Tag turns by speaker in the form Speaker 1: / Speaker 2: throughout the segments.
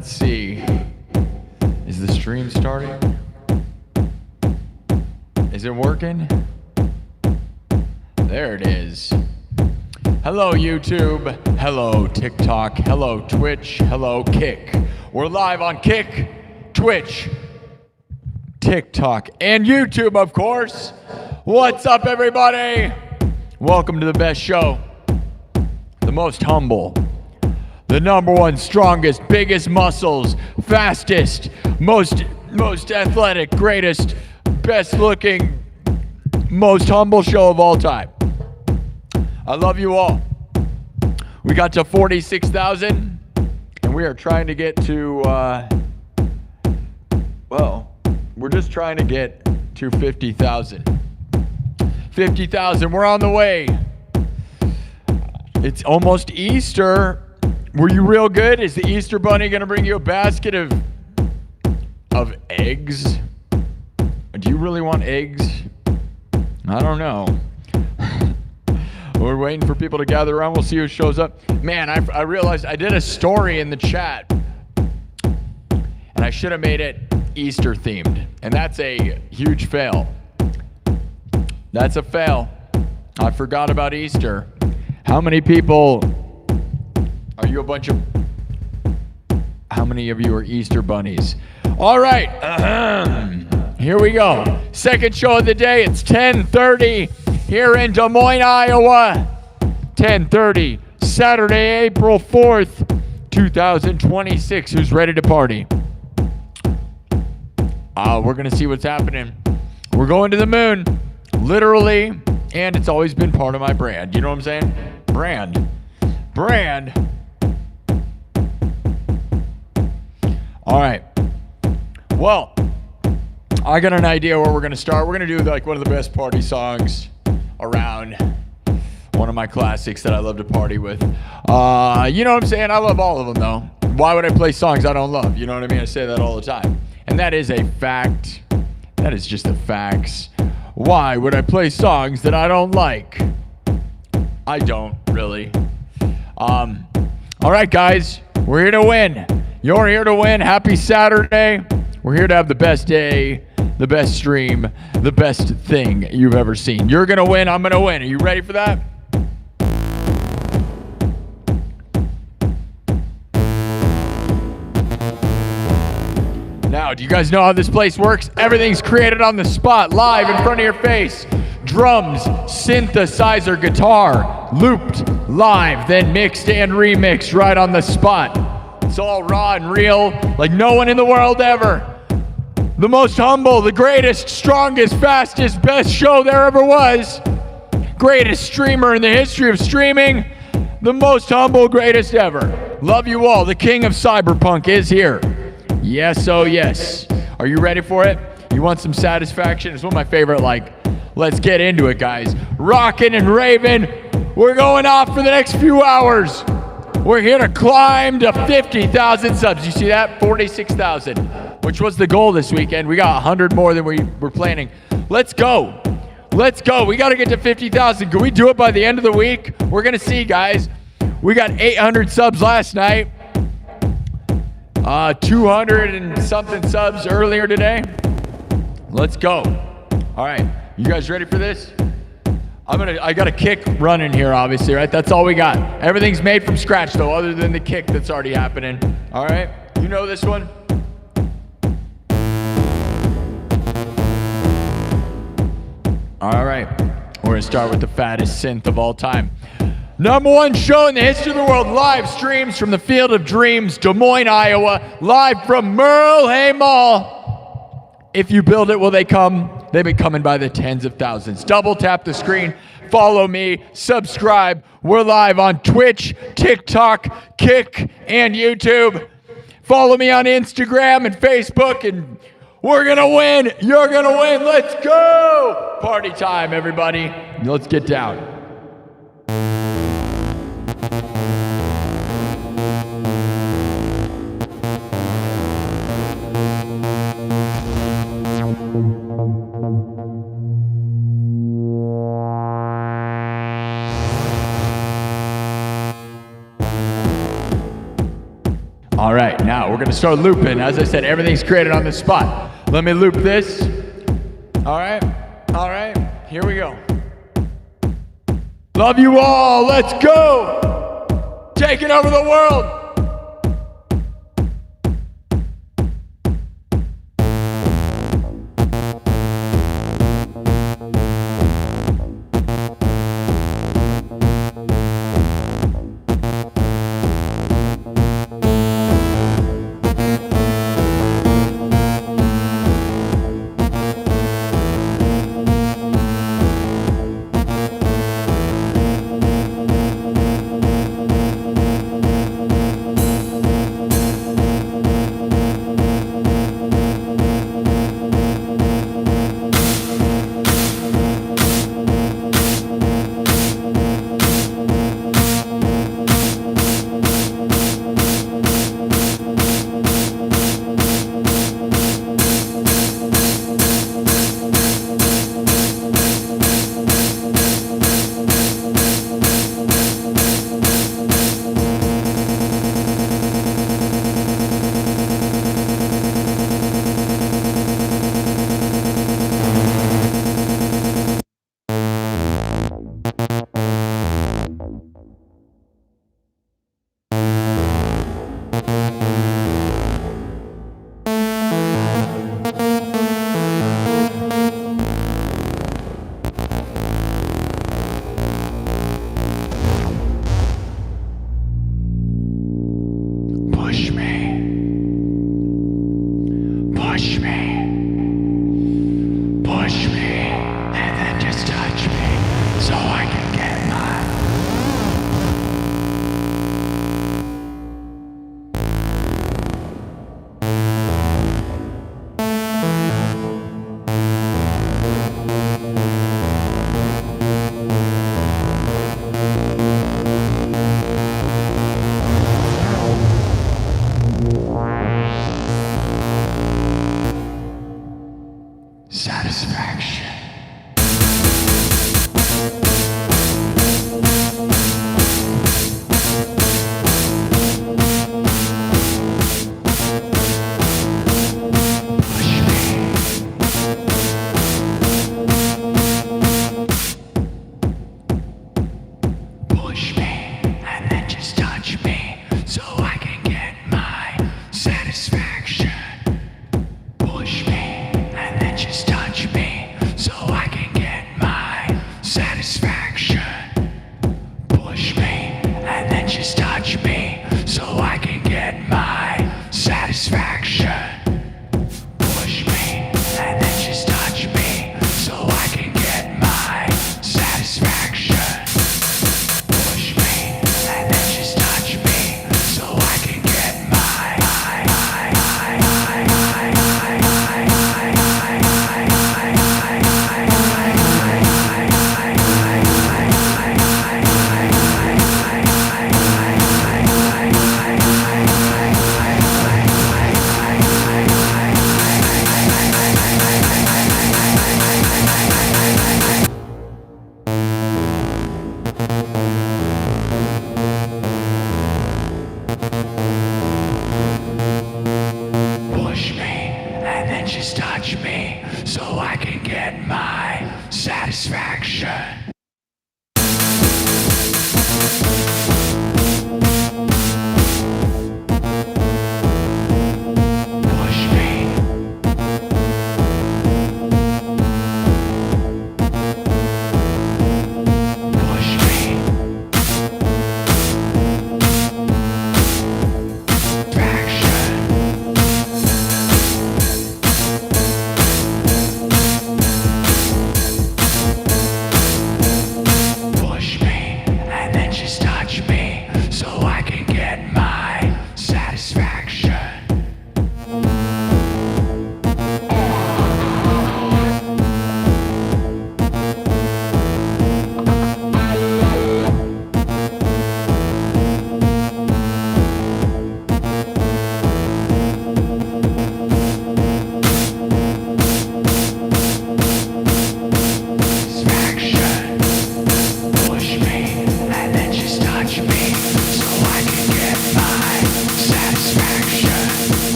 Speaker 1: let's see. Is the stream starting? Is it working? There it is. Hello, YouTube. Hello, TikTok. Hello, Twitch. Hello, Kick. We're live on Kick, Twitch, TikTok, and YouTube, of course. What's up, everybody? Welcome to the best show. The most humble. The number one strongest, biggest muscles, fastest, most athletic, greatest, best looking, most humble show of all time. I love you all. We got to 46,000 and we are trying to get to, we're just trying to get to 50,000. 50,000, we're on the way. It's almost Easter. Were you real good? Is the Easter Bunny going to bring you a basket of eggs? Do you really want eggs? I don't know. We're waiting for people to gather around. We'll see who shows up. Man, I realized I did a story in the chat, and I should have made it Easter themed, and that's a huge fail. That's a fail. I forgot about Easter. How many people... Are you a bunch of... How many of you are Easter bunnies? All right. Here we go. Second show of the day. It's 10:30 here in Des Moines, Iowa. 10:30, Saturday, April 4th, 2026. Who's ready to party? We're going to see what's happening. We're going to the moon. Literally. And it's always been part of my brand. You know what I'm saying? Brand. All right. Well, I got an idea where we're going to start. We're going to do like one of the best party songs around. One of my classics that I love to party with. You know what I'm saying? I love all of them, though. Why would I play songs I don't love? You know what I mean? I say that all the time. And that is a fact. That is just the facts. Why would I play songs that I don't like? I don't, really. All right, guys. We're here to win. You're here to win. Happy Saturday. We're here to have the best day, the best stream, the best thing you've ever seen. You're going to win. I'm going to win. Are you ready for that? Now, do you guys know how this place works? Everything's created on the spot, live in front of your face. Drums, synthesizer, guitar, looped, live, then mixed and remixed right on the spot. It's all raw and real, like no one in the world ever. The most humble, the greatest, strongest, fastest, best show there ever was. Greatest streamer in the history of streaming. The most humble, greatest ever. Love you all. The king of cyberpunk is here. Yes, oh yes. Are you ready for it? You want some satisfaction? It's one of my favorite, let's get into it, guys. Rockin' and raving. We're going off for the next few hours. We're here to climb to 50,000 subs. You see that? 46,000, which was the goal this weekend. We got 100 more than we were planning. Let's go. Let's go. We got to get to 50,000. Can we do it by the end of the week? We're going to see, guys. We got 800 subs last night. 200 and something subs earlier today. Let's go. All right. You guys ready for this? I got a kick running here, obviously, right? That's all we got. Everything's made from scratch, though, other than the kick that's already happening. All right? You know this one? All right. We're going to start with the fattest synth of all time. Number one show in the history of the world. Live streams from the Field of Dreams, Des Moines, Iowa. Live from Merle Hay Mall. If you build it, will they come? They've been coming by the tens of thousands. Double tap the screen. Follow me. Subscribe. We're live on Twitch, TikTok, Kick, and YouTube. Follow me on Instagram and Facebook, and we're going to win. You're going to win. Let's go. Party time, everybody. Let's get down. All right. now we're gonna start looping. As I said, everything's created on the spot. Let me loop this. All right, here we go. Love you all, let's go! Taking over the world!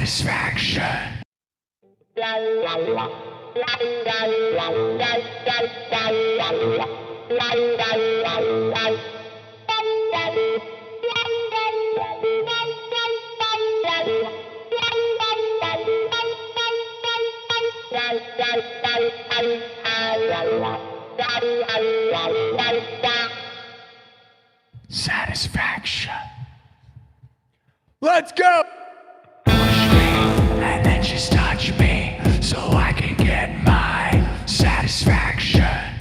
Speaker 1: Satisfaction. Satisfaction. Let's go! Push me, and then just touch me, so I can get my satisfaction.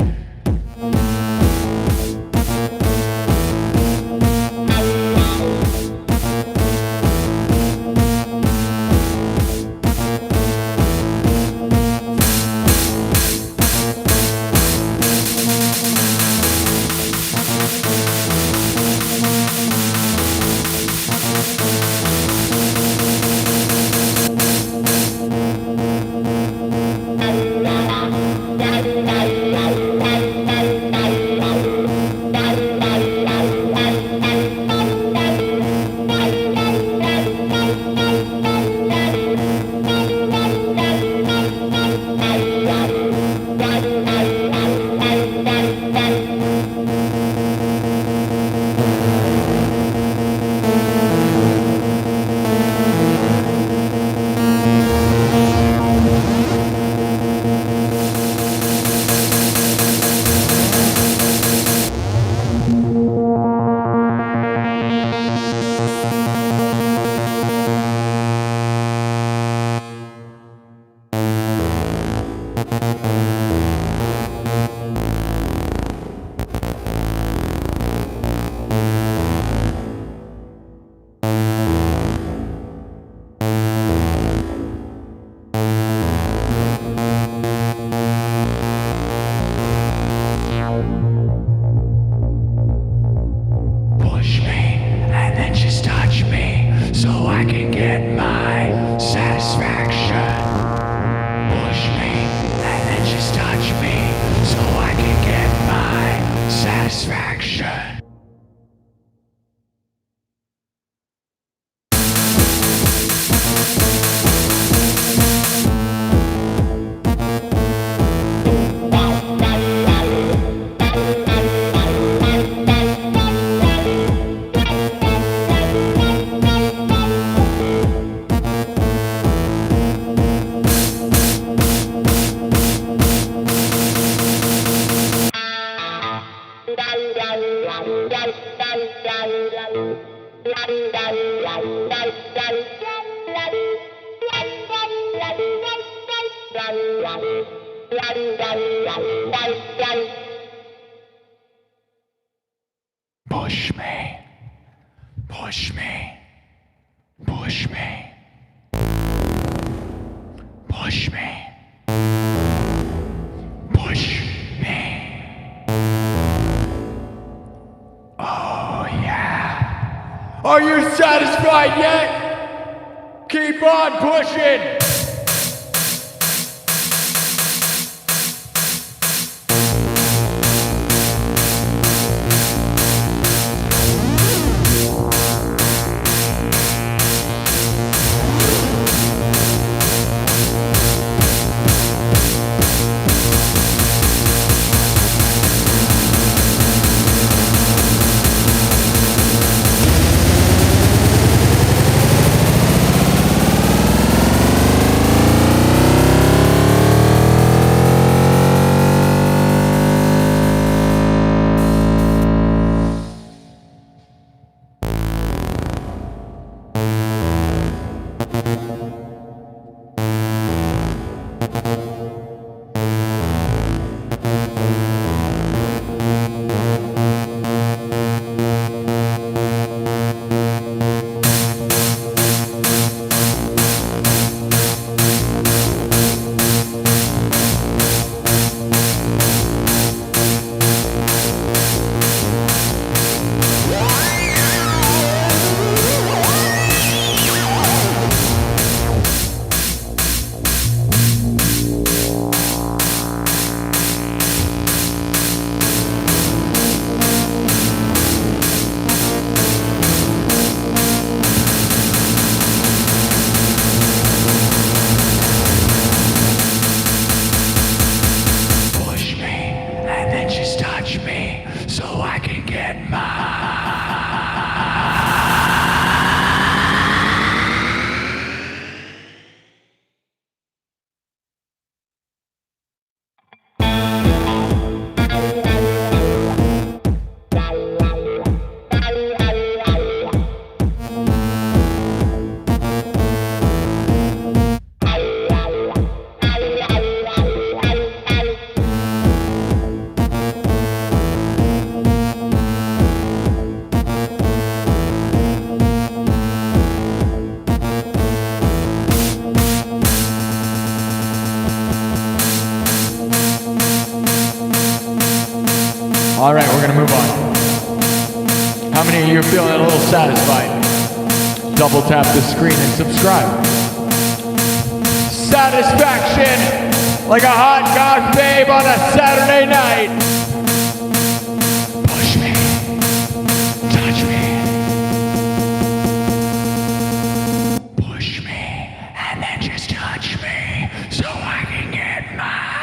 Speaker 1: Push me. Push me. Push me. Push me. Push me. Oh yeah. Are you satisfied yet? Keep on pushing. All right, we're gonna move on. How many of you are feeling a little satisfied? Double tap the screen and subscribe. Satisfaction, like a hot goth babe on a Saturday night. Push me, touch me, push me, and then just touch me so I can get mine.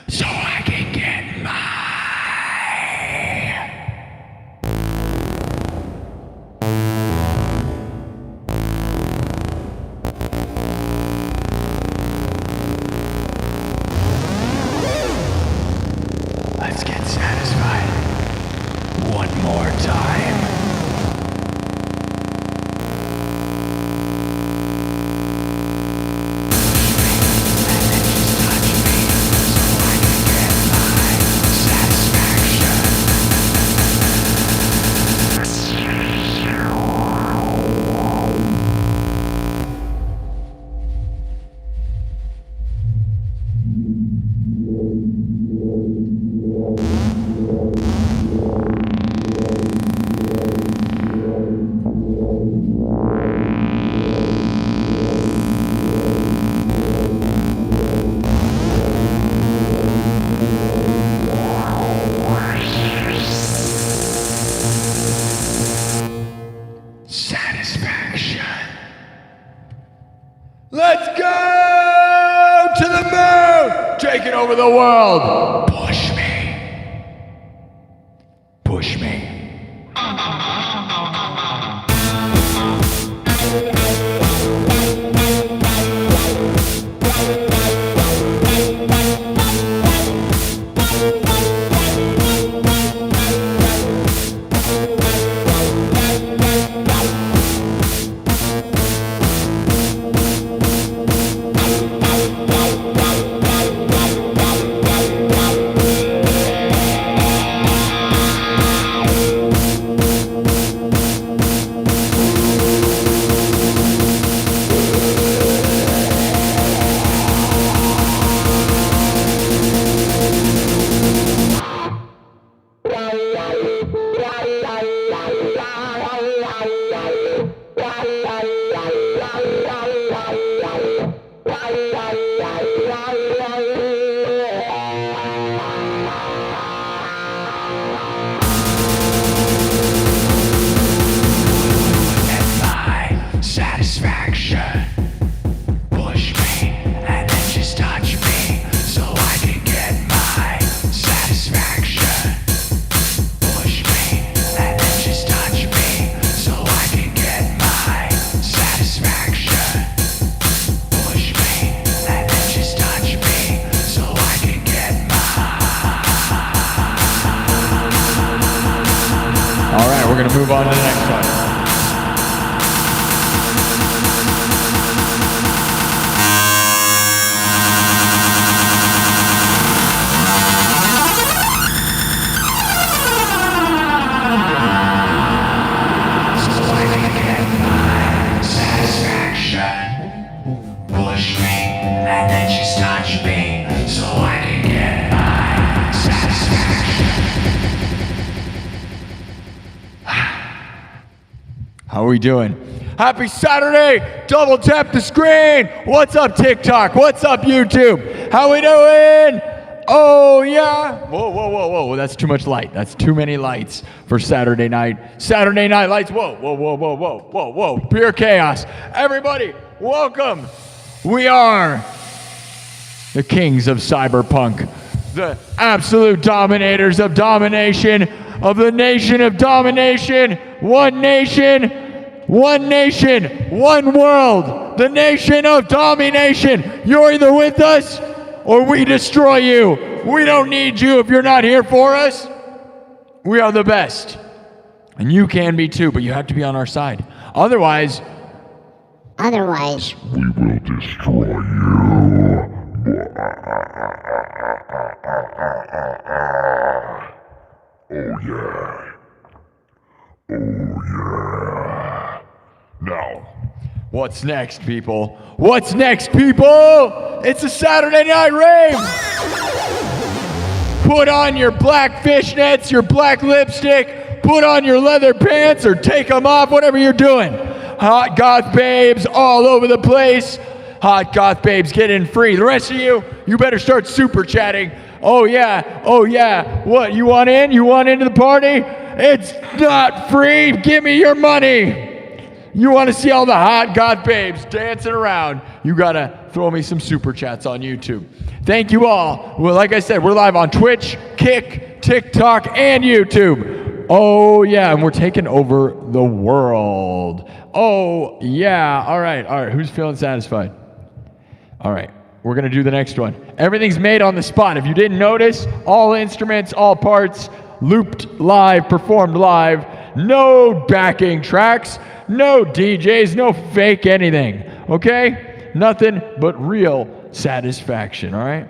Speaker 1: So I can get mine. Let's get satisfied one more time. Satisfaction. Let's go to the moon, taking over the world. Push me. Push me. Satisfaction. Push me and then just touch me so I can get my satisfaction. Push me and then just touch me so I can get my satisfaction. Push me and then just touch me so I can get mine. All right, we're gonna move on to the next one. Push me and then just touch me so I can get my satisfaction. How are we doing? Happy Saturday! Double tap the screen! What's up TikTok? What's up YouTube? How we doing? Oh yeah! Whoa, whoa, whoa, whoa! That's too much light. That's too many lights for Saturday night. Saturday night lights. Whoa, whoa, whoa, whoa, whoa, whoa, whoa! Pure chaos. Everybody, welcome. We are the kings of cyberpunk, the absolute dominators of domination, of the nation of domination. One nation, one nation, one world. The nation of domination. You're either with us or we destroy you. We don't need you if you're not here for us. We are the best. And you can be too, but you have to be on our side. Otherwise,
Speaker 2: we will destroy you. Oh yeah. Oh yeah. Now,
Speaker 1: what's next, people? What's next, people? It's a Saturday night rave. Put on your black fishnets, your black lipstick, put on your leather pants or take them off, whatever you're doing. Hot goth babes all over the place. Hot goth babes get in free. The rest of you, you better start super chatting. Oh yeah. What, you want in? You want into the party? It's not free. Give me your money. You want to see all the hot goth babes dancing around? You got to throw me some super chats on YouTube. Thank you all. Well, like I said, we're live on Twitch, Kick, TikTok, and YouTube. Oh, yeah, and we're taking over the world. Oh, yeah. All right. Who's feeling satisfied? All right. We're going to do the next one. Everything's made on the spot. If you didn't notice, all instruments, all parts, looped live, performed live. No backing tracks. No DJs, no fake anything, okay? Nothing but real satisfaction, all right?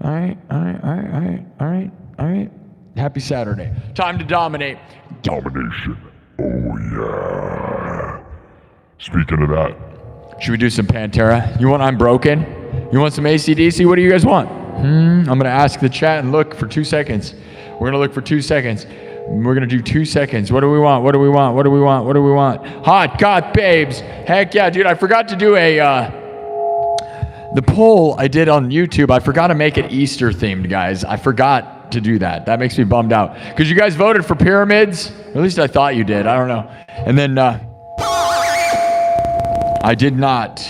Speaker 1: All right. Happy Saturday. Time to dominate.
Speaker 2: Domination. Oh, yeah. Speaking of that.
Speaker 1: Should we do some Pantera? You want I'm Broken? You want some AC/DC? What do you guys want? I'm going to ask the chat and look for 2 seconds. We're going to look for 2 seconds. We're going to do 2 seconds. What do we want? Hot goth babes. Heck yeah, dude. I forgot to do the poll I did on YouTube. I forgot to make it Easter themed, guys. I forgot to do that. That makes me bummed out. Because you guys voted for pyramids. Or at least I thought you did. I don't know. And then I did not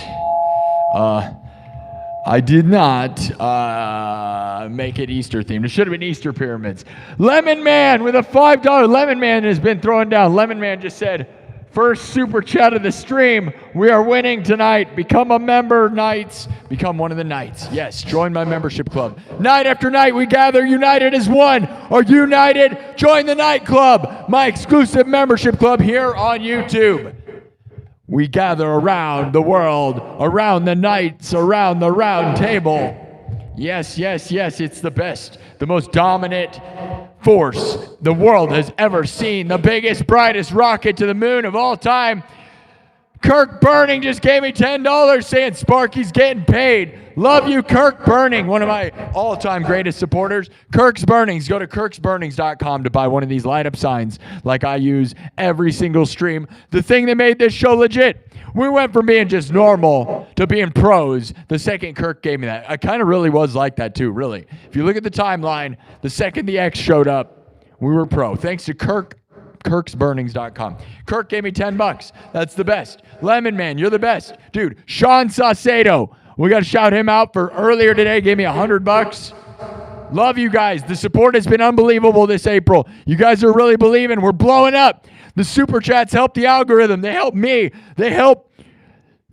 Speaker 1: make it Easter themed. It should have been Easter pyramids. Lemon Man with a $5. Lemon Man has been throwing down. Lemon Man just said, first super chat of the stream. We are winning tonight. Become a member, Knights. Become one of the Knights. Yes, join my membership club. Night after night, we gather united as one. Are you united? Join the Night Club, my exclusive membership club here on YouTube. We gather around the world, around the nights, around the round table. Yes, it's the best, the most dominant force the world has ever seen. The biggest, brightest rocket to the moon of all time. Kirk Burning just gave me $10 saying Sparky's getting paid. Love you, Kirk Burning, one of my all-time greatest supporters. Kirk's Burnings. Go to kirksburnings.com to buy one of these light-up signs like I use every single stream. The thing that made this show legit. We went from being just normal to being pros the second Kirk gave me that. I kind of really was like that too, really. If you look at the timeline, the second the X showed up, we were pro. Thanks to kirksburnings.com. Kirk gave me $10. That's the best. Lemon Man, you're the best. Dude, Sean Saucedo. We got to shout him out for earlier today. Gave me $100. Love you guys. The support has been unbelievable this April. You guys are really believing. We're blowing up. The super chats help the algorithm. They help me. They help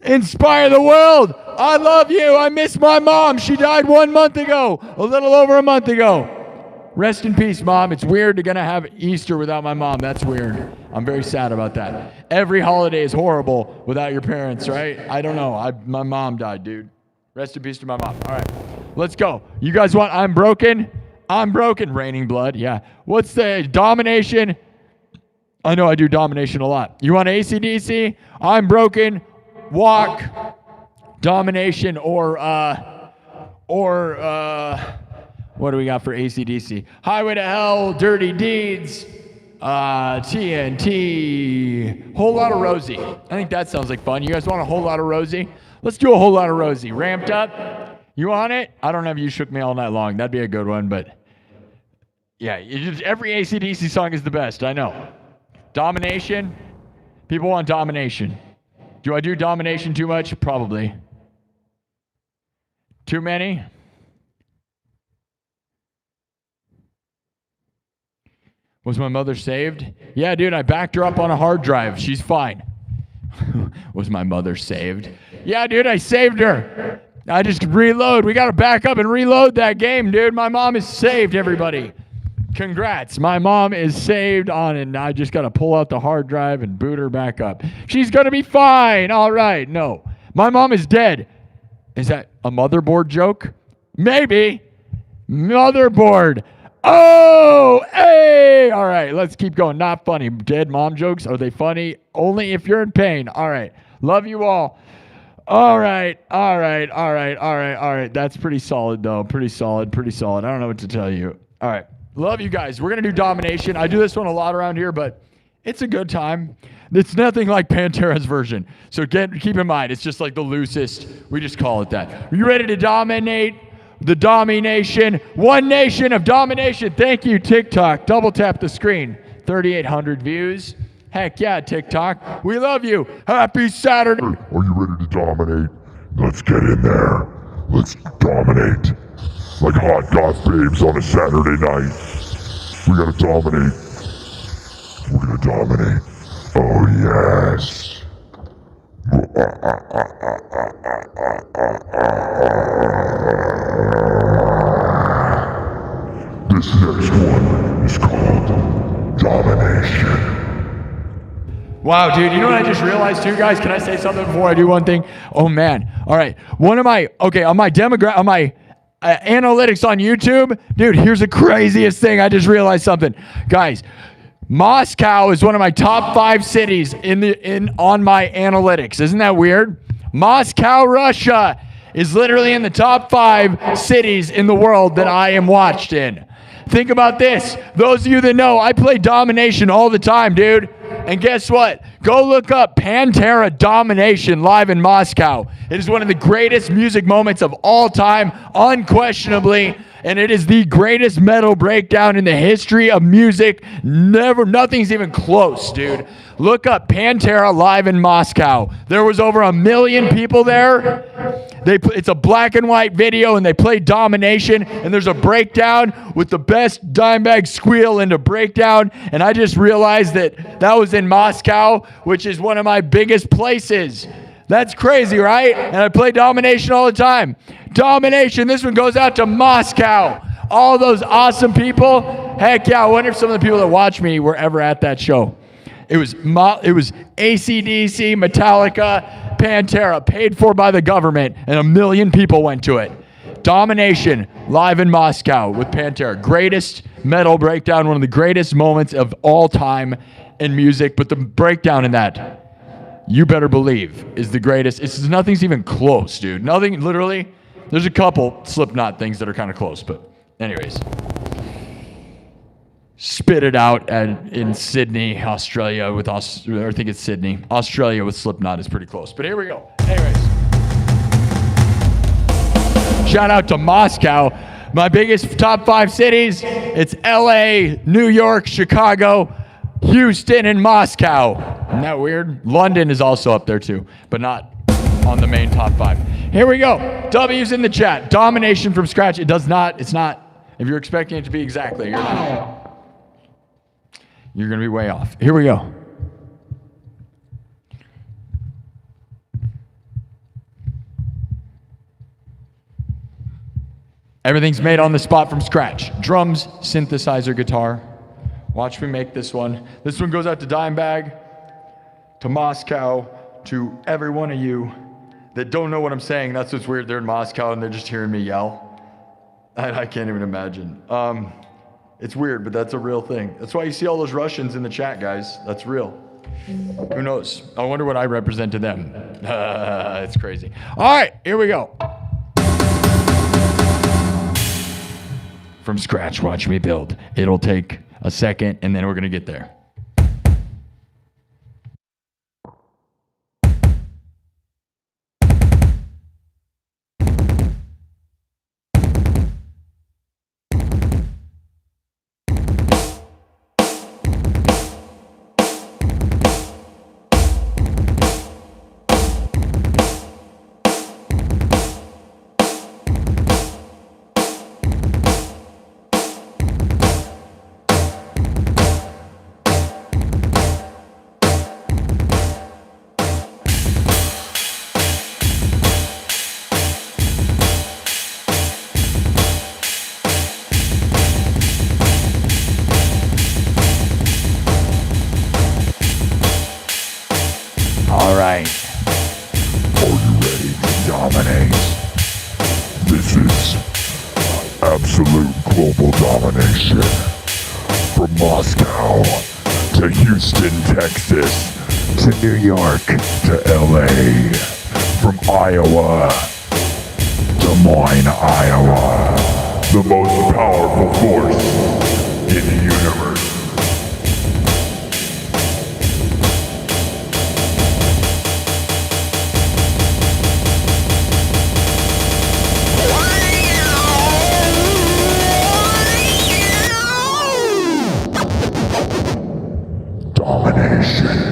Speaker 1: inspire the world. I love you. I miss my mom. She died 1 month ago. A little over a month ago. Rest in peace, Mom. It's weird to gonna have Easter without my mom. That's weird. I'm very sad about that. Every holiday is horrible without your parents, right? I don't know. My mom died, dude. Rest in peace to my mom. All right, let's go. You guys want I'm Broken? I'm Broken. Raining Blood, yeah. What's the Domination? I know I do Domination a lot. You want AC/DC? I'm Broken, Walk, Domination, or what do we got for AC/DC? Highway to Hell, Dirty Deeds, TNT, Whole Lot of Rosie. I think that sounds like fun. You guys want a Whole Lot of Rosie? Let's do a Whole Lot of Rosie. Ramped up? You want it? I don't have You Shook Me All Night Long. That'd be a good one, but yeah, every AC/DC song is the best. I know. Domination? People want Domination. Do I do Domination too much? Probably. Too many? Was my mother saved? Yeah, dude, I backed her up on a hard drive. She's fine. Was my mother saved? Yeah, dude, I saved her. I just reload. We got to back up and reload that game, dude. My mom is saved, everybody. Congrats. My mom is saved on it, and I just got to pull out the hard drive and boot her back up. She's going to be fine. All right. No. My mom is dead. Is that a motherboard joke? Maybe. Motherboard. Oh, hey. All right. Let's keep going. Not funny. Dead mom jokes. Are they funny? Only if you're in pain. All right. Love you all. All right. That's pretty solid, though. Pretty solid. I don't know what to tell you. All right. Love you guys. We're going to do Domination. I do this one a lot around here, but it's a good time. It's nothing like Pantera's version. So keep in mind, it's just like the loosest. We just call it that. Are you ready to dominate? The Domination. One nation of domination. Thank you, TikTok. Double tap the screen. 3,800 views. Heck yeah, TikTok. We love you. Happy Saturday.
Speaker 2: Are you ready to dominate? Let's get in there. Let's dominate. Like hot goth babes on a Saturday night. We gotta dominate. We're gonna dominate. Oh yes. This next one is called Domination.
Speaker 1: Wow, dude, you know what I just realized too, guys? Can I say something before I do one thing? Oh, man. All right. On my analytics on YouTube, dude, here's the craziest thing. I just realized something. Guys, Moscow is one of my top 5 cities on my analytics. Isn't that weird? Moscow, Russia is literally in the top 5 cities in the world that I am watched in. Think about this. Those of you that know, I play Domination all the time, dude. And guess what? Go look up Pantera Domination live in Moscow. It is one of the greatest music moments of all time, unquestionably. And it is the greatest metal breakdown in the history of music. Nothing's even close, dude. Look up Pantera live in Moscow. There was over 1 million people there. It's a black and white video, and they play Domination, and there's a breakdown with the best Dimebag squeal into breakdown, and I just realized that was in Moscow, which is one of my biggest places. That's crazy, right? And I play Domination all the time. Domination, this one goes out to Moscow. All those awesome people. Heck yeah, I wonder if some of the people that watch me were ever at that show. It was AC/DC, Metallica, Pantera, paid for by the government, and 1 million people went to it. Domination, live in Moscow with Pantera. Greatest metal breakdown, one of the greatest moments of all time in music, but the breakdown in that, you better believe, is the greatest. Nothing's even close, dude. Nothing, literally. There's a couple Slipknot things that are kind of close, but anyways. Spit it out in Sydney, Australia I think it's Sydney. Australia with Slipknot is pretty close. But here we go. Anyways. Shout out to Moscow. My biggest top 5 cities. It's LA, New York, Chicago, Houston, and Moscow. Isn't that weird? London is also up there too, but not on the main top 5. Here we go. W's in the chat. Domination from scratch. It's not. If you're expecting it to be exactly, you're not. You're going to be way off. Here we go. Everything's made on the spot from scratch. Drums, synthesizer, guitar. Watch me make this one. This one goes out to Dimebag, to Moscow, to every one of you that don't know what I'm saying. That's what's weird. They're in Moscow and they're just hearing me yell. I can't even imagine. It's weird, but that's a real thing. That's why you see all those Russians in the chat, guys. That's real. Who knows? I wonder what I represent to them. It's crazy. All right, here we go. From scratch, watch me build. It'll take a second, and then we're going to get there. All right.
Speaker 2: Are you ready to dominate? This is absolute global domination. From Moscow to Houston, Texas, to New York, to LA. From Iowa. Des Moines, Iowa. The most powerful force in the universe. Domination.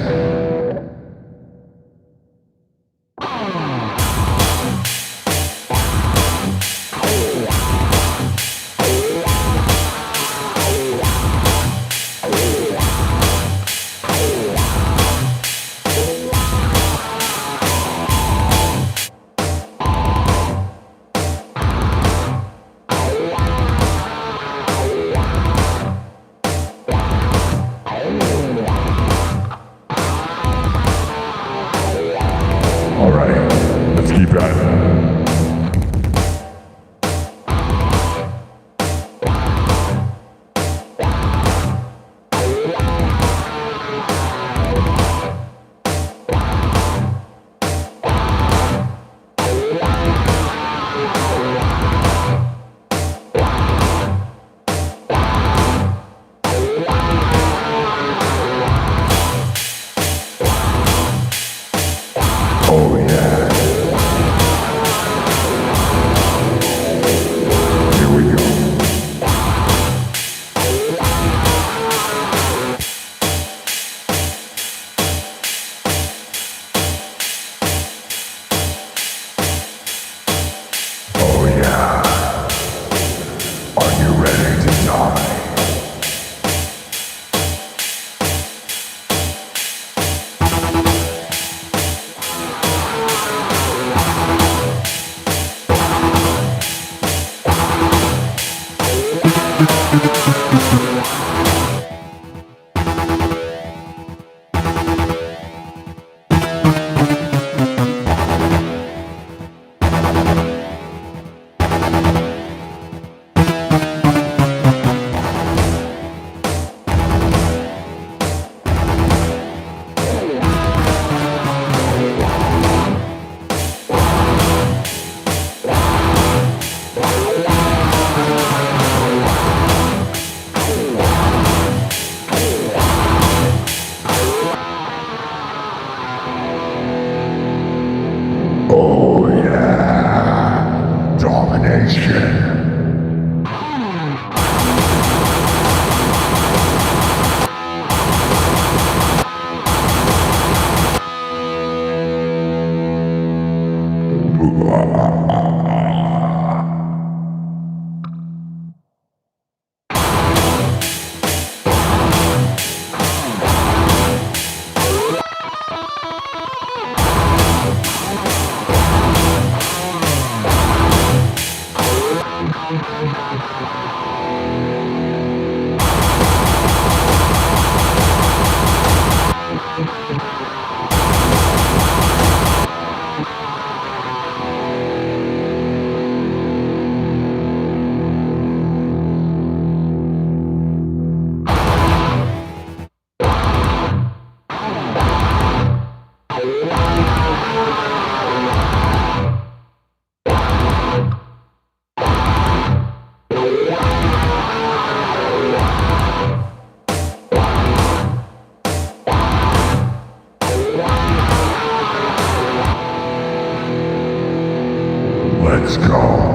Speaker 2: Let's go.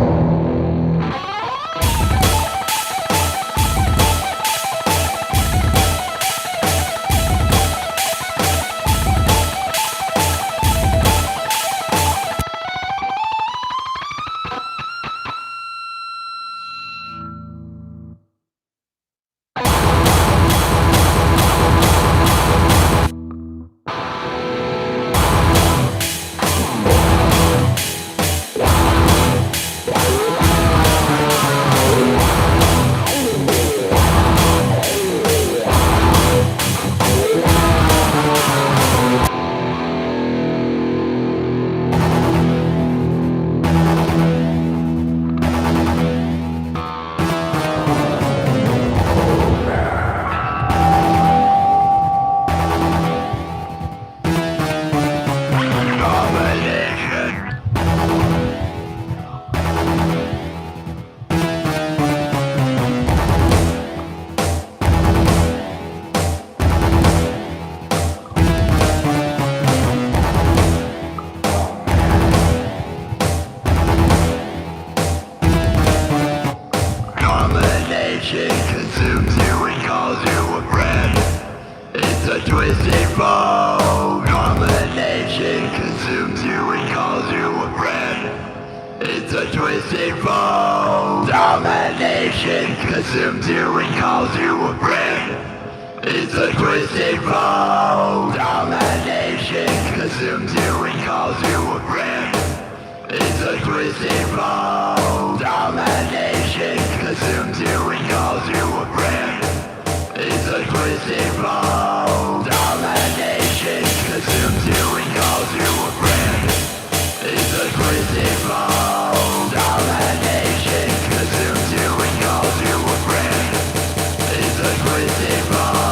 Speaker 3: calls you a friend. It's a twisted foe. Domination consumes you and calls you a friend. It's a twisted foe. Domination consumes you and calls you a friend. It's a twisted foe. Domination consumes you and calls you a friend. It's a twisted foe. Domination consumes you and calls you a friend. It's a twisted foe. Domination consumes you and calls you a friend. It's a twisted foe.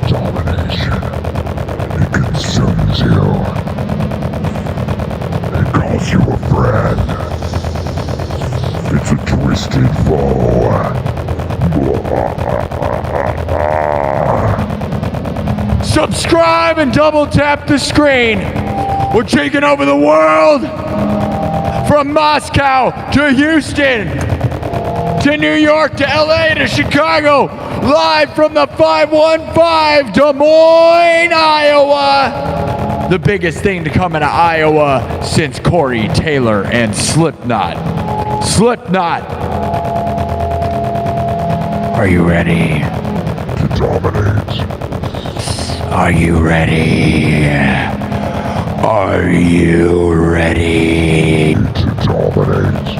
Speaker 2: Domination. It consumes you. It calls you a friend. It's a twisted foe.
Speaker 1: Subscribe and double tap the screen. We're taking over the world. From Moscow to Houston to New York to LA to Chicago. Live from the 515 Des Moines, Iowa. The biggest thing to come out of Iowa since Corey Taylor and Slipknot. Slipknot. Are you ready?
Speaker 2: To dominate.
Speaker 1: Are you ready? Are you ready?
Speaker 2: To dominate.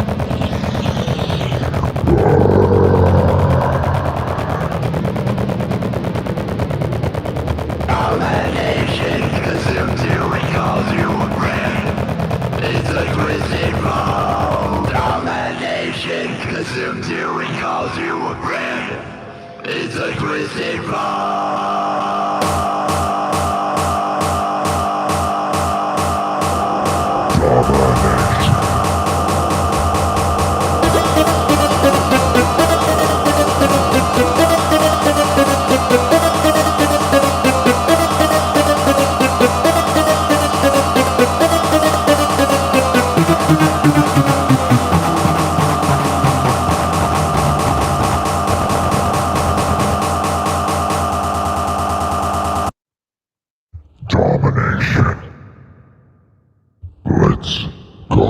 Speaker 3: Domination consumes you and calls you a friend. It's a twisted foe. Domination consumes you and calls you a friend. It's a twisted foe.
Speaker 2: Domination. Let's go.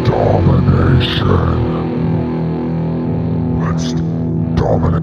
Speaker 2: Domination. Let's dominate.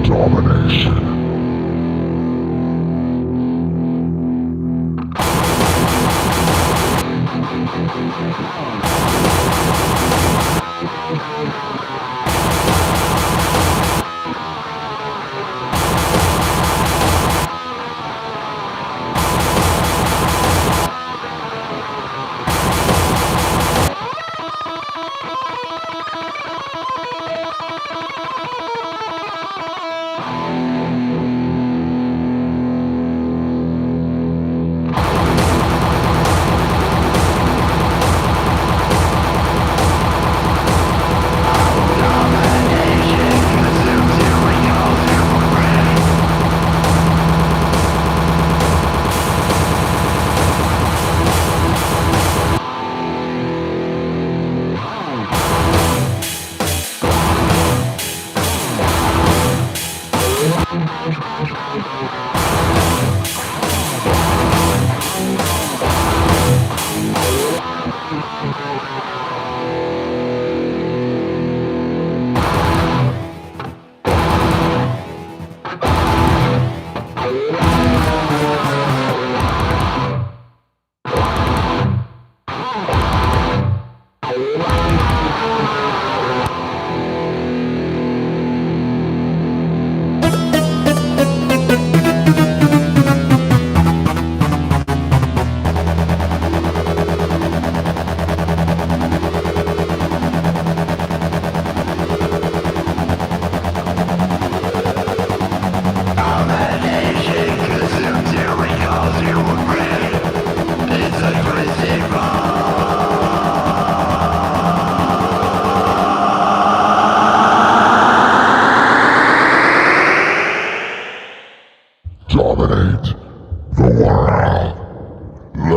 Speaker 2: Domination.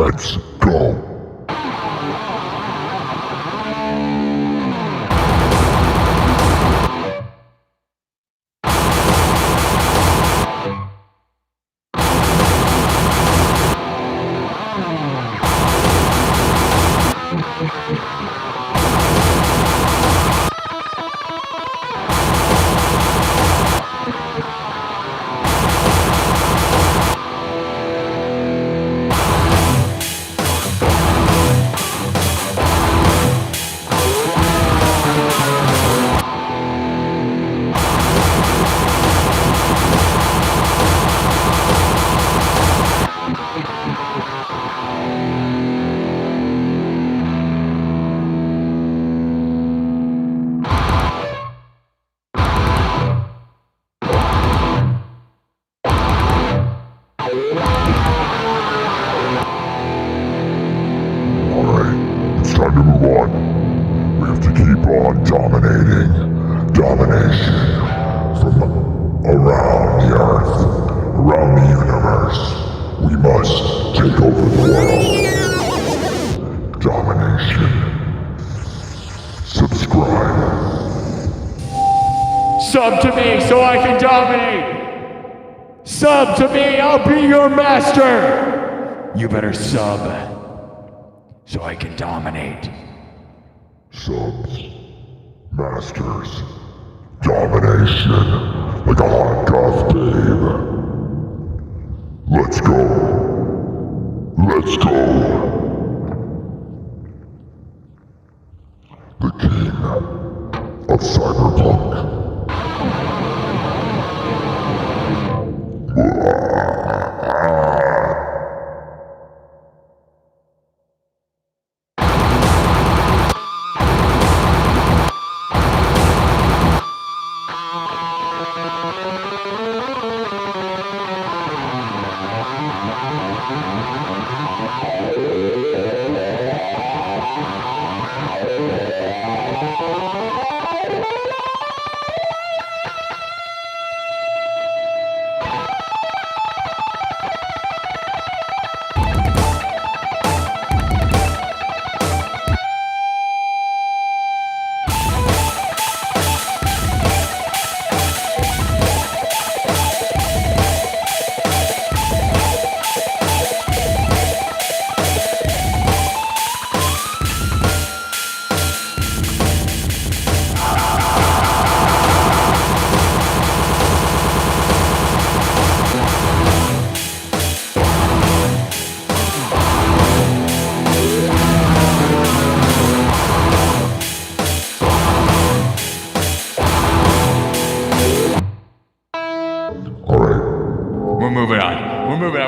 Speaker 2: Let's go. Time to move on. We have to keep on dominating. Domination from around the earth, around the universe. We must take over the world. Domination. Subscribe.
Speaker 1: Sub to me so I can dominate. Sub to me, I'll be your master. You better sub so I can dominate.
Speaker 2: Subs. Masters. Domination. Like a hot goth babe. Let's go. Let's go. The king of cyberpunk.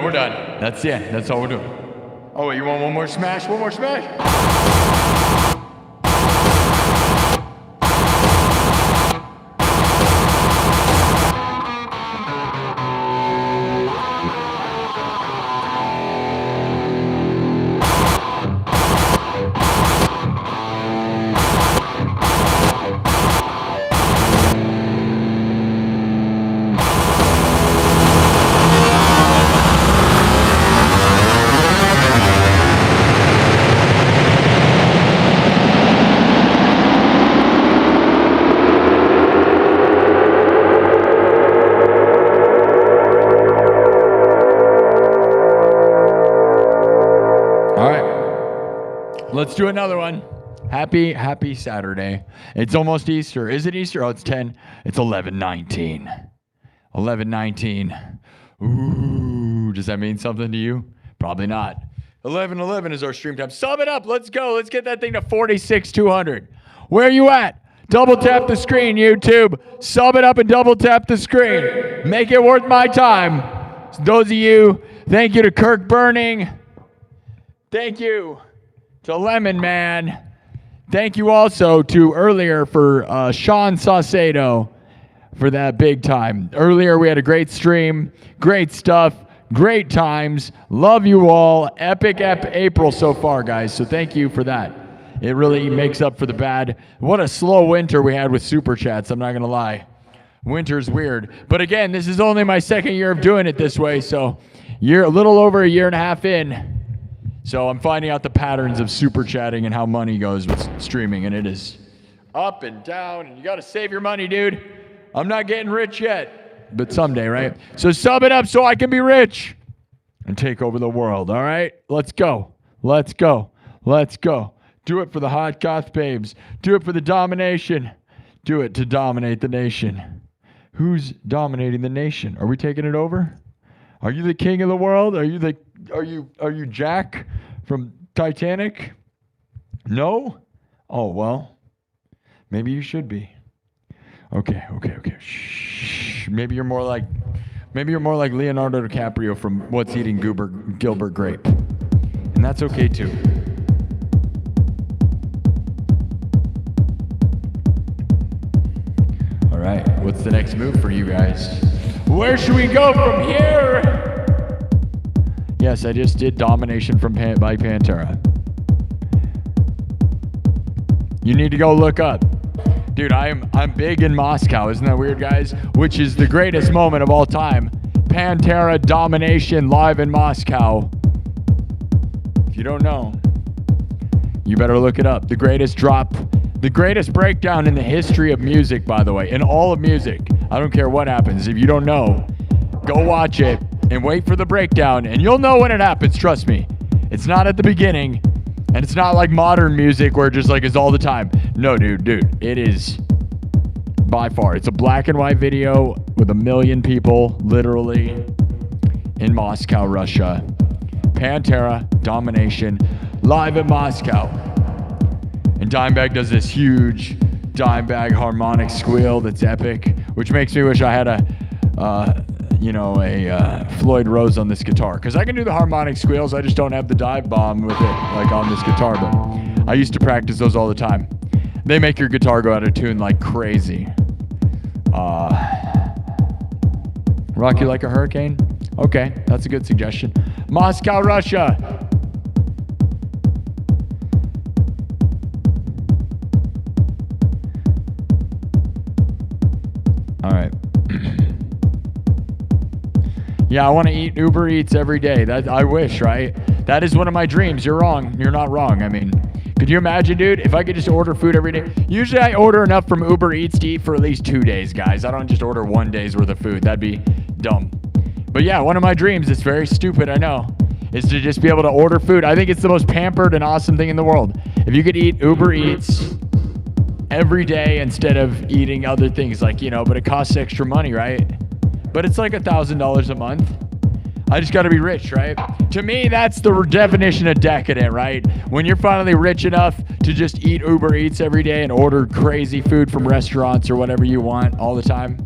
Speaker 1: We're done. That's it. That's all we're doing. Oh, wait, you want one more smash? One more smash? Let's do another one. Happy Saturday. It's almost Easter. Is it Easter? Oh, it's 10. It's 11:19. 11:19. Ooh, does that mean something to you? Probably not. 11:11 is our stream time. Sum it up. Let's go. Let's get that thing to 46,200. Where are you at? Double tap the screen, YouTube. Sub it up and double tap the screen. Make it worth my time. Those of you, thank you to Kirk Burning. Thank you to Lemon Man. Thank you also to earlier for Sean Saucedo for that big time. Earlier we had a great stream, great stuff, great times. Love you all. Epic April so far, guys. So thank you for that. It really makes up for the bad. What a slow winter we had with super chats. I'm not going to lie. Winter's weird. But again, this is only my second year of doing it this way. So you're a little over a year and a half in. So I'm finding out the patterns of super chatting and how money goes with streaming, and it is up and down, and you got to save your money, dude. I'm not getting rich yet, but someday, right? So sub it up so I can be rich and take over the world, all right? Let's go. Let's go. Let's go. Do it for the hot goth babes. Do it for the domination. Do it to dominate the nation. Who's dominating the nation? Are we taking it over? Are you the king of the world? Are you Jack from Titanic? No? Oh, well, maybe you should be. Okay. Shh. Maybe you're more like Leonardo DiCaprio from What's Eating Gilbert Grape. And that's okay too. All right, what's the next move for you guys? Where should we go from here? Yes, I just did Domination by Pantera. You need to go look up. Dude, I'm big in Moscow. Isn't that weird, guys? Which is the greatest moment of all time. Pantera Domination live in Moscow. If you don't know, you better look it up. The greatest drop, the greatest breakdown in the history of music, by the way, in all of music. I don't care what happens. If you don't know, go watch it and wait for the breakdown, and you'll know when it happens, trust me. It's not at the beginning, and it's not like modern music where it just like is all the time. No, dude, it is by far. It's a black and white video with 1 million people, literally, in Moscow, Russia. Pantera, Domination, live in Moscow. And Dimebag does this huge Dimebag harmonic squeal that's epic, which makes me wish I had a Floyd Rose on this guitar, because I can do the harmonic squeals. I just don't have the dive bomb with it like on this guitar, but I used to practice those all the time. They make your guitar go out of tune like crazy. Rock You Like a Hurricane? Okay, that's a good suggestion. Moscow, Russia. All right. Yeah, I want to eat Uber Eats every day. I wish, right? That is one of my dreams. You're wrong. You're not wrong. I mean, could you imagine, dude, if I could just order food every day? Usually I order enough from Uber Eats to eat for at least 2 days, guys. I don't just order 1 day's worth of food. That'd be dumb. But yeah, one of my dreams, it's very stupid, I know, is to just be able to order food. I think it's the most pampered and awesome thing in the world. If you could eat Uber Eats every day instead of eating other things, like, but it costs extra money, right? But it's like $1,000 a month. I just got to be rich, right? To me, that's the definition of decadent, right? When you're finally rich enough to just eat Uber Eats every day and order crazy food from restaurants or whatever you want all the time.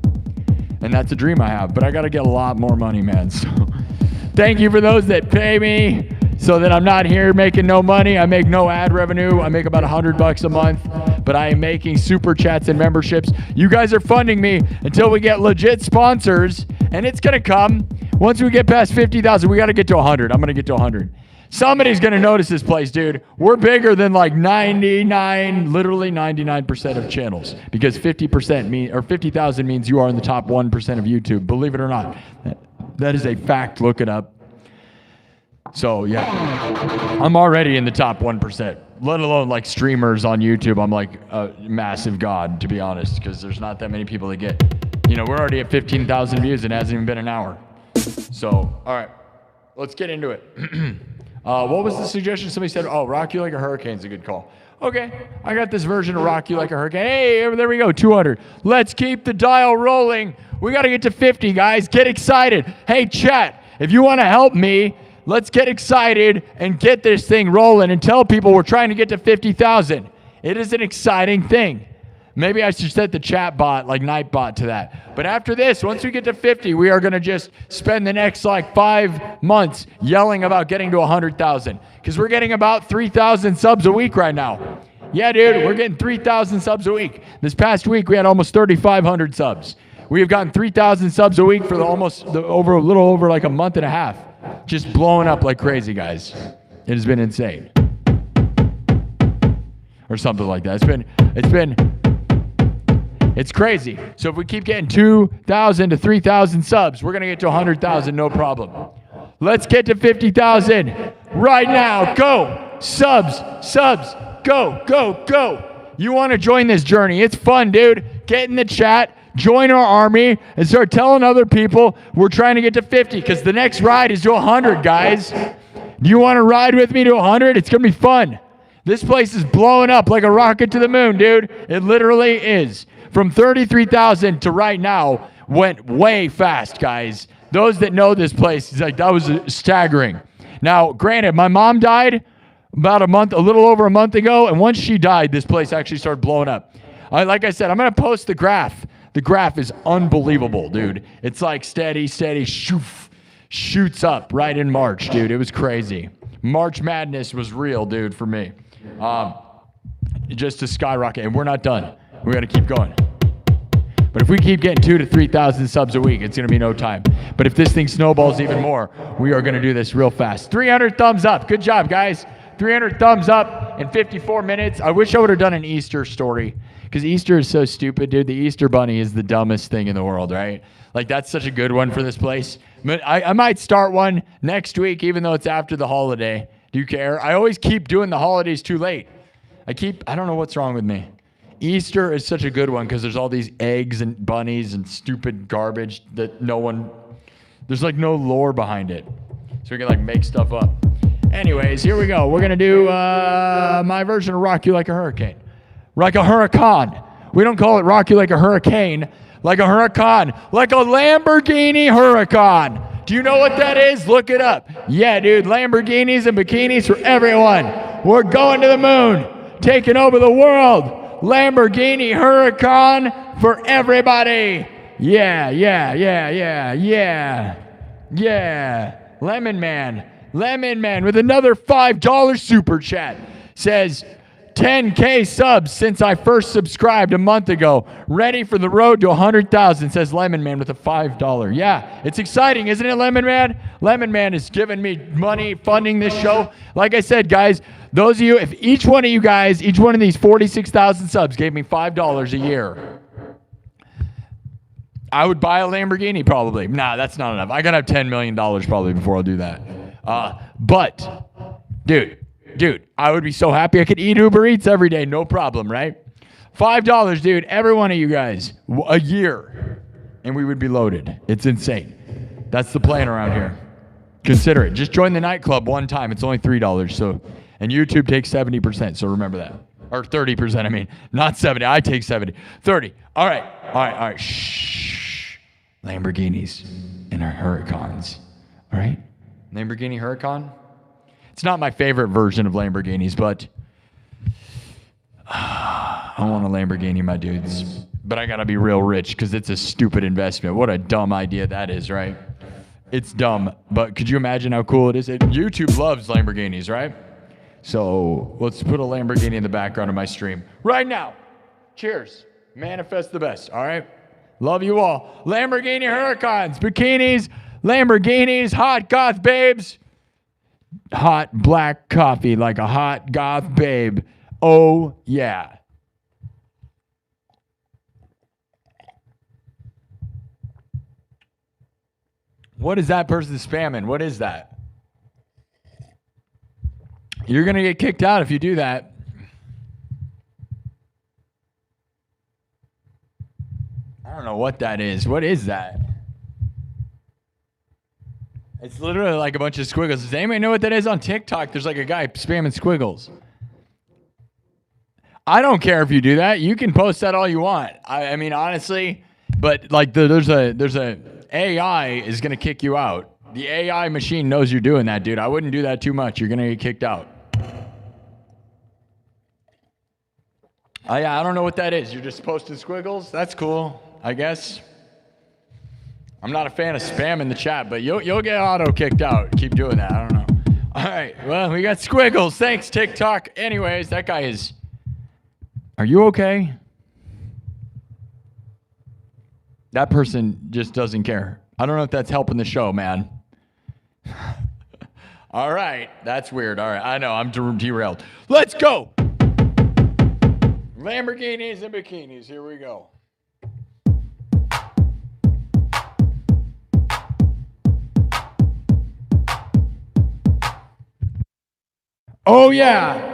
Speaker 1: And that's a dream I have, but I got to get a lot more money, man. So thank you for those that pay me so that I'm not here making no money. I make no ad revenue. I make about $100 a month, but I am making super chats and memberships. You guys are funding me until we get legit sponsors, and it's going to come. Once we get past 50,000, we got to get to 100. I'm going to get to 100. Somebody's going to notice this place, dude. We're bigger than like 99% of channels, because 50,000 means you are in the top 1% of YouTube. Believe it or not. That is a fact. Look it up. So yeah, I'm already in the top 1%, let alone like streamers on YouTube. I'm like a massive god, to be honest, because there's not that many people that get, we're already at 15,000 views and it hasn't even been an hour. So, all right, let's get into it. What was the suggestion? Somebody said, Rock You Like a Hurricane is a good call. Okay, I got this version of Rock You Like a Hurricane. Hey, there we go, 200. Let's keep the dial rolling. We got to get to 50, guys. Get excited. Hey, chat, if you want to help me, let's get excited and get this thing rolling and tell people we're trying to get to 50,000. It is an exciting thing. Maybe I should set the chat bot, like Nightbot, to that. But after this, once we get to 50, we are going to just spend the next 5 months yelling about getting to 100,000. Because we're getting about 3,000 subs a week right now. Yeah, dude, we're getting 3,000 subs a week. This past week, we had almost 3,500 subs. We have gotten 3,000 subs a week for a little over like a month and a half. Just blowing up like crazy, guys. It has been insane. Or something like that. It's crazy. So if we keep getting 2,000 to 3,000 subs, we're going to get to 100,000, no problem. Let's get to 50,000. right now. Go. Subs. Go. You want to join this journey. It's fun, dude. Get in the chat. Join our army and start telling other people we're trying to get to 50 because the next ride is to 100, guys. Do you want to ride with me to 100? It's going to be fun. This place is blowing up like a rocket to the moon, dude. It literally is. From 33,000 to right now went way fast, guys. Those that know this place, it's like that was staggering. Now, granted, my mom died about a little over a month ago, and once she died, this place actually started blowing up. Like I said, I'm going to post the graph. The graph is unbelievable, dude. It's like steady, shoots up right in March, dude. It was crazy. March Madness was real, dude, for me. Just to skyrocket, and we're not done. We got to keep going. But if we keep getting 2,000 to 3,000 subs a week, it's going to be no time. But if this thing snowballs even more, we are going to do this real fast. 300 thumbs up. Good job, guys. 300 thumbs up in 54 minutes. I wish I would have done an Easter story because Easter is so stupid, dude. The Easter Bunny is the dumbest thing in the world, right? Like, that's such a good one for this place. But I might start one next week, even though it's after the holiday. Do you care? I always keep doing the holidays too late. I don't know what's wrong with me. Easter is such a good one because there's all these eggs and bunnies and stupid garbage that there's like no lore behind it. So we can like make stuff up. Anyways, here we go. We're going to do my version of Rock You Like a Hurricane. Like a hurricane. We don't call it Rock You Like a Hurricane. Like a hurricane. Like a Lamborghini Huracan. Do you know what that is? Look it up. Yeah, dude. Lamborghinis and bikinis for everyone. We're going to the moon. Taking over the world. Lamborghini Huracan for everybody. Yeah. Lemon Man with another $5 super chat says 10K subs since I first subscribed a month ago. Ready for the road to 100,000, says Lemon Man with a $5. Yeah, it's exciting, isn't it, Lemon Man? Lemon Man is giving me money, funding this show. Like I said, guys, those of you, if each one of you guys, each one of these 46,000 subs gave me $5 a year, I would buy a Lamborghini probably. Nah, that's not enough. I gotta have $10 million probably before I'll do that. But, dude, I would be so happy I could eat Uber Eats every day, no problem, right? $5, dude, every one of you guys, a year, and we would be loaded. It's insane. That's the plan around here. Consider it. Just join the nightclub one time. It's only $3, so, and YouTube takes 70%, so remember that. Or 30%, I mean, not 70. I take 70. 30. All right. Shh. Lamborghinis and Huracans. All right? Lamborghini Huracan. It's not my favorite version of Lamborghinis, but I want a Lamborghini, my dudes. But I gotta be real rich because it's a stupid investment. What a dumb idea that is, right? It's dumb, but could you imagine how cool it is? YouTube loves Lamborghinis, right? So let's put a Lamborghini in the background of my stream right now. Cheers. Manifest the best, all right? Love you all. Lamborghini Huracans, bikinis, Lamborghinis, hot goth babes. Hot black coffee like a hot goth babe. Oh, yeah. What is that person spamming? What is that? You're going to get kicked out if you do that. I don't know what that is. What is that? It's literally like a bunch of squiggles. Does anybody know what that is on TikTok? There's like a guy spamming squiggles. I don't care if you do that. You can post that all you want. I mean, honestly, but like there's a AI is going to kick you out. The AI machine knows you're doing that, dude. I wouldn't do that too much. You're going to get kicked out. I don't know what that is. You're just posting squiggles? That's cool, I guess. I'm not a fan of spam in the chat, but you'll get auto kicked out. Keep doing that. I don't know. All right. Well, we got squiggles. Thanks, TikTok. Anyways, that guy is... Are you okay? That person just doesn't care. I don't know if that's helping the show, man. All right. That's weird. All right. I know. I'm derailed. Let's go. Lamborghinis and bikinis. Here we go. Oh yeah.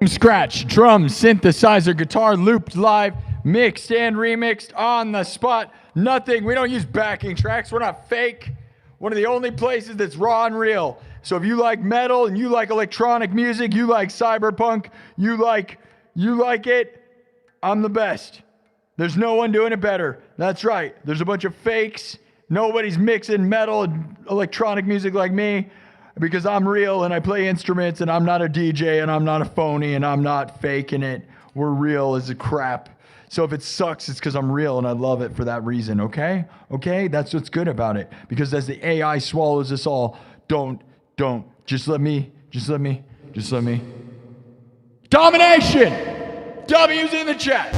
Speaker 1: Scratch, drums, synthesizer, guitar, looped live, mixed and remixed on the spot. Nothing. We don't use backing tracks. We're not fake. One of the only places that's raw and real. So if you like metal and you like electronic music, you like cyberpunk, you like it, I'm the best. There's no one doing it better. That's right. There's a bunch of fakes. Nobody's mixing metal and electronic music like me. Because I'm real and I play instruments and I'm not a DJ and I'm not a phony and I'm not faking it. We're real as a crap. So if it sucks, it's because I'm real and I love it for that reason, okay? Okay? That's what's good about it. Because as the AI swallows us all, don't. Just let me. Domination! W's in the chat.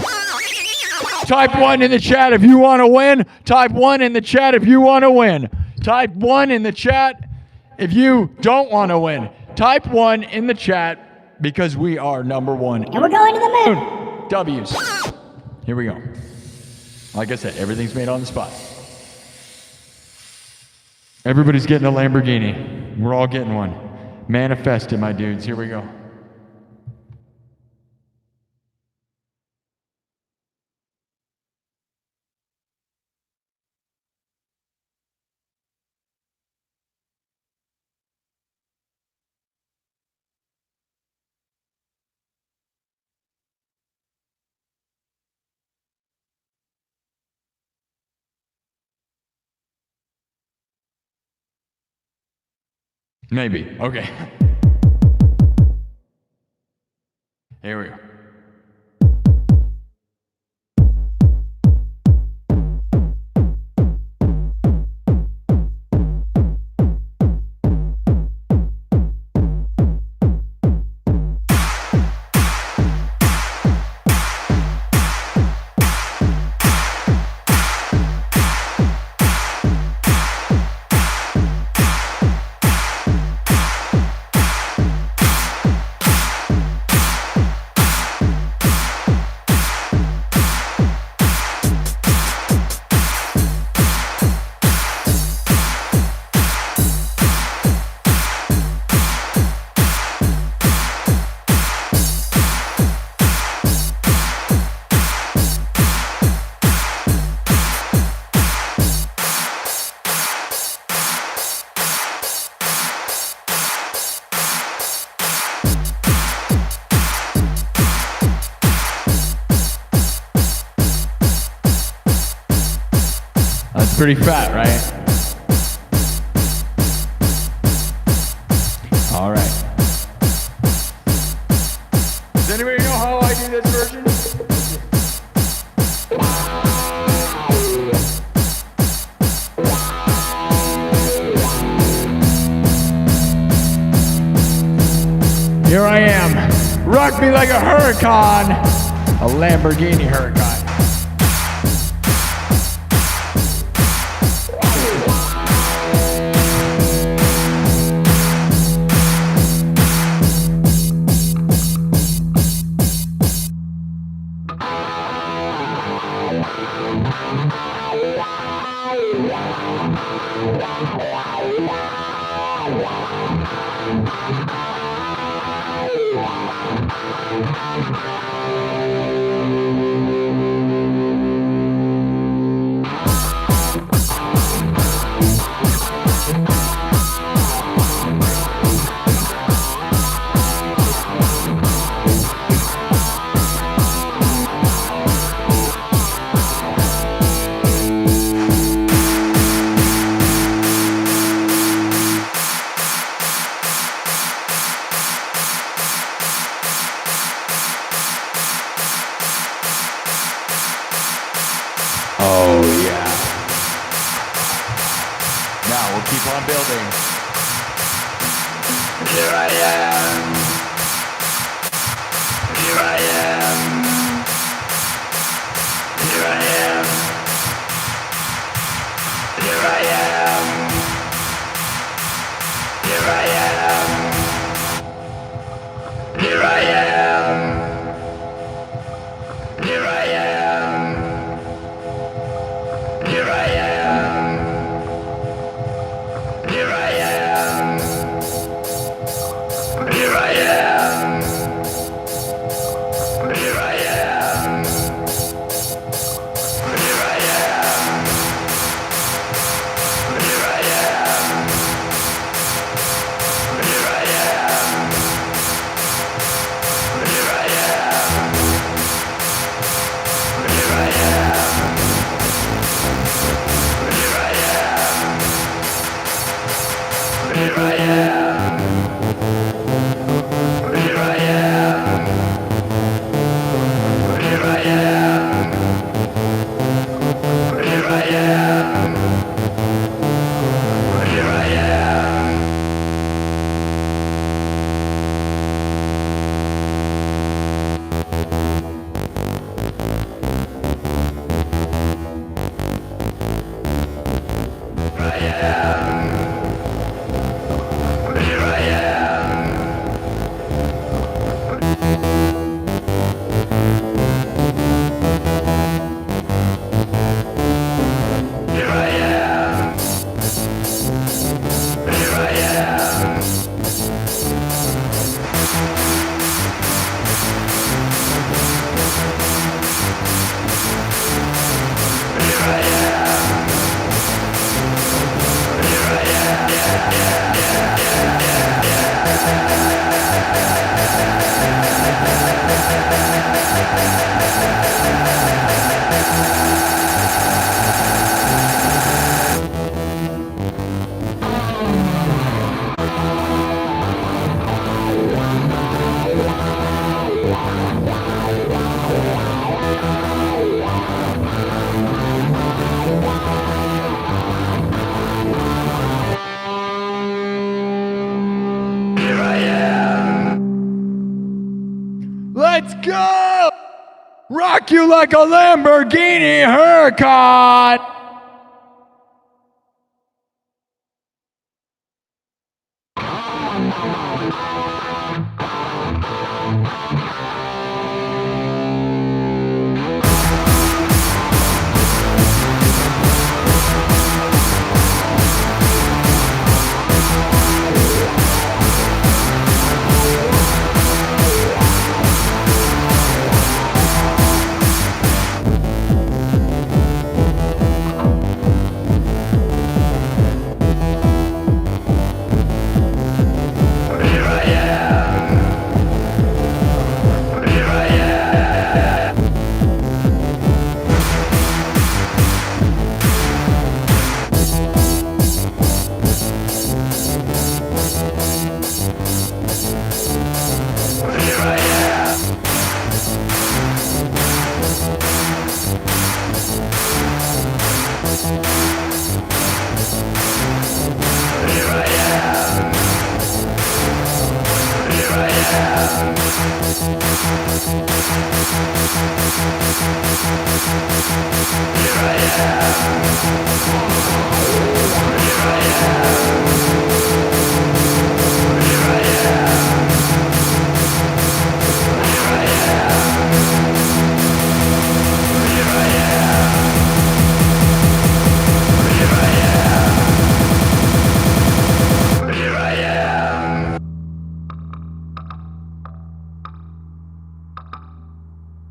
Speaker 1: Type 1 in the chat if you want to win. Type 1 in the chat if you want to win. Type 1 in the chat if you don't want to win. Type 1 in the chat because we are number 1.
Speaker 4: And we're going to the moon.
Speaker 1: W's. Here we go. Like I said, everything's made on the spot. Everybody's getting a Lamborghini. We're all getting one. Manifest it, my dudes. Here we go. Maybe. Okay. Here we go. Pretty fat, right? All right. Does anybody know how I do this version? Here I am. Rock me like a hurricane. A Lamborghini hurricane.
Speaker 3: Here I
Speaker 1: Let's go! Rock you like a Lamborghini Huracan!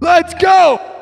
Speaker 1: Let's go!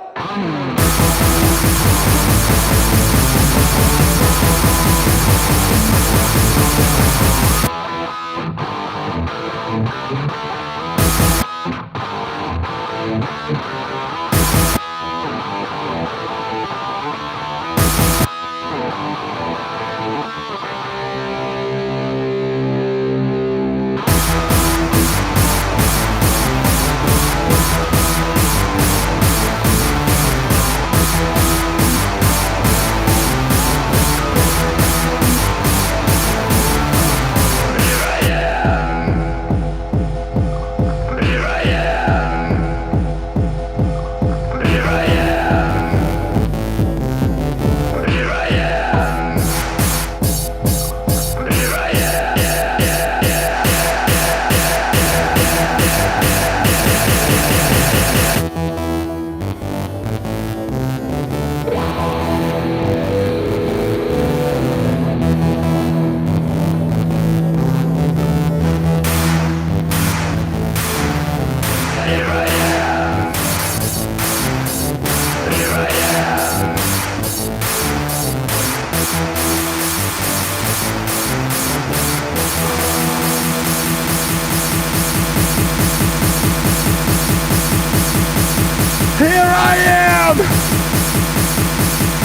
Speaker 1: I am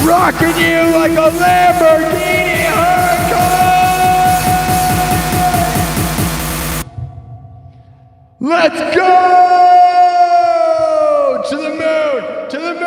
Speaker 1: rocking you like a Lamborghini Huracan. Let's go to the moon, to the moon.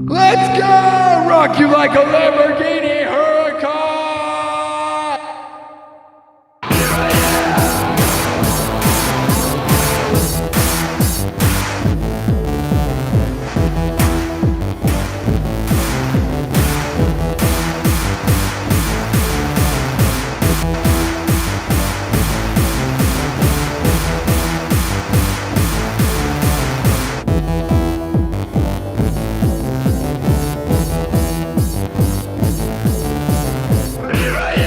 Speaker 1: Let's go! Rock you like a Lamborghini Huracan!
Speaker 3: Here I am.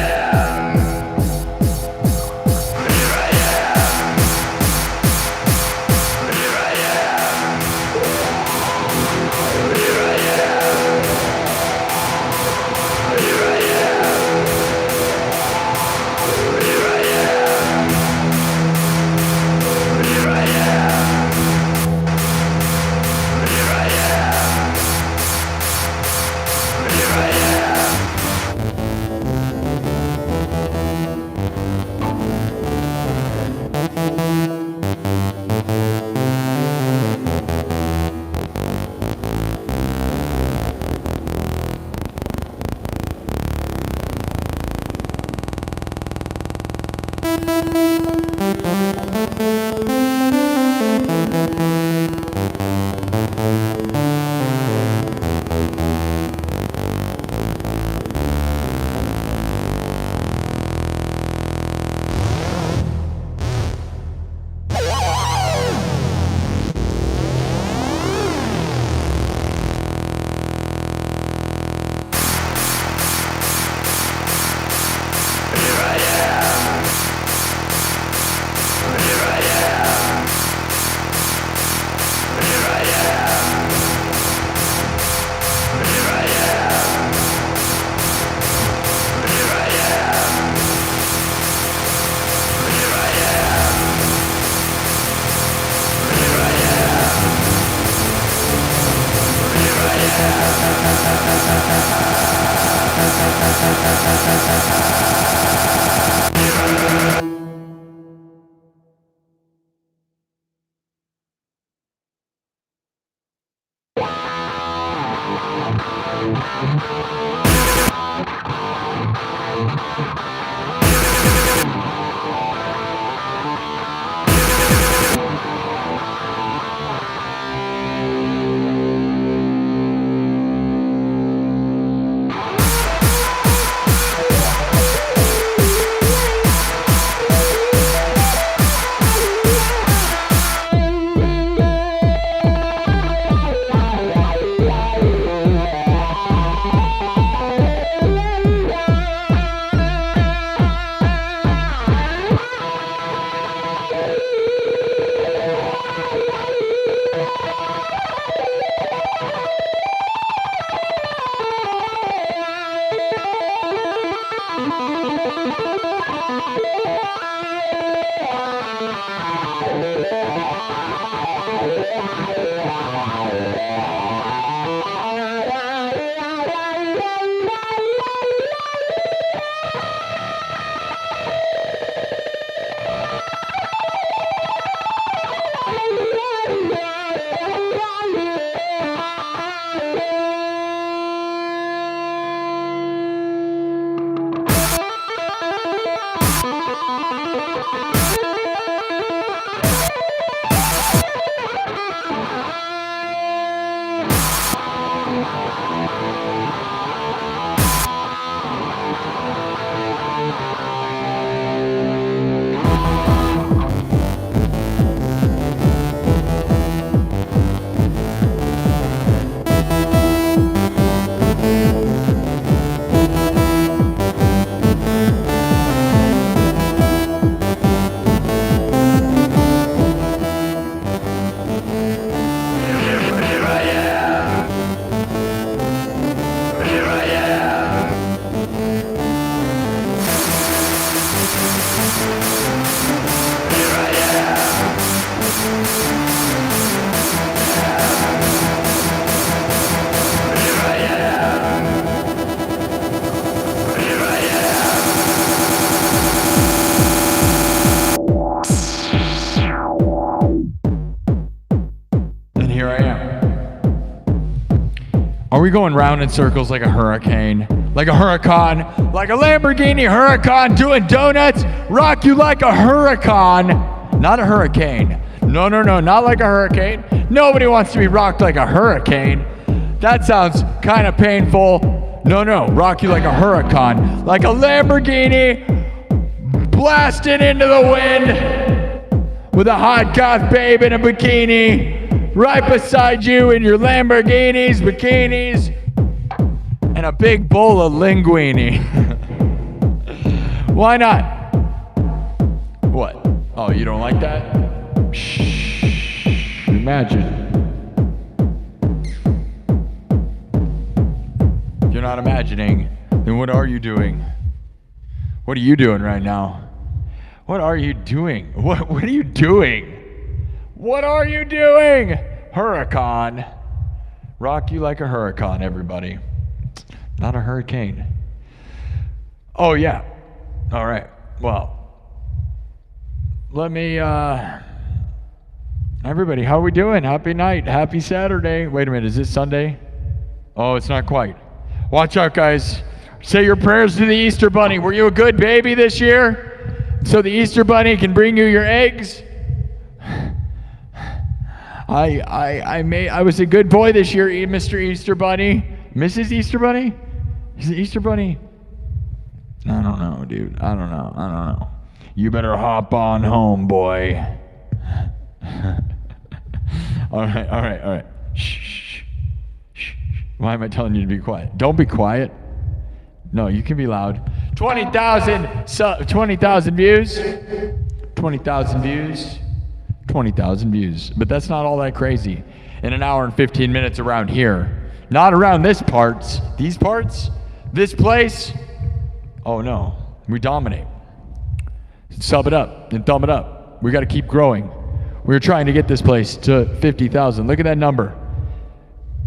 Speaker 1: Are we going round in circles like a hurricane? Like a huracan? Like a Lamborghini Huracan doing donuts? Rock you like a huracan, not a hurricane. No, not like a hurricane. Nobody wants to be rocked like a hurricane. That sounds kind of painful. No, rock you like a huracan. Like a Lamborghini blasting into the wind with a hot goth babe in a bikini. Right beside you in your Lamborghinis, bikinis, and a big bowl of linguine. Why not? What? Oh, you don't like that? Shh. Imagine. If you're not imagining, then what are you doing? What are you doing right now? What are you doing? What are you doing? What are you doing? Huracan. Rock you like a huracan, everybody. Not a hurricane. Oh, yeah. All right. Well, let me, everybody, how are we doing? Happy night. Happy Saturday. Wait a minute. Is this Sunday? Oh, it's not quite. Watch out, guys. Say your prayers to the Easter Bunny. Were you a good baby this year? So the Easter Bunny can bring you your eggs? I was a good boy this year, Mr. Easter Bunny. Mrs. Easter Bunny? Is it Easter Bunny? I don't know, dude. I don't know. You better hop on home, boy. All right. Shh. Why am I telling you to be quiet? Don't be quiet. No, you can be loud. 20,000 views. 20,000 views. 20,000 views. But that's not all that crazy. In an hour and 15 minutes around here. Not around these parts. This place. Oh no. We dominate. Sub it up and thumb it up. We got to keep growing. We're trying to get this place to 50,000. Look at that number.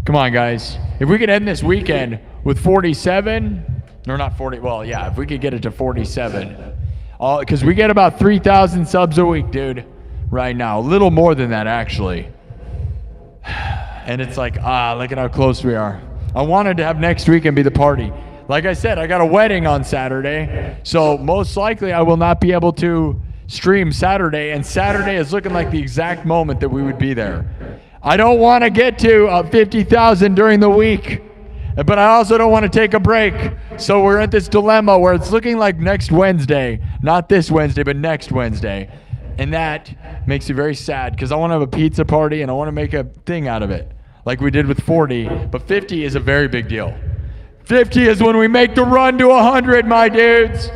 Speaker 1: Come on, guys. If we could end this weekend with 47, or not 40, well, yeah, if we could get it to 47. Because we get about 3,000 subs a week, dude. Right now, a little more than that actually. And it's like, look at how close we are. I wanted to have next weekend be the party. Like I said, I got a wedding on Saturday, so most likely I will not be able to stream Saturday, and Saturday is looking like the exact moment that we would be there. I don't want to get to 50,000 during the week, but I also don't want to take a break. So we're at this dilemma where it's looking like next Wednesday, not this Wednesday, but next Wednesday. And that makes me very sad because I want to have a pizza party and I want to make a thing out of it like we did with 40, but 50 is a very big deal. 50 is when we make the run to 100, my dudes,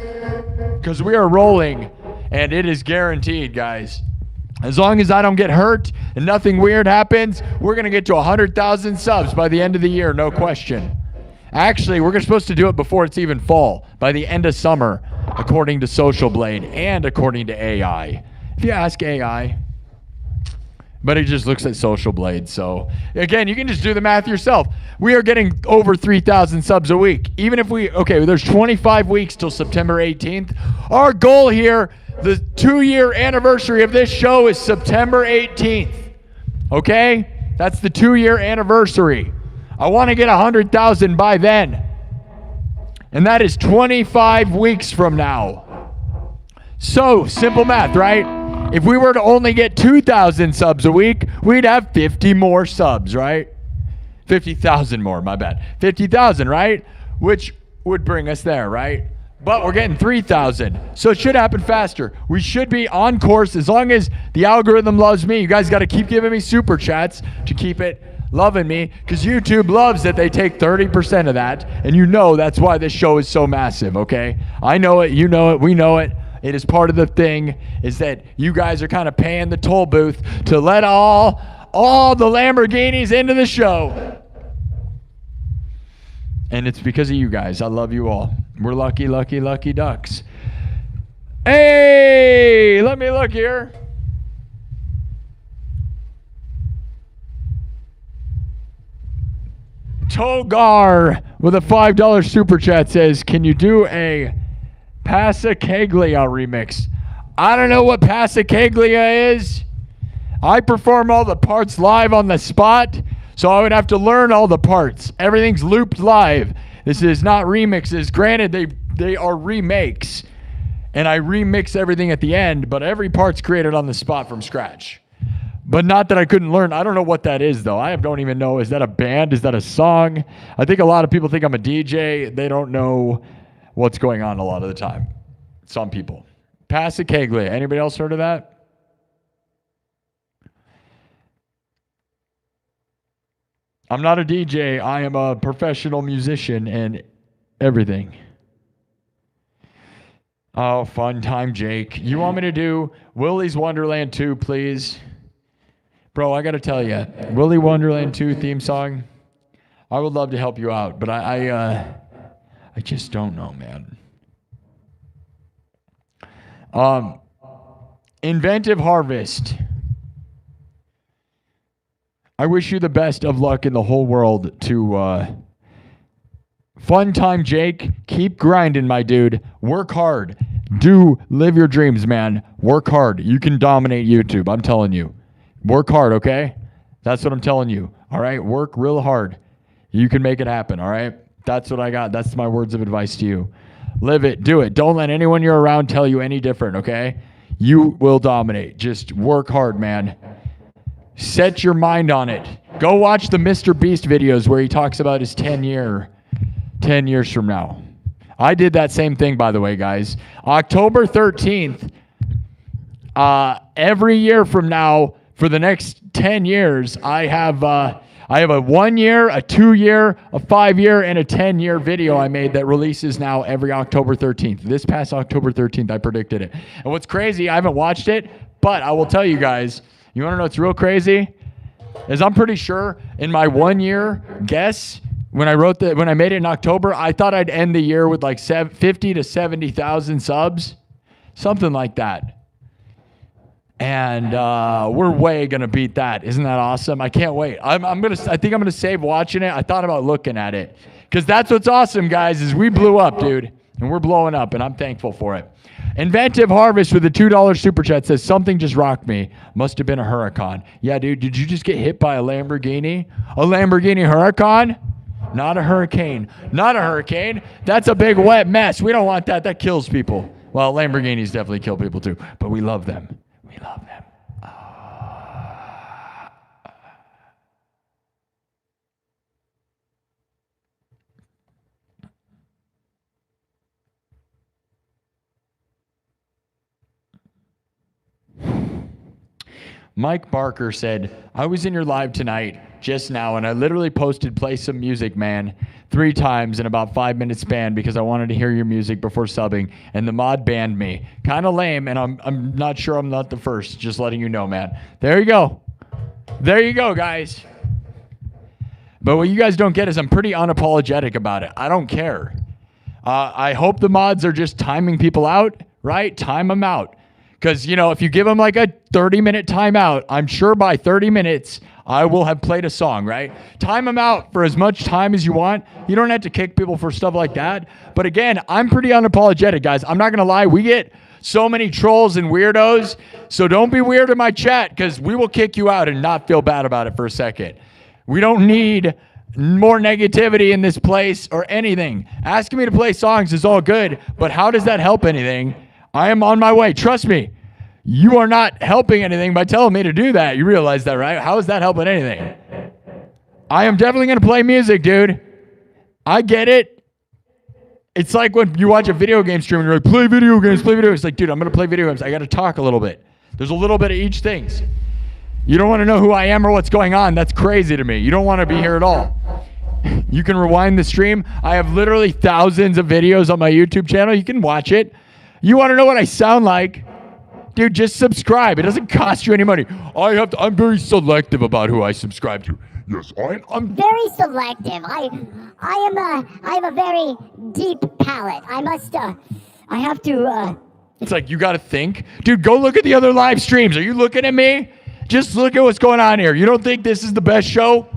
Speaker 1: because we are rolling and it is guaranteed, guys. As long as I don't get hurt and nothing weird happens, we're going to get to 100,000 subs by the end of the year, no question. Actually, we're supposed to do it before it's even fall, by the end of summer, according to Social Blade and according to AI. If you ask AI, but it just looks at Social Blade. So again, you can just do the math yourself. We are getting over 3,000 subs a week. Even if there's 25 weeks till September 18th. Our goal here, the 2-year anniversary of this show is September 18th. Okay? That's the 2-year anniversary. I want to get 100,000 by then. And that is 25 weeks from now. So, simple math, right? If we were to only get 2,000 subs a week, we'd have 50 more subs, right? 50,000 more, my bad. 50,000, right? Which would bring us there, right? But we're getting 3,000. So it should happen faster. We should be on course as long as the algorithm loves me. You guys got to keep giving me super chats to keep it loving me, because YouTube loves that they take 30% of that. And you know that's why this show is so massive, okay? I know it, you know it, we know it. It is part of the thing is that you guys are kind of paying the toll booth to let all the Lamborghinis into the show. And it's because of you guys. I love you all. We're lucky, lucky, lucky ducks. Hey, let me look here. Togar with a $5 super chat says, can you do a Passacaglia remix? I don't know what Passacaglia is. I perform all the parts live on the spot, so I would have to learn all the parts. Everything's looped live. This is not remixes. Granted, they are remakes, and I remix everything at the end, but every part's created on the spot from scratch. But not that I couldn't learn. I don't know what that is, though. I don't even know. Is that a band? Is that a song? I think a lot of people think I'm a DJ. They don't know what's going on a lot of the time. Some people. Passacaglia. Anybody else heard of that? I'm not a DJ. I am a professional musician and everything. Oh, fun time, Jake. You want me to do Willy's Wonderland 2, please? Bro, I got to tell you, Willy Wonderland 2 theme song, I would love to help you out, but I just don't know, man. Inventive Harvest. I wish you the best of luck in the whole world to fun time, Jake. Keep grinding, my dude. Work hard. Live your dreams, man. Work hard. You can dominate YouTube, I'm telling you. Work hard, okay? That's what I'm telling you, all right? Work real hard. You can make it happen, all right? That's what I got. That's my words of advice to you. Live it. Do it. Don't let anyone you're around tell you any different, okay? You will dominate. Just work hard, man. Set your mind on it. Go watch the Mr. Beast videos where he talks about his 10 years from now. I did that same thing, by the way, guys. October 13th, every year from now, for the next 10 years, I have a 1 year, a 2 year, a 5 year, and a 10-year video I made that releases now every October 13th. This past October 13th, I predicted it. And what's crazy, I haven't watched it, but I will tell you guys, you want to know what's real crazy? Is I'm pretty sure in my 1 year guess, when I made it in October, I thought I'd end the year with like 50 to 70,000 subs, something like that. And we're way gonna beat that. Isn't that awesome? I can't wait. I think I'm gonna save watching it. I thought about looking at it because that's what's awesome, guys. Is we blew up, dude, and we're blowing up, and I'm thankful for it. Inventive Harvest with a $2 super chat says something just rocked me. Must have been a Huracan. Yeah, dude. Did you just get hit by a Lamborghini? A Lamborghini Huracan? Not a hurricane. Not a hurricane. That's a big wet mess. We don't want that. That kills people. Well, Lamborghinis definitely kill people too, but we love them. We love them. Mike Barker said, I was in your live tonight just now and I literally posted play some music, man, 3 times in about 5 minutes span because I wanted to hear your music before subbing and the mod banned me. Kind of lame, and I'm not sure I'm not the first. Just letting you know, man. There you go. There you go, guys. But what you guys don't get is I'm pretty unapologetic about it. I don't care. I hope the mods are just timing people out, right? Time them out. Because, you know, if you give them like a 30-minute timeout, I'm sure by 30 minutes, I will have played a song, right? Time them out for as much time as you want. You don't have to kick people for stuff like that. But again, I'm pretty unapologetic, guys. I'm not going to lie. We get so many trolls and weirdos. So don't be weird in my chat because we will kick you out and not feel bad about it for a second. We don't need more negativity in this place or anything. Asking me to play songs is all good, but how does that help anything? I am on my way. Trust me. You are not helping anything by telling me to do that. You realize that, right? How is that helping anything? I am definitely going to play music, dude. I get it. It's like when you watch a video game stream and you're like, play video games, play video games. It's like, dude, I'm going to play video games. I got to talk a little bit. There's a little bit of each things. You don't want to know who I am or what's going on. That's crazy to me. You don't want to be here at all. You can rewind the stream. I have literally thousands of videos on my YouTube channel. You can watch it. You want to know what I sound like? Dude, just subscribe. It doesn't cost you any money. I'm very selective about who I subscribe to.
Speaker 2: Yes,
Speaker 4: I'm very selective. I have a very deep palate. I have to.
Speaker 1: It's like you got to think. Dude, go look at the other live streams. Are you looking at me? Just look at what's going on here. You don't think this is the best show?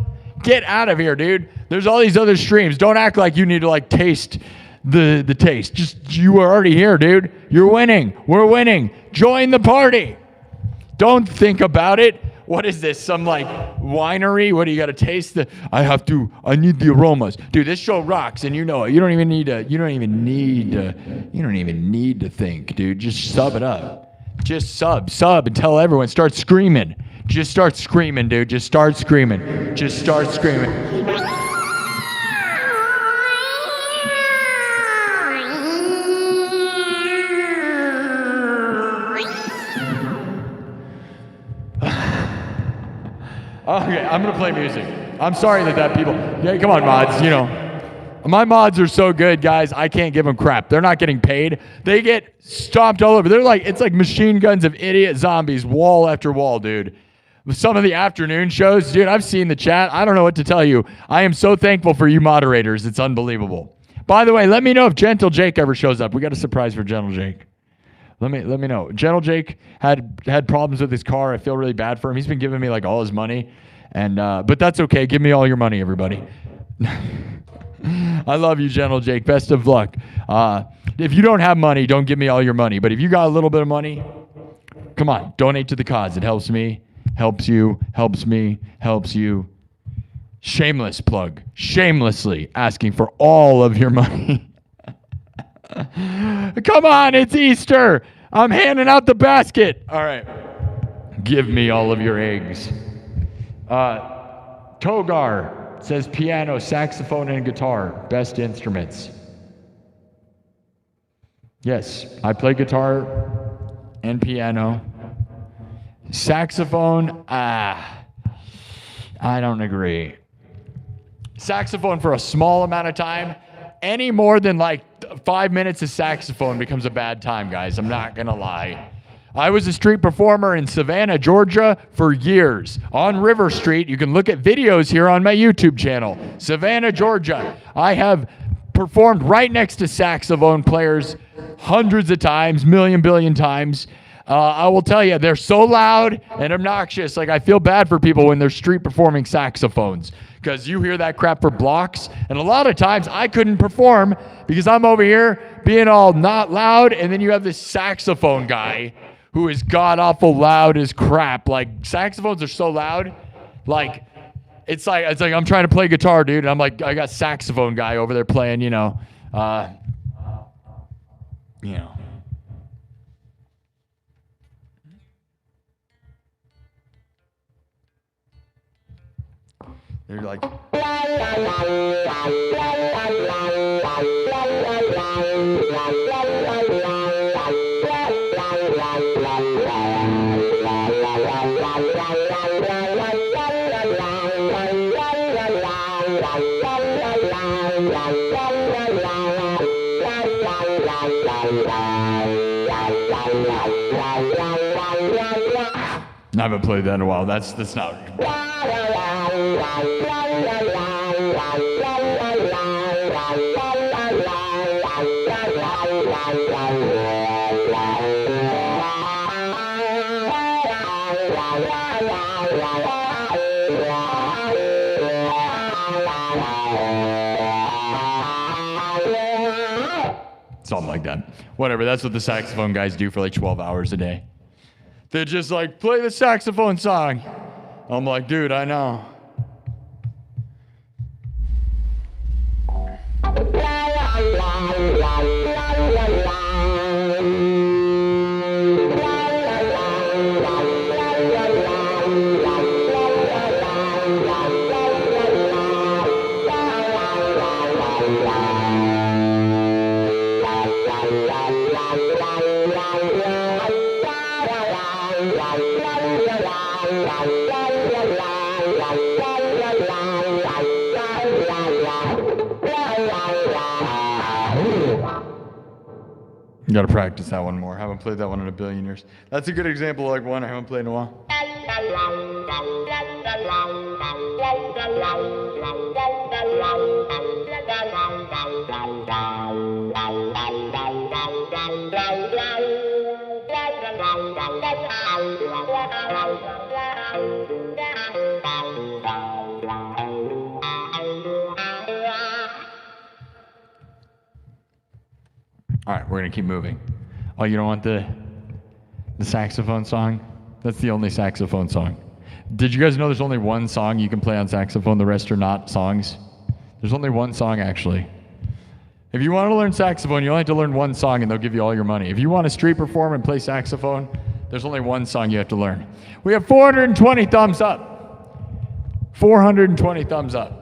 Speaker 1: Get out of here, dude. There's all these other streams. Don't act like you need to like taste the taste. Just, you are already here, dude. You're winning. We're winning. Join the party. Don't think about it. What is this? Some like winery? What do you got to taste? I need the aromas. Dude, this show rocks and you know it. You don't even need to think, dude. Just sub it up. Just sub and tell everyone. Start screaming. Just start screaming, dude. Just start screaming. Just start screaming. Okay, I'm going to play music. I'm sorry that people... Yeah, come on, mods. You know, my mods are so good, guys. I can't give them crap. They're not getting paid. They get stomped all over. It's like machine guns of idiot zombies, wall after wall, dude. Some of the afternoon shows, dude, I've seen the chat. I don't know what to tell you. I am so thankful for you moderators. It's unbelievable. By the way, let me know if Gentle Jake ever shows up. We got a surprise for Gentle Jake. Let me know. Gentle Jake had problems with his car. I feel really bad for him. He's been giving me like all his money, and but that's okay. Give me all your money, everybody. I love you, Gentle Jake. Best of luck. If you don't have money, don't give me all your money. But if you got a little bit of money, come on, donate to the cause. It helps me, helps you, helps me, helps you. Shameless plug. Shamelessly asking for all of your money. Come on, it's Easter. I'm handing out the basket. All right. Give me all of your eggs. Togar says piano, saxophone, and guitar. Best instruments. Yes, I play guitar and piano. Saxophone, I don't agree. Saxophone for a small amount of time. Any more than like 5 minutes of saxophone becomes a bad time, guys. I'm not going to lie. I was a street performer in Savannah, Georgia for years on River Street. You can look at videos here on my YouTube channel. Savannah, Georgia. I have performed right next to saxophone players hundreds of times, billion times. I will tell you, they're so loud and obnoxious. Like, I feel bad for people when they're street performing saxophones, because you hear that crap for blocks. And a lot of times I couldn't perform because I'm over here being all not loud. And then you have this saxophone guy who is god awful loud as crap. Like, saxophones are so loud. Like, It's like I'm trying to play guitar, dude, and I'm like, I got saxophone guy over there playing, you know. They're like, I haven't played that in a while. That's not. Something like that. Whatever, that's what the saxophone guys do for like 12 hours a day. They're just like, play the saxophone song. I'm like, dude, I know. You gotta practice that one more. I haven't played that one in a billion years. That's a good example of like one I haven't played in a while. All right, we're gonna keep moving. Oh, you don't want the saxophone song? That's the only saxophone song. Did you guys know there's only one song you can play on saxophone, the rest are not songs? There's only one song, actually. If you want to learn saxophone, you only have to learn one song and they'll give you all your money. If you want to street perform and play saxophone, there's only one song you have to learn. We have 420 thumbs up. 420 thumbs up.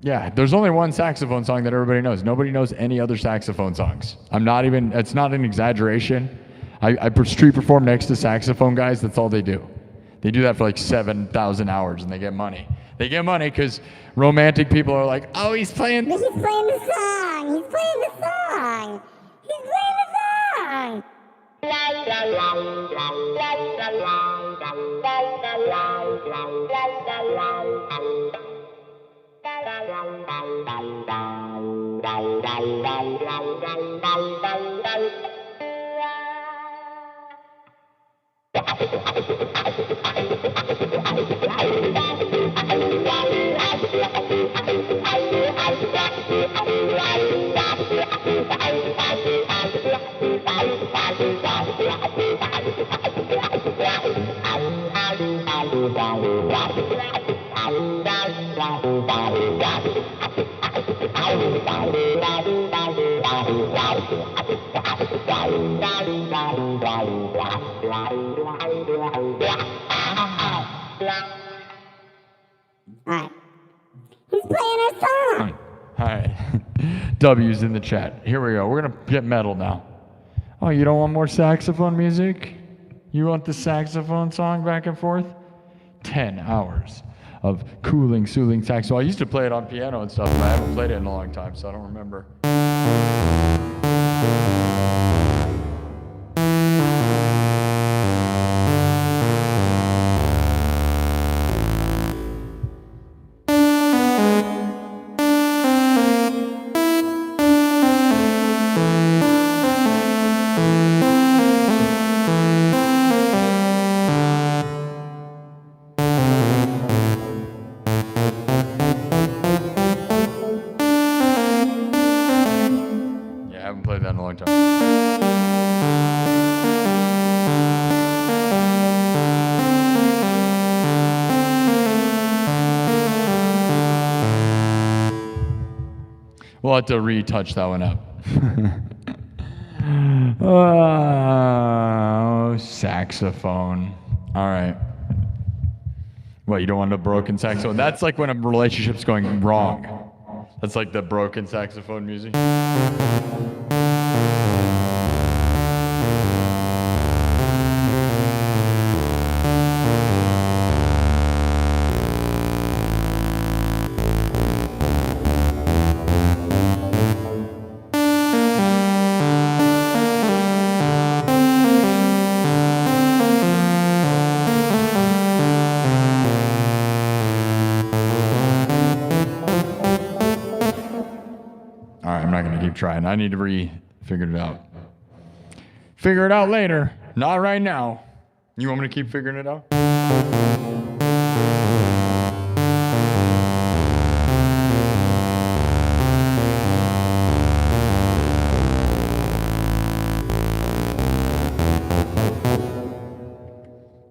Speaker 1: Yeah, there's only one saxophone song that everybody knows. Nobody knows any other saxophone songs. It's not an exaggeration. I street perform next to saxophone guys, that's all they do. They do that for like 7,000 hours and they get money. They get money because romantic people are like, oh, he's playing
Speaker 4: the song. He's playing the song. Alright. He's playing our song.
Speaker 1: Alright. W's in the chat. Here we go. We're gonna get metal now. Oh, you don't want more saxophone music? You want the saxophone song back and forth? 10 hours of cooling, soothing saxophone. I used to play it on piano and stuff, but I haven't played it in a long time, so I don't remember. Played that in a long time. We'll have to retouch that one up. Oh, saxophone. All right. What, you don't want a broken saxophone? That's like when a relationship's going wrong. That's like the broken saxophone music. Trying. I need to figure it out. Figure it out later. Not right now. You want me to keep figuring it out?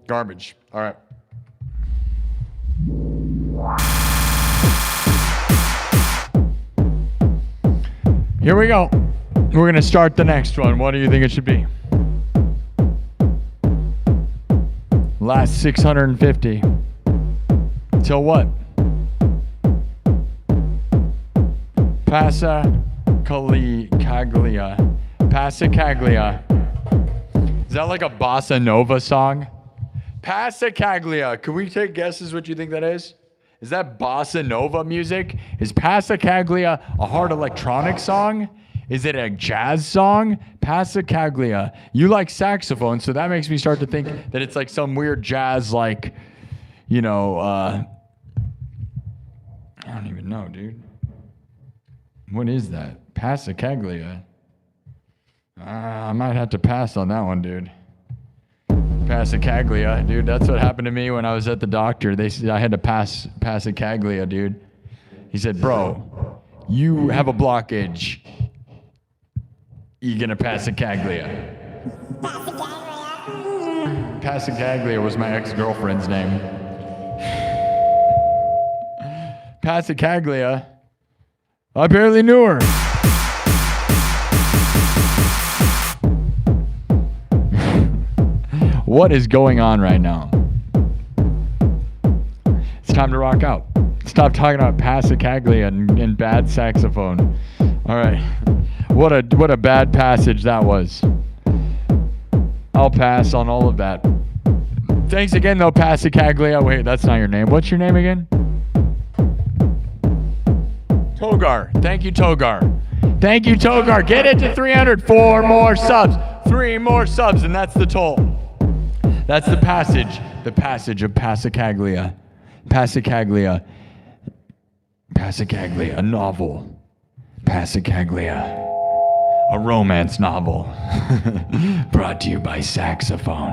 Speaker 1: Garbage. All right. Here we go. We're going to start the next one. What do you think it should be? Last 650. Till what? Passacaglia. Passacaglia. Is that like a bossa nova song? Passacaglia. Can we take guesses what you think that is? Is that bossa nova music? Is Passacaglia a hard electronic song? Is it a jazz song? Passacaglia. You like saxophone, so that makes me start to think that it's like some weird jazz, like, you know, I don't even know, dude. What is that? Passacaglia. I might have to pass on that one, dude. Passacaglia, dude. That's what happened to me when I was at the doctor. They said I had to pass Passacaglia, dude. He said, bro, you have a blockage. You gonna Passacaglia? Passacaglia was my ex-girlfriend's name. Passacaglia. I barely knew her. What is going on right now? It's time to rock out. Stop talking about Passacaglia and bad saxophone. All right. What a bad passage that was. I'll pass on all of that. Thanks again, though, Passacaglia. Wait, that's not your name. What's your name again? Togar. Thank you, Togar. Thank you, Togar. Get it to 300. 4 more subs. 3 more subs, and that's the toll. That's the passage. The passage of Passacaglia. Passacaglia. Passacaglia. A novel. Passacaglia. A romance novel. Brought to you by saxophone.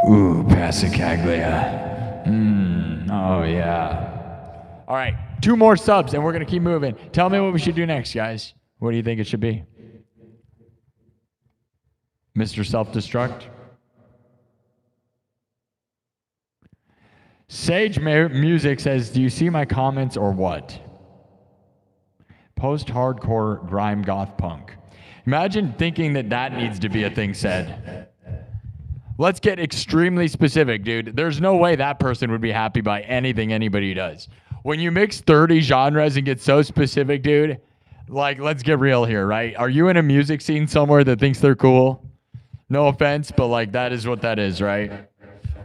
Speaker 1: Ooh, Passacaglia. Oh, yeah. All right. 2 more subs, and we're going to keep moving. Tell me what we should do next, guys. What do you think it should be? Mr. Self-Destruct? Sage Music says, do you see my comments or what? Post-hardcore grime goth punk. Imagine thinking that needs to be a thing said. Let's get extremely specific, dude. There's no way that person would be happy by anything anybody does. When you mix 30 genres and get so specific, dude, like, let's get real here, right? Are you in a music scene somewhere that thinks they're cool? No offense, but like, that is what that is, right?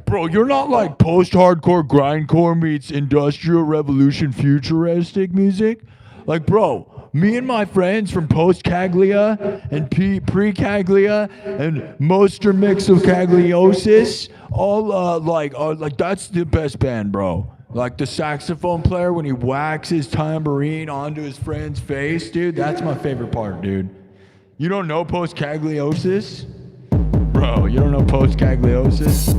Speaker 1: Bro, you're not like post-hardcore grindcore meets industrial revolution futuristic music? Like, bro, me and my friends from post-Caglia and pre-Caglia and Moster Mix of Cagliosis, all like that's the best band, bro. Like the saxophone player when he whacks his tambourine onto his friend's face, dude, that's my favorite part, dude. You don't know post-Cagliosis? Bro, you don't know post-Cagliosis?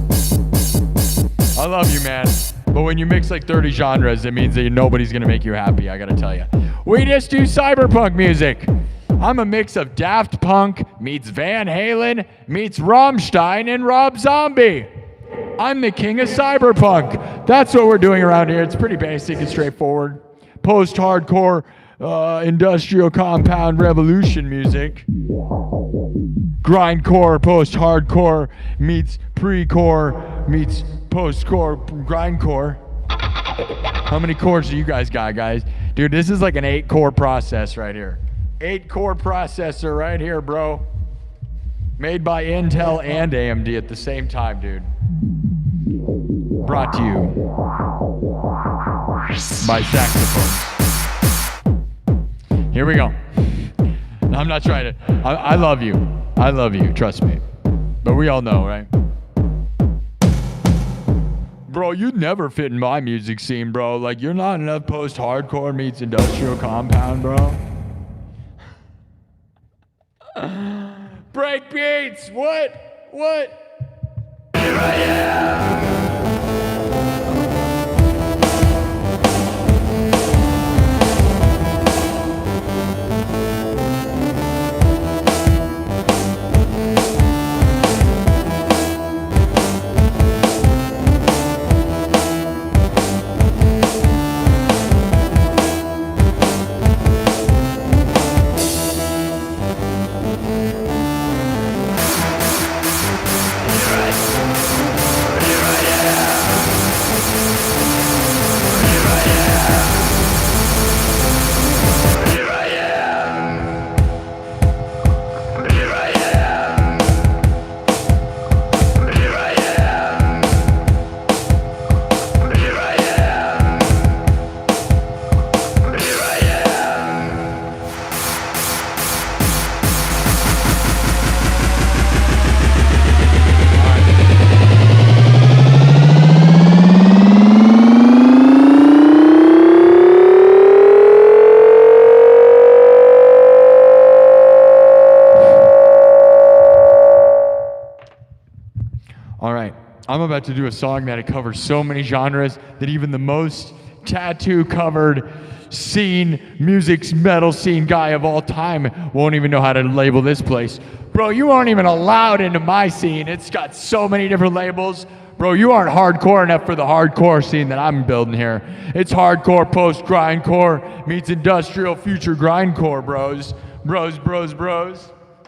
Speaker 1: I love you, man. But when you mix like 30 genres, it means that nobody's going to make you happy, I got to tell you. We just do cyberpunk music. I'm a mix of Daft Punk meets Van Halen meets Rammstein and Rob Zombie. I'm the king of cyberpunk. That's what we're doing around here. It's pretty basic and straightforward. Post-hardcore industrial compound revolution music. Grindcore, post-hardcore meets pre-core meets post-core grindcore. How many cores do you guys got, guys? Dude, this is like an 8-core process right here. 8-core processor right here, bro. Made by Intel and AMD at the same time, dude. Brought to you by saxophones. Here we go. I'm not trying to. I love you. I love you. Trust me. But we all know, right? Bro, you'd never fit in my music scene, bro. Like, you're not enough post-hardcore meets industrial compound, bro. Break beats! What? Here I am! I'm about to do a song that it covers so many genres that even the most tattoo-covered music metal scene guy of all time won't even know how to label this place. Bro, you aren't even allowed into my scene. It's got so many different labels. Bro, you aren't hardcore enough for the hardcore scene that I'm building here. It's hardcore post-grindcore meets industrial future grindcore, bros.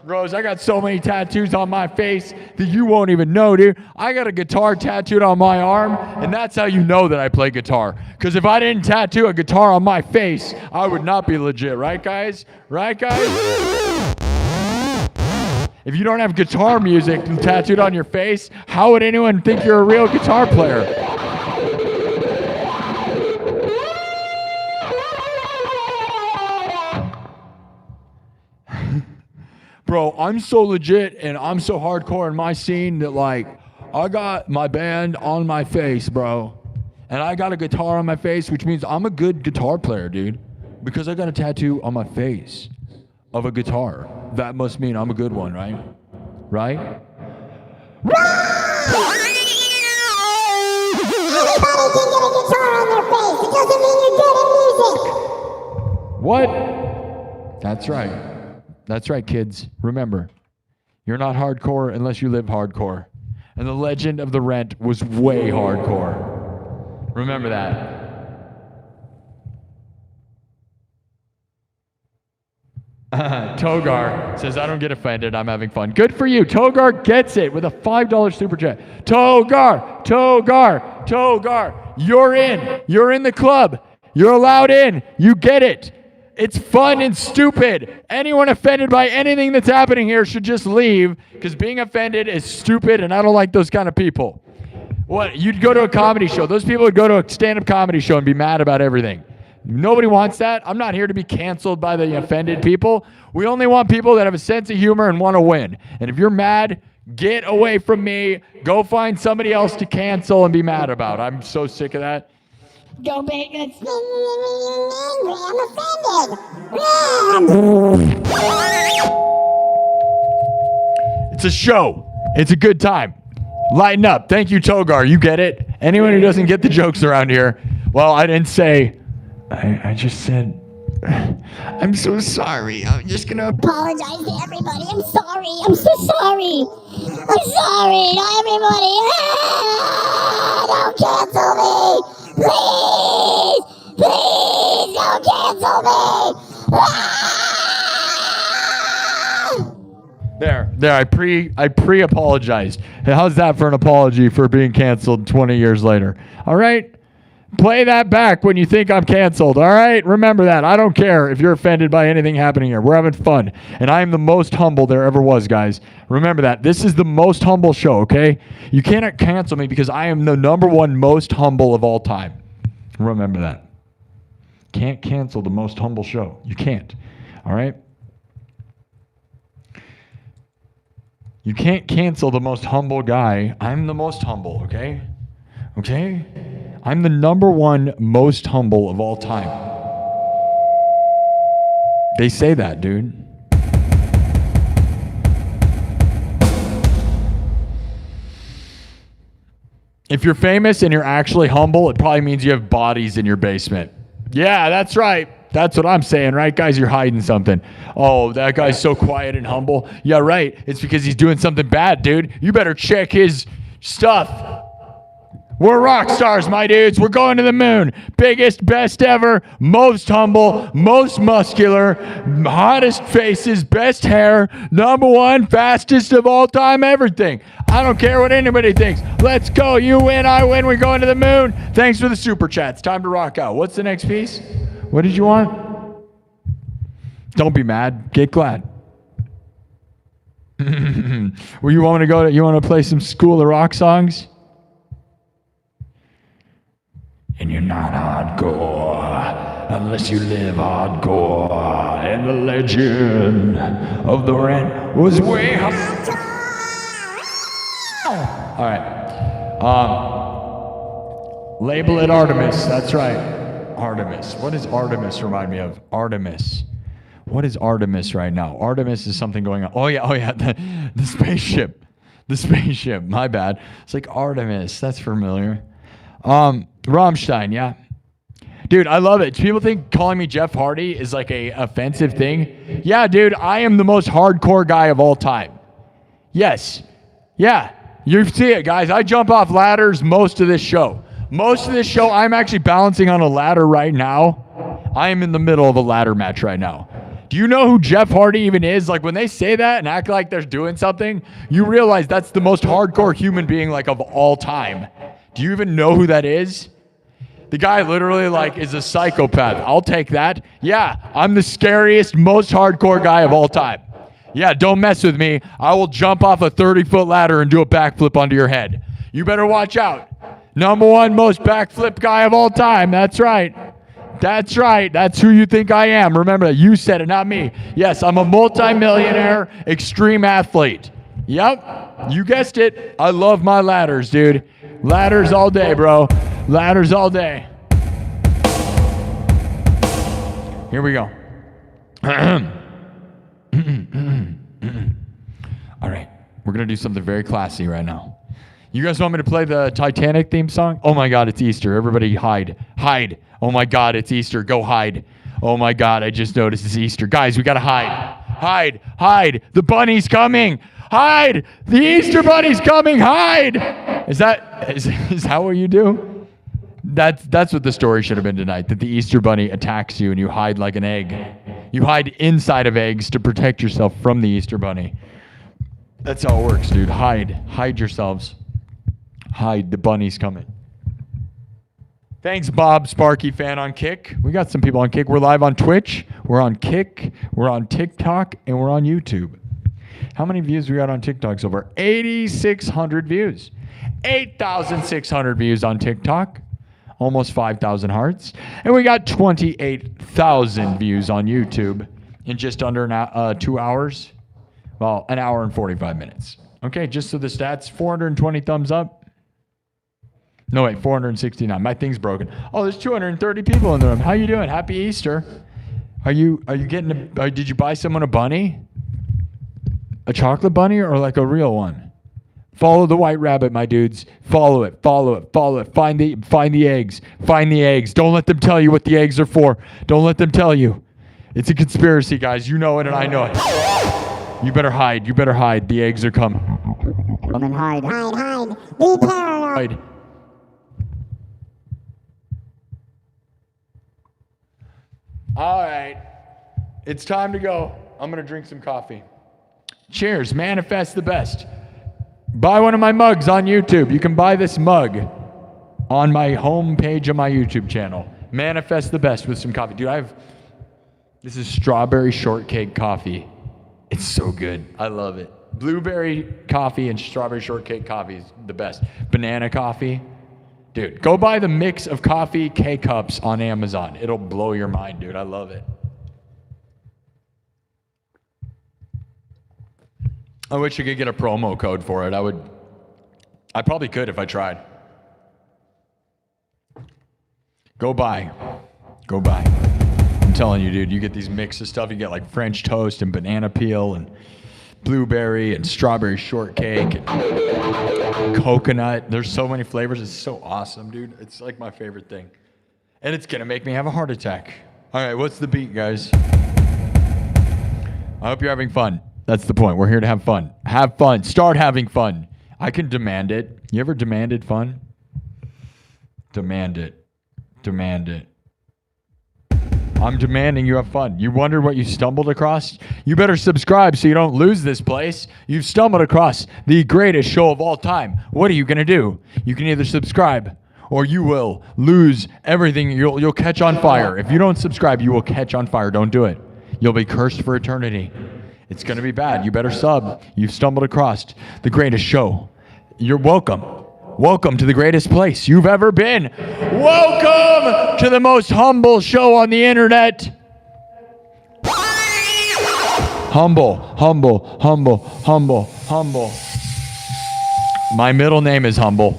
Speaker 1: Bros, I got so many tattoos on my face that you won't even know, dude. I got a guitar tattooed on my arm, and that's how you know that I play guitar. Because if I didn't tattoo a guitar on my face, I would not be legit. Right, guys? Right, guys? If you don't have guitar music tattooed on your face, how would anyone think you're a real guitar player? Bro, I'm so legit and I'm so hardcore in my scene that, like, I got my band on my face, bro. And I got a guitar on my face, which means I'm a good guitar player, dude. Because I got a tattoo on my face of a guitar. That must mean I'm a good one, right? Right?
Speaker 4: Everybody can get a guitar on their face. It doesn't mean you're good at music.
Speaker 1: What? That's right. That's right, kids. Remember, you're not hardcore unless you live hardcore. And the legend of the Rent was way hardcore. Remember that. Togar says, I don't get offended. I'm having fun. Good for you. Togar gets it with a $5 super chat. Togar. You're in. You're in the club. You're allowed in. You get it. It's fun and stupid. Anyone offended by anything that's happening here should just leave, because being offended is stupid, and I don't like those kind of people. What? You'd go to a comedy show. Those people would go to a stand-up comedy show and be mad about everything. Nobody wants that. I'm not here to be canceled by the offended people. We only want people that have a sense of humor and want to win. And if you're mad, get away from me. Go find somebody else to cancel and be mad about. I'm so sick of that.
Speaker 4: Don't make us angry. I'm offended.
Speaker 1: It's a show. It's a good time. Lighten up. Thank you, Togar. You get it? Anyone who doesn't get the jokes around here, well, I didn't say. I just said, I'm so sorry. I'm just going to
Speaker 4: apologize to everybody. I'm sorry. I'm so sorry. I'm sorry to everybody. Don't cancel me. Please don't cancel cancel me!
Speaker 1: There. I pre-apologized. How's that for an apology for being canceled 20 years later? All right. Play that back when you think I'm canceled. All right. Remember that. I don't care if you're offended by anything happening here. We're having fun, and I am the most humble there ever was, guys. Remember that. This is the most humble show. Okay. You cannot cancel me because I am the #1 most humble of all time. Remember that. Can't cancel the most humble show. You can't. All right. You can't cancel the most humble guy. I'm the most humble, okay? Okay? I'm the #1 most humble of all time. They say that, dude. If you're famous and you're actually humble, it probably means you have bodies in your basement. Yeah, that's right. That's what I'm saying, right? Guys, you're hiding something. Oh, that guy's so quiet and humble. Yeah, right. It's because he's doing something bad, dude. You better check his stuff. We're rock stars, my dudes. We're going to the moon. Biggest, best ever, most humble, most muscular, hottest faces, best hair, #1, fastest of all time, everything. I don't care what anybody thinks. Let's go. You win, I win. We're going to the moon. Thanks for the super chats. Time to rock out. What's the next piece? What did you want? Don't be mad. Get glad. Well, you want to play some School of Rock songs? And you're not hardcore unless you live hardcore. And the legend of the rent was way high. All right. Label it Artemis. That's right. Artemis. What does Artemis remind me of? Artemis. What is Artemis right now? Artemis is something going on. Oh yeah. The spaceship. The spaceship. My bad. It's like Artemis. That's familiar. Rammstein, yeah. Dude, I love it. People think calling me Jeff Hardy is like a offensive thing. Yeah, dude, I am the most hardcore guy of all time. Yes. Yeah. You see it, guys. I jump off ladders most of this show. Most of this show, I'm actually balancing on a ladder right now. I am in the middle of a ladder match right now. Do you know who Jeff Hardy even is? Like when they say that and act like they're doing something, you realize that's the most hardcore human being like of all time. Do you even know who that is? The guy literally like is a psychopath. I'll take that. Yeah, I'm the scariest, most hardcore guy of all time. Yeah, don't mess with me. I will jump off a 30-foot ladder and do a backflip onto your head. You better watch out. #1 most backflip guy of all time. That's right. That's right. That's who you think I am. Remember that. You said it, not me. Yes, I'm a multi-millionaire extreme athlete. Yep, you guessed it. I love my ladders, dude. Ladders all day, bro. Ladders all day. Here we go. All right, we're going to do something very classy right now. You guys want me to play the Titanic theme song? Oh my God, it's Easter. Everybody hide. Hide. Oh my God, it's Easter. Go hide. Oh my God, I just noticed it's Easter. Guys, we got to hide. Hide. Hide. The bunny's coming. Hide. The Easter bunny's coming. Hide. Is that what you do? That's what the story should have been tonight, that the Easter bunny attacks you and you hide like an egg. You hide inside of eggs to protect yourself from the Easter bunny. That's how it works, dude. Hide. Hide yourselves. Hide, the bunny's coming. Thanks, Bob, Sparky fan on Kick. We got some people on Kick. We're live on Twitch. We're on Kick. We're on TikTok. And we're on YouTube. How many views we got on TikTok so far? 8,600 views. 8,600 views on TikTok. Almost 5,000 hearts. And we got 28,000 views on YouTube in just under 2 hours. Well, an hour and 45 minutes. Okay, just so the stats, 420 thumbs up. No, wait, 469. My thing's broken. Oh, there's 230 people in the room. How you doing? Happy Easter. Are you getting did you buy someone a bunny? A chocolate bunny or like a real one? Follow the white rabbit, my dudes. Follow it, follow it, follow it. Find the eggs. Find the eggs. Don't let them tell you what the eggs are for. Don't let them tell you. It's a conspiracy, guys. You know it and I know it. You better hide. You better hide. The eggs are coming.
Speaker 4: Come and hide. Hide, hide. Be paranoid.
Speaker 1: Hide. All right. It's time to go. I'm going to drink some coffee. Cheers. Manifest the best. Buy one of my mugs on YouTube. You can buy this mug on my home page of my YouTube channel. Manifest the best with some coffee. Dude, this is strawberry shortcake coffee. It's so good. I love it. Blueberry coffee and strawberry shortcake coffee is the best. Banana coffee. Dude, go buy the mix of coffee K-Cups on Amazon. It'll blow your mind, dude. I love it. I wish I could get a promo code for it. I probably could if I tried. Go buy. I'm telling you, dude, you get these mix of stuff. You get like French toast and banana peel and blueberry and strawberry shortcake and coconut. There's so many flavors. It's so awesome, dude. It's like my favorite thing. And it's going to make me have a heart attack. All right, what's the beat, guys? I hope you're having fun. That's the point. We're here to have fun. Have fun. Start having fun. I can demand it. You ever demanded fun? Demand it. Demand it. I'm demanding you have fun. You wonder what you stumbled across? You better subscribe so you don't lose this place. You've stumbled across the greatest show of all time. What are you going to do? You can either subscribe or you will lose everything. You'll catch on fire. If you don't subscribe, you will catch on fire. Don't do it. You'll be cursed for eternity. It's going to be bad. You better sub. You've stumbled across the greatest show. You're welcome. Welcome to the greatest place you've ever been. Welcome to the most humble show on the internet. Humble, humble, humble, humble, humble. My middle name is Humble.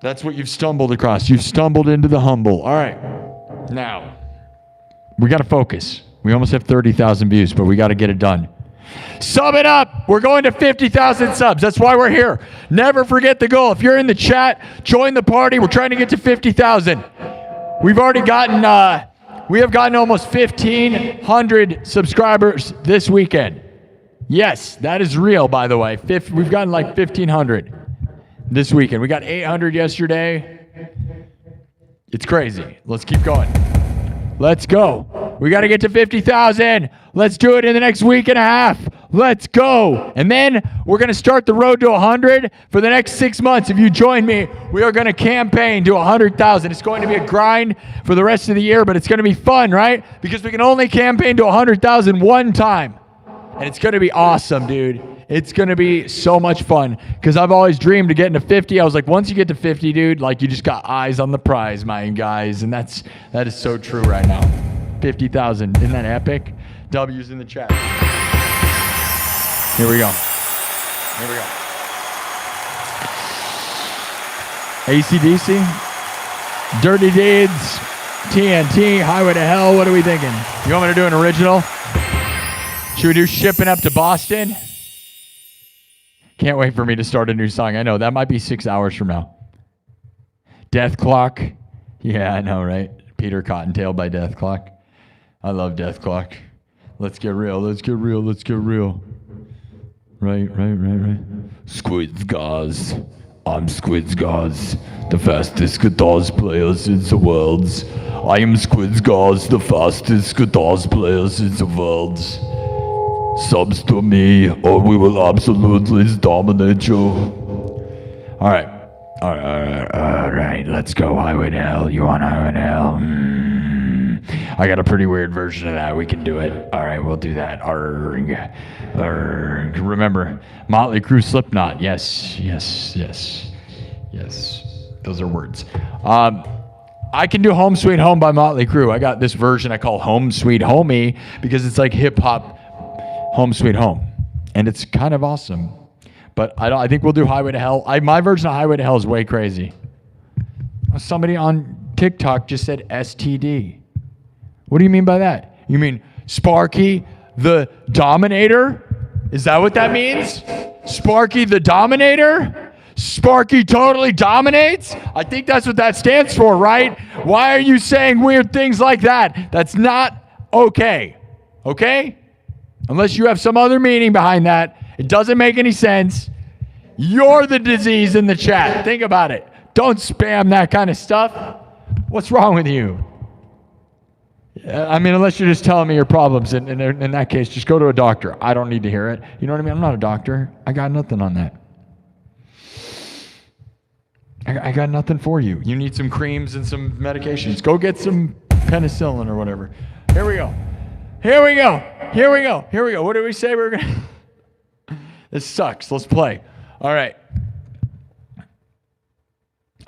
Speaker 1: That's what you've stumbled across. You've stumbled into the humble. All right. Now, we got to focus. We almost have 30,000 views, but we got to get it done. Sub it up. We're going to 50,000 subs. That's why we're here. Never forget the goal. If you're in the chat, join the party. We're trying to get to 50,000. We've already gotten, we have gotten almost 1,500 subscribers this weekend. Yes, that is real, by the way. We've gotten like 1,500 this weekend. We got 800 yesterday. It's crazy. Let's keep going. Let's go. We got to get to 50,000. Let's do it in the next week and a half. Let's go. And then we're going to start the road to 100 for the next 6 months. If you join me, we are going to campaign to 100,000. It's going to be a grind for the rest of the year, but it's going to be fun, right? Because we can only campaign to 100,000 one time. And it's going to be awesome, dude. It's going to be so much fun because I've always dreamed of getting to 50. I was like, once you get to 50, dude, like you just got eyes on the prize, my guys. And that is so true right now. 50,000. Isn't that epic? W's in the chat. Here we go. Here we go. AC/DC, Dirty Deeds, TNT, Highway to Hell. What are we thinking? You want me to do an original? Should we do Shipping Up to Boston? Can't wait for me to start a new song. I know, that might be 6 hours from now. Death Clock. Yeah, I know, right? Peter Cottontail by Death Clock. I love Death Clock. Let's get real, let's get real, let's get real. Right. Squid's Gauze. I'm Squid's Gauze, the fastest guitars players in the world. I am Squid's Gauze, the fastest guitars players in the world. Subs to me, or we will absolutely dominate you. All right, let's go. Highway to Hell. You want Highway to Hell? I got a pretty weird version of that. We can do it. All right, we'll do that. Remember, Motley Crue, Slipknot. Yes. Those are words. I can do Home Sweet Home by Motley Crue. I got this version I call Home Sweet Homie because it's like hip hop Home Sweet Home, and it's kind of awesome. But I think we'll do Highway to Hell. My version of Highway to Hell is way crazy. Somebody on TikTok just said STD. What do you mean by that? You mean Sparky the Dominator? Is that what that means? Sparky the Dominator? Sparky totally dominates? I think that's what that stands for, right? Why are you saying weird things like that? That's not okay. Okay? Unless you have some other meaning behind that. It doesn't make any sense. You're the disease in the chat. Think about it. Don't spam that kind of stuff. What's wrong with you? I mean, unless you're just telling me your problems, in that case, just go to a doctor. I don't need to hear it. You know what I mean? I'm not a doctor. I got nothing on that. I got nothing for you. You need some creams and some medications. Go get some penicillin or whatever. Here we go. What did we say we were going to... This sucks. Let's play. All right.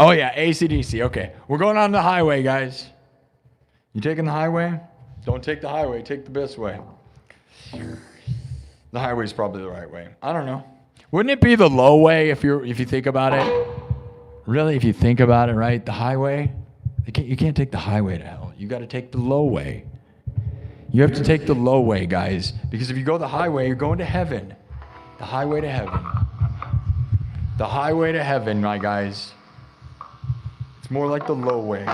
Speaker 1: Oh, yeah, AC/DC. Okay. We're going on the highway, guys. You taking the highway? Don't take the highway. Take the best way. The highway's probably the right way. I don't know. Wouldn't it be the low way if you think about it? Really, if you think about it, right? The highway, you can't take the highway to hell. You got to take the low way. You have to take the low way, guys. Because if you go the highway, you're going to heaven. The highway to heaven. The highway to heaven, my guys. It's more like the low way.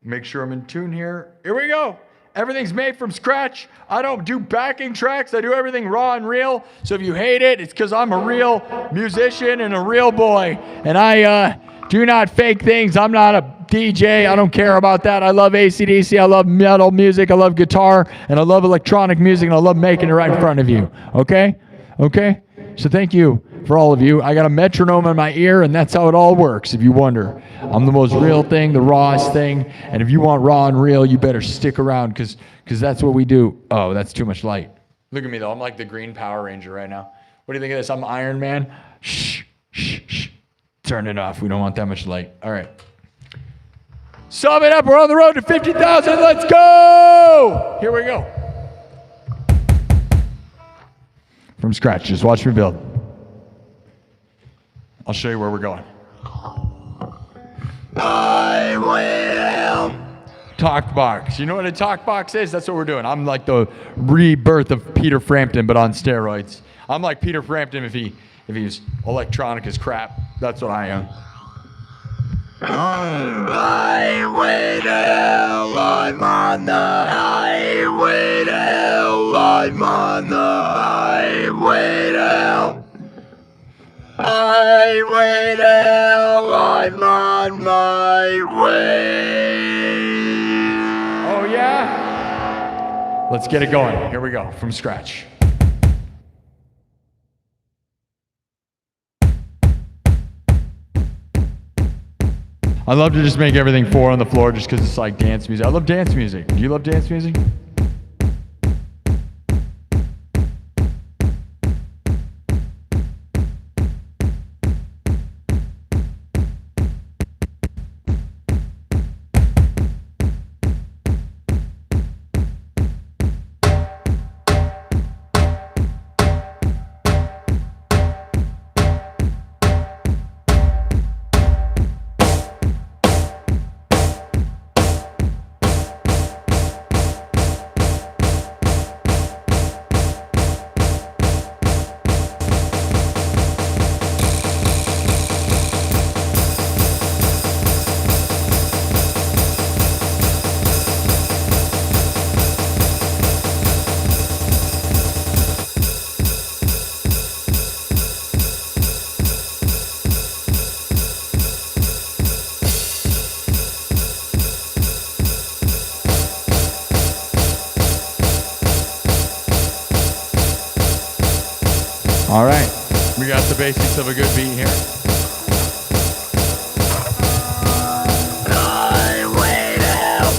Speaker 1: Make sure I'm in tune here. Here we go. Everything's made from scratch. I don't do backing tracks. I do everything raw and real. So if you hate it, it's because I'm a real musician and a real boy. And I do not fake things. I'm not a DJ. I don't care about that. I love AC/DC. I love metal music. I love guitar. And I love electronic music. And I love making it right in front of you. Okay? Okay? So thank you for all of you. I got a metronome in my ear, and that's how it all works, if you wonder. I'm the most real thing, the rawest thing, and if you want raw and real, you better stick around, because that's what we do. Oh, that's too much light. Look at me, though. I'm like the Green Power Ranger right now. What do you think of this? I'm Iron Man. Shh. Turn it off. We don't want that much light. All right. Sum it up. We're on the road to 50,000. Let's go! Here we go. From scratch. Just watch me build. I'll show you where we're going.
Speaker 3: I will.
Speaker 1: Talk box. You know what a talk box is? That's what we're doing. I'm like the rebirth of Peter Frampton, but on steroids. I'm like Peter Frampton if he's electronic as crap. That's what I am.
Speaker 3: Highway to hell, I'm on the highway to hell, I'm on the highway to hell. Highway to hell, I'm on my way.
Speaker 1: Oh yeah? Let's get it going. Here we go, from scratch. I love to just make everything 4 on the floor just because it's like dance music. I love dance music. Do you love dance music? All right, we got the basics of a good beat here.
Speaker 3: Highway to hell.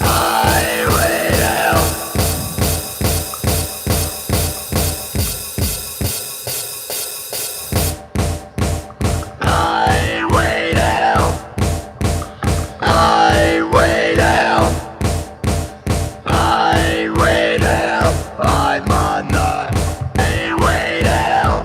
Speaker 3: Highway to hell. Highway to hell. Highway to hell. Highway to hell. I'm on the highway to hell.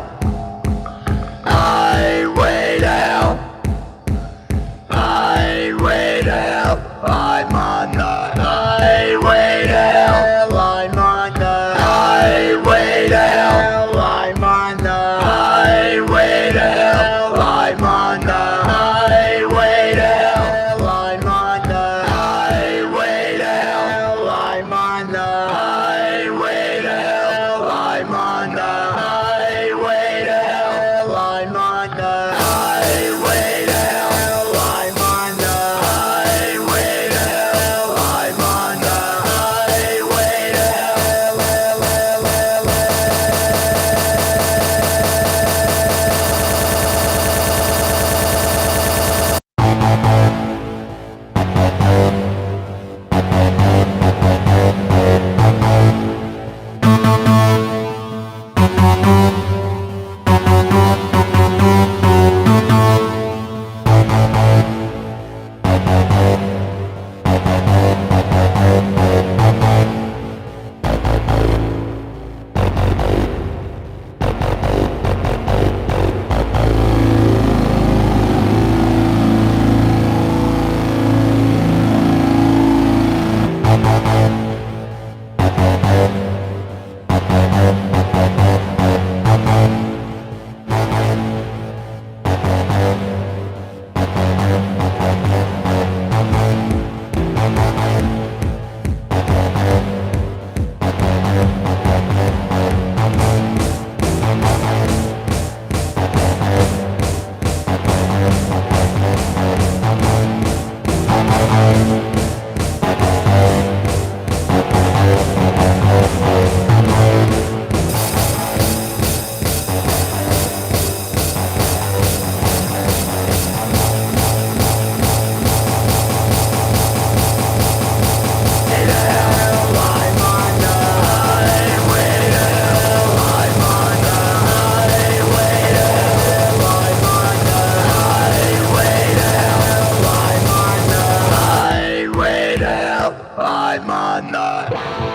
Speaker 3: on the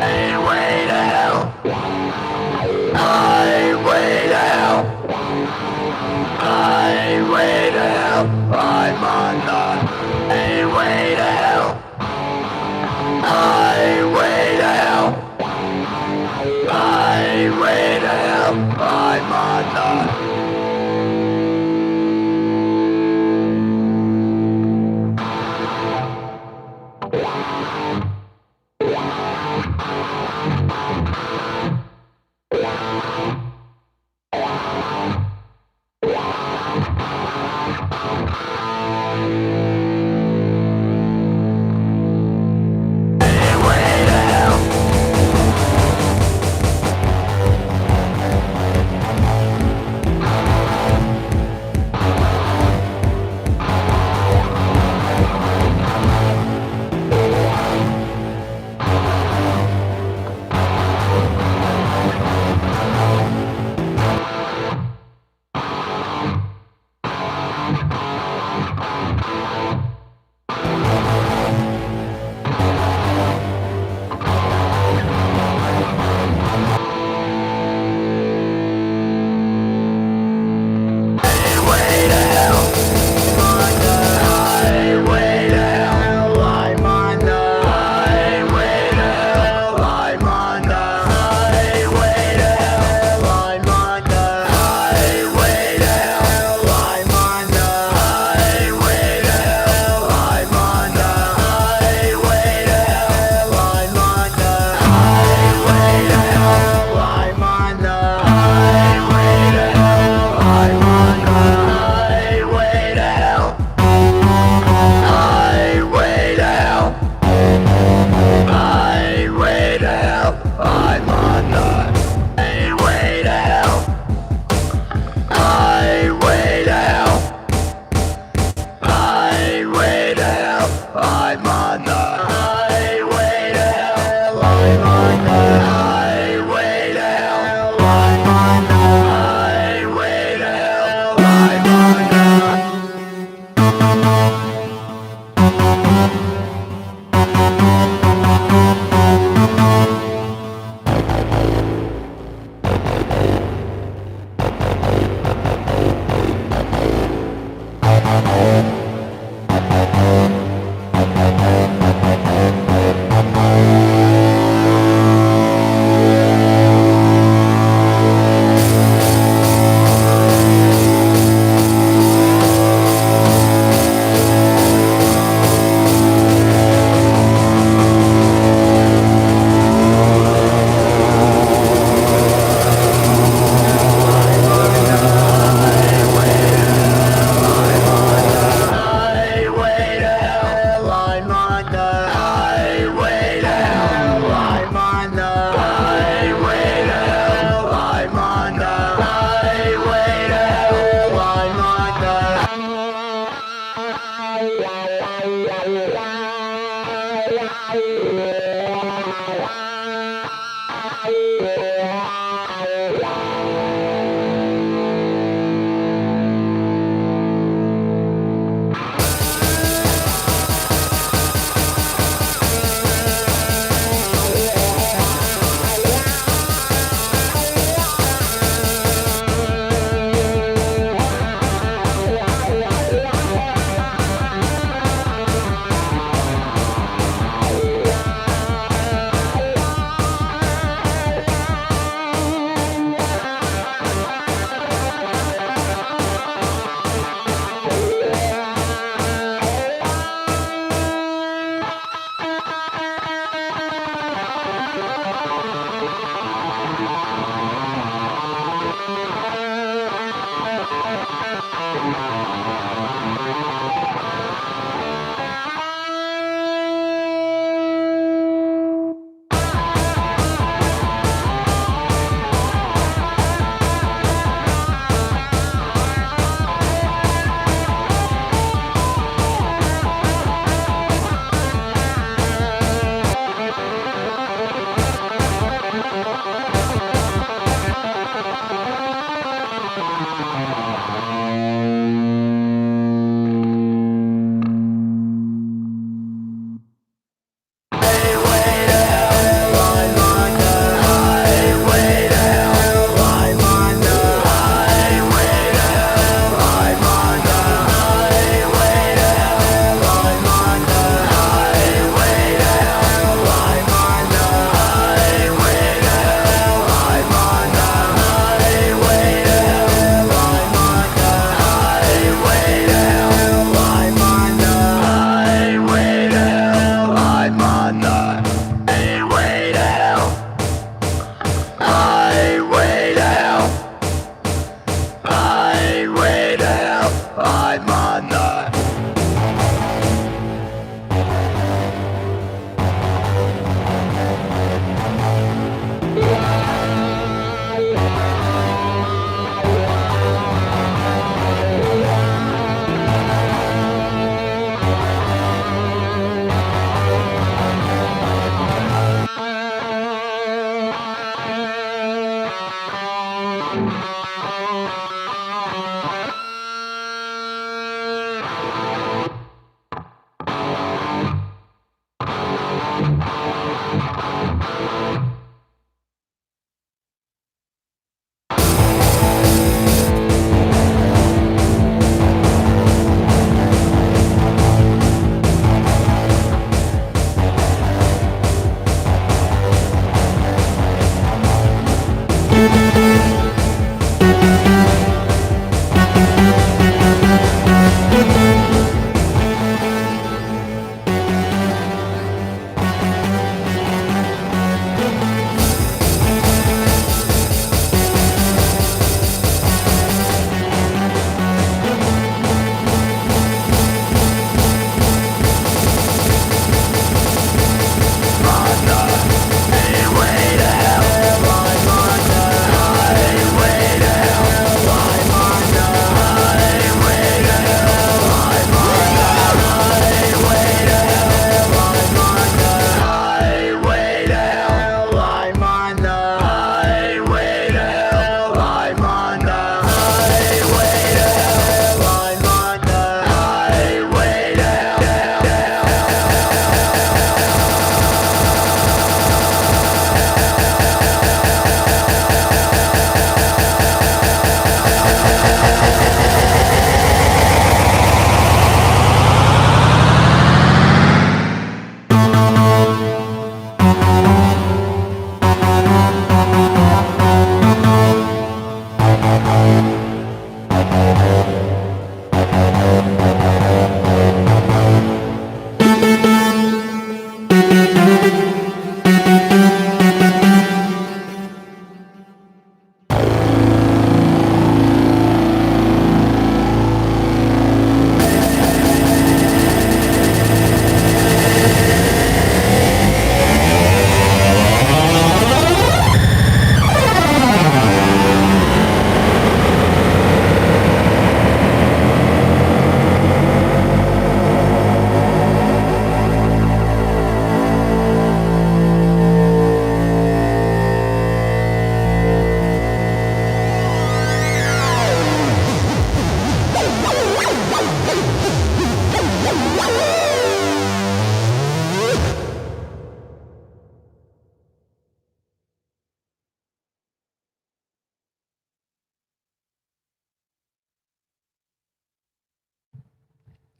Speaker 3: highway to hell. Highway to hell. Highway to hell. I'm on the highway to hell. Highway to hell. Highway to hell. I'm on the highway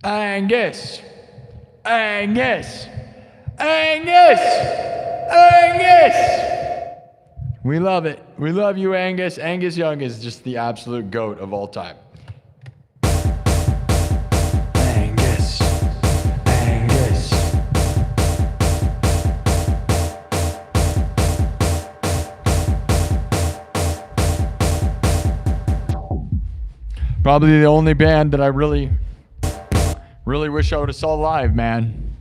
Speaker 1: Angus! Angus! Angus! Angus! We love it. We love you, Angus. Angus Young is just the absolute GOAT of all time. Angus. Angus. Probably the only band that I really wish I would have saw live, man.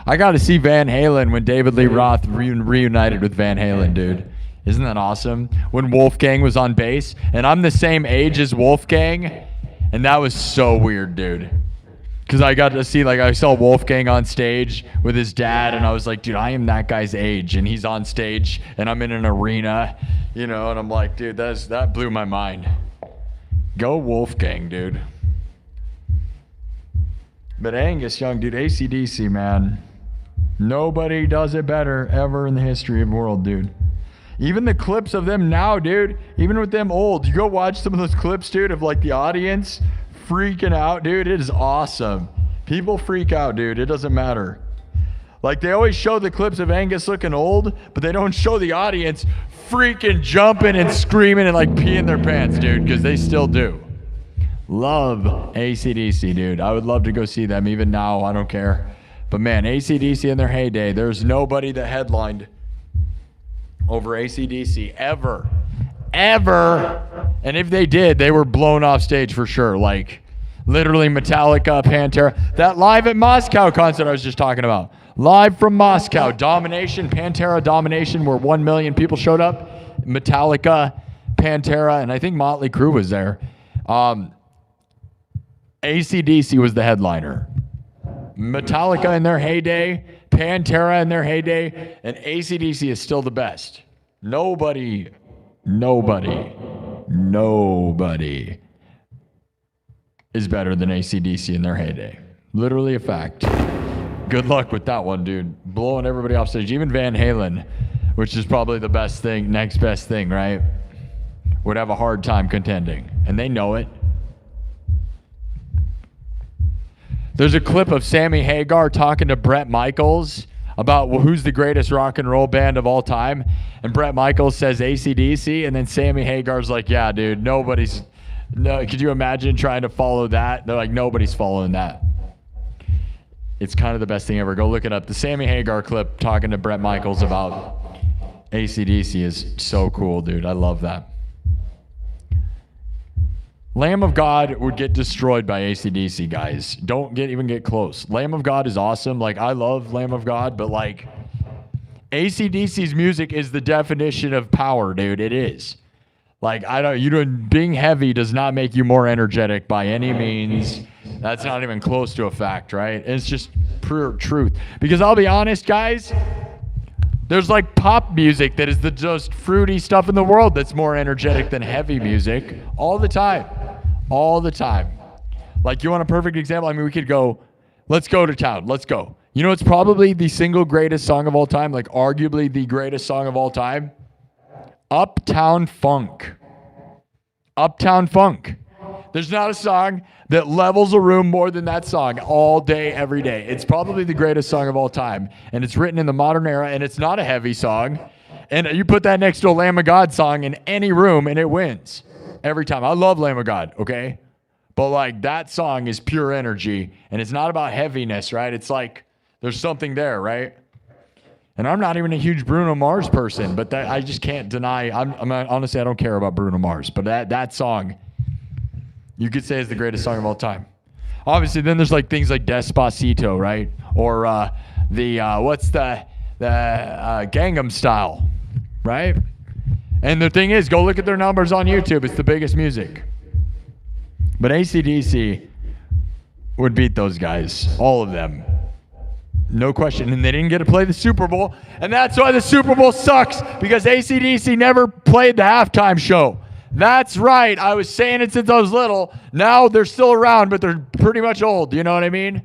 Speaker 1: I got to see Van Halen when David Lee Roth reunited with Van Halen, dude. Isn't that awesome? When Wolfgang was on bass, and I'm the same age as Wolfgang, and that was so weird, dude. Because I got to see, like, I saw Wolfgang on stage with his dad, and I was like, dude, I am that guy's age, and he's on stage, and I'm in an arena, you know, and I'm like, dude, that blew my mind. Go Wolfgang, dude. But Angus Young, dude, AC/DC, man. Nobody does it better ever in the history of the world, dude. Even the clips of them now, dude, even with them old, you go watch some of those clips, dude, of like the audience freaking out, dude. It is awesome. People freak out, dude. It doesn't matter. Like, they always show the clips of Angus looking old, but they don't show the audience freaking jumping and screaming and like peeing their pants, dude, because they still do. Love AC/DC, dude. I would love to go see them even now. I don't care. But man, AC/DC in their heyday, there's nobody that headlined over AC/DC ever. And if they did, they were blown off stage for sure. Like, literally Metallica, Pantera. That Live at Moscow concert I was just talking about. Live from Moscow. Domination, Pantera Domination, where 1 million people showed up. Metallica, Pantera, and I think Motley Crue was there. AC/DC was the headliner. Metallica in their heyday, Pantera in their heyday, and AC/DC is still the best. Nobody is better than AC/DC in their heyday. Literally a fact. Good luck with that one, dude. Blowing everybody off stage. Even Van Halen, which is probably the best thing, next best thing, right? Would have a hard time contending. And they know it. There's a clip of Sammy Hagar talking to Bret Michaels. about who's the greatest rock and roll band of all time. And Bret Michaels says AC/DC, and then Sammy Hagar's like, yeah, dude, no, could you imagine trying to follow that? They're like, nobody's following that. It's kind of the best thing ever. Go look it up. The Sammy Hagar clip talking to Bret Michaels about AC/DC is so cool, dude. I love that. Lamb of God would get destroyed by AC/DC, guys. Don't even get close. Lamb of God is awesome. Like, I love Lamb of God, but like, AC/DC's music is the definition of power, dude. It is. Like, being heavy does not make you more energetic by any means. That's not even close to a fact, right? It's just pure truth. Because I'll be honest, guys, there's like pop music that is the most fruity stuff in the world that's more energetic than heavy music all the time. All the time. Like, you want a perfect example? I mean, we could go, let's go to town. Let's go. You know, it's probably the single greatest song of all time, like arguably the greatest song of all time. Uptown Funk. Uptown Funk. There's not a song that levels a room more than that song all day, every day. It's probably the greatest song of all time. And it's written in the modern era, and it's not a heavy song. And you put that next to a Lamb of God song in any room, and it wins every time. I love Lamb of God, okay? But like, that song is pure energy, and it's not about heaviness, right? It's like there's something there, right? And I'm not even a huge Bruno Mars person, but that, I just can't deny. Honestly, I don't care about Bruno Mars, but that song, you could say is the greatest song of all time. Obviously, then there's like things like Despacito, right? Or what's the Gangnam Style, right? And the thing is, go look at their numbers on YouTube. It's the biggest music. But AC/DC would beat those guys, all of them. No question. And they didn't get to play the Super Bowl. And that's why the Super Bowl sucks, because AC/DC never played the halftime show. That's right. I was saying it since I was little. Now they're still around, but they're pretty much old. You know what I mean?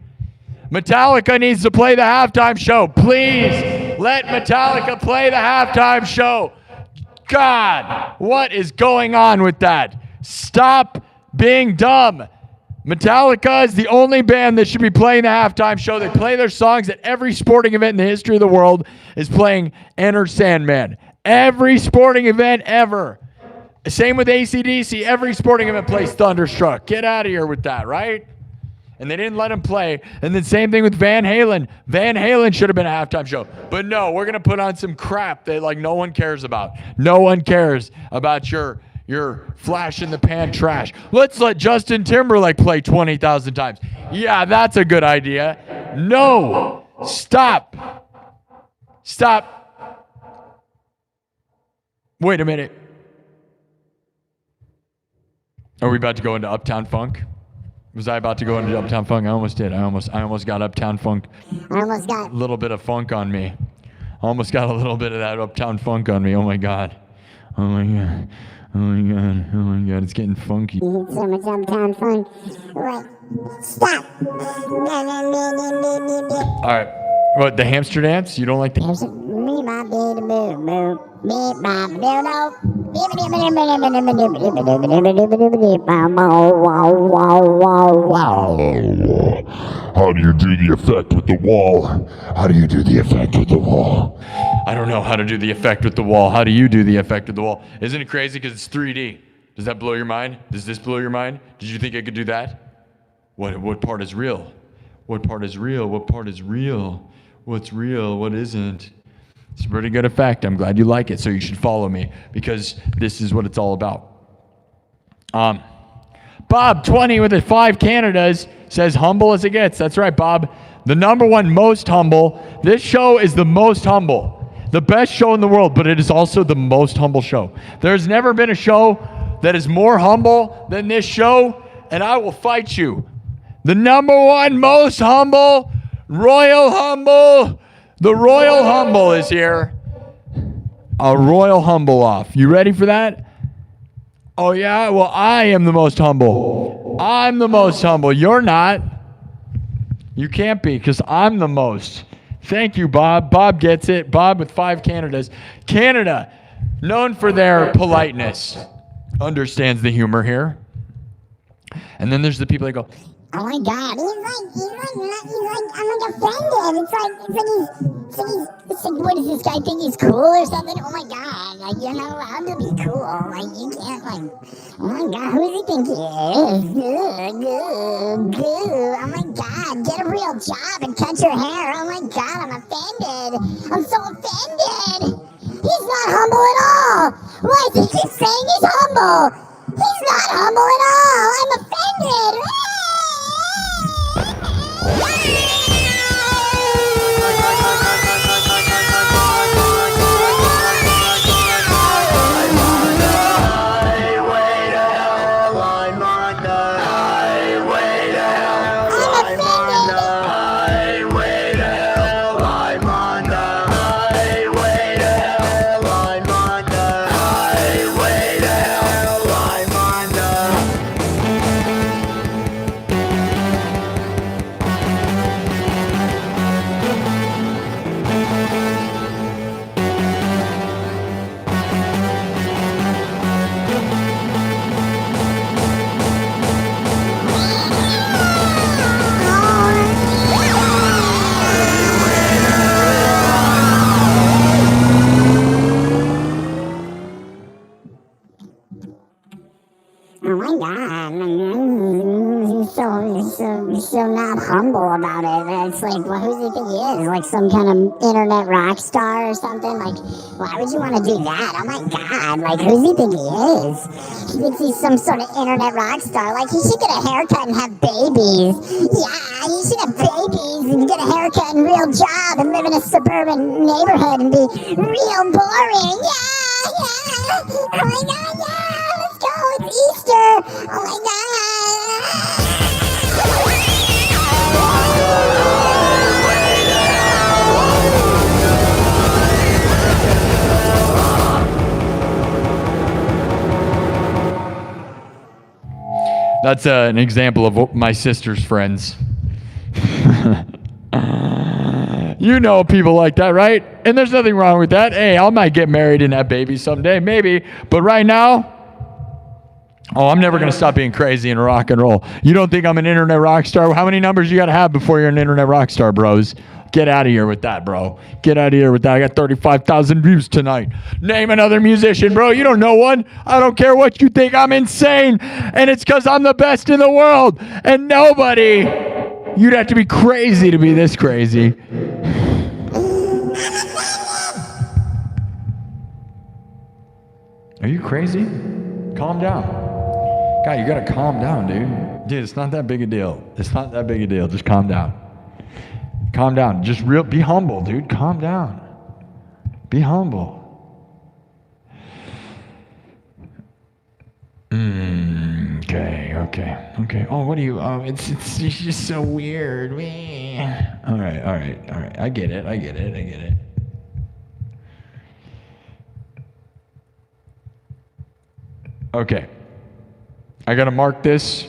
Speaker 1: Metallica needs to play the halftime show. Please let Metallica play the halftime show. God, what is going on with that? Stop being dumb. Metallica is the only band that should be playing the halftime show. They play their songs at every sporting event in the history of the world is playing Enter Sandman. Every sporting event ever. Same with AC/DC. Every sporting event plays Thunderstruck. Get out of here with that, right? And they didn't let him play. And then same thing with Van Halen. Van Halen should have been a halftime show. But no, we're going to put on some crap that like no one cares about. No one cares about your flash in the pan trash. Let's let Justin Timberlake play 20,000 times. Yeah, that's a good idea. No. Stop. Wait a minute. Are we about to go into Uptown Funk? Was I about to go into Uptown Funk? I almost did. I almost got Uptown Funk.
Speaker 4: I almost got
Speaker 1: a little bit of funk on me. Almost got a little bit of that Uptown Funk on me. Oh my God. Oh my God. Oh my God. Oh my God. It's getting funky.
Speaker 4: so much Uptown Funk. Wait. Stop.
Speaker 1: All right. What, the hamster dance? You don't like the...
Speaker 4: Me, my baby, move. Me, my
Speaker 2: How do you do the effect with the wall? How do you do the effect with the wall?
Speaker 1: I don't know how to do the effect with the wall. How do you do the effect with the wall? Isn't it crazy because it's 3D? Does that blow your mind? Does this blow your mind? Did you think I could do that? What part is real? What part is real? What part is real? What's real? What isn't? It's a pretty good effect. I'm glad you like it, so you should follow me because this is what it's all about. Bob 20 with the 5 Canadas says humble as it gets. That's right, Bob. The number one most humble. This show is the most humble. The best show in the world, but it is also the most humble show. There's never been a show that is more humble than this show, and I will fight you. The number one most humble, Royal Humble. The Royal Humble is here. A Royal Humble off. You ready for that? Oh, yeah? Well, I am the most humble. I'm the most humble. You're not. You can't be because I'm the most. Thank you, Bob. Bob gets it. Bob with 5 Canadas. Canada, known for their politeness, understands the humor here. And then there's the people that go,
Speaker 4: Oh my God, I'm like offended. It's like, what does this guy think he's cool or something? Oh my God, like you're not allowed to be cool. Like you can't like, oh my God, who does he think he is? Oh my God, get a real job and cut your hair. Oh my God, I'm offended. I'm so offended. He's not humble at all. Why does he keep saying he's humble? He's not humble at all. I'm offended. Oh my God, he's so not humble about it. It's like, well, who does he think he is? Like some kind of internet rock star or something? Like, why would you want to do that? Oh my God, like who does he think he is? He thinks he's some sort of internet rock star. Like he should get a haircut and have babies. Yeah, he should have babies and get a haircut and real job and live in a suburban neighborhood and be real boring. Yeah. Oh my God, yeah, let's go. It's Easter. Oh my God.
Speaker 1: That's an example of my sister's friends. You know people like that, right? And there's nothing wrong with that. Hey, I might get married and have babies someday, maybe. But right now, I'm never going to stop being crazy in rock and roll. You don't think I'm an internet rock star? How many numbers you got to have before you're an internet rock star, bros? Get out of here with that, bro. Get out of here with that. I got 35,000 views tonight. Name another musician, bro. You don't know one. I don't care what you think. I'm insane. And it's because I'm the best in the world. And nobody, you'd have to be crazy to be this crazy. Are you crazy? Calm down. God, you gotta calm down, dude. Dude, it's not that big a deal. It's not that big a deal. Just calm down. Calm down. Just be humble, dude. Calm down. Be humble. Okay. Oh, what do you? Oh, it's just so weird. All right. I get it. Okay. I gotta mark this.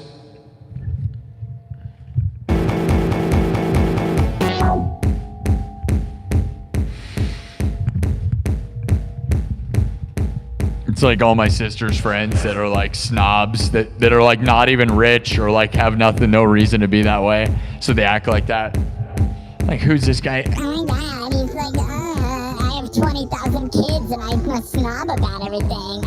Speaker 1: It's like all my sister's friends that are like snobs that are like not even rich or like have no reason to be that way. So they act like that. Like, who's this guy?
Speaker 4: Oh my God, he's like, I have 20,000 kids and I'm a snob about everything.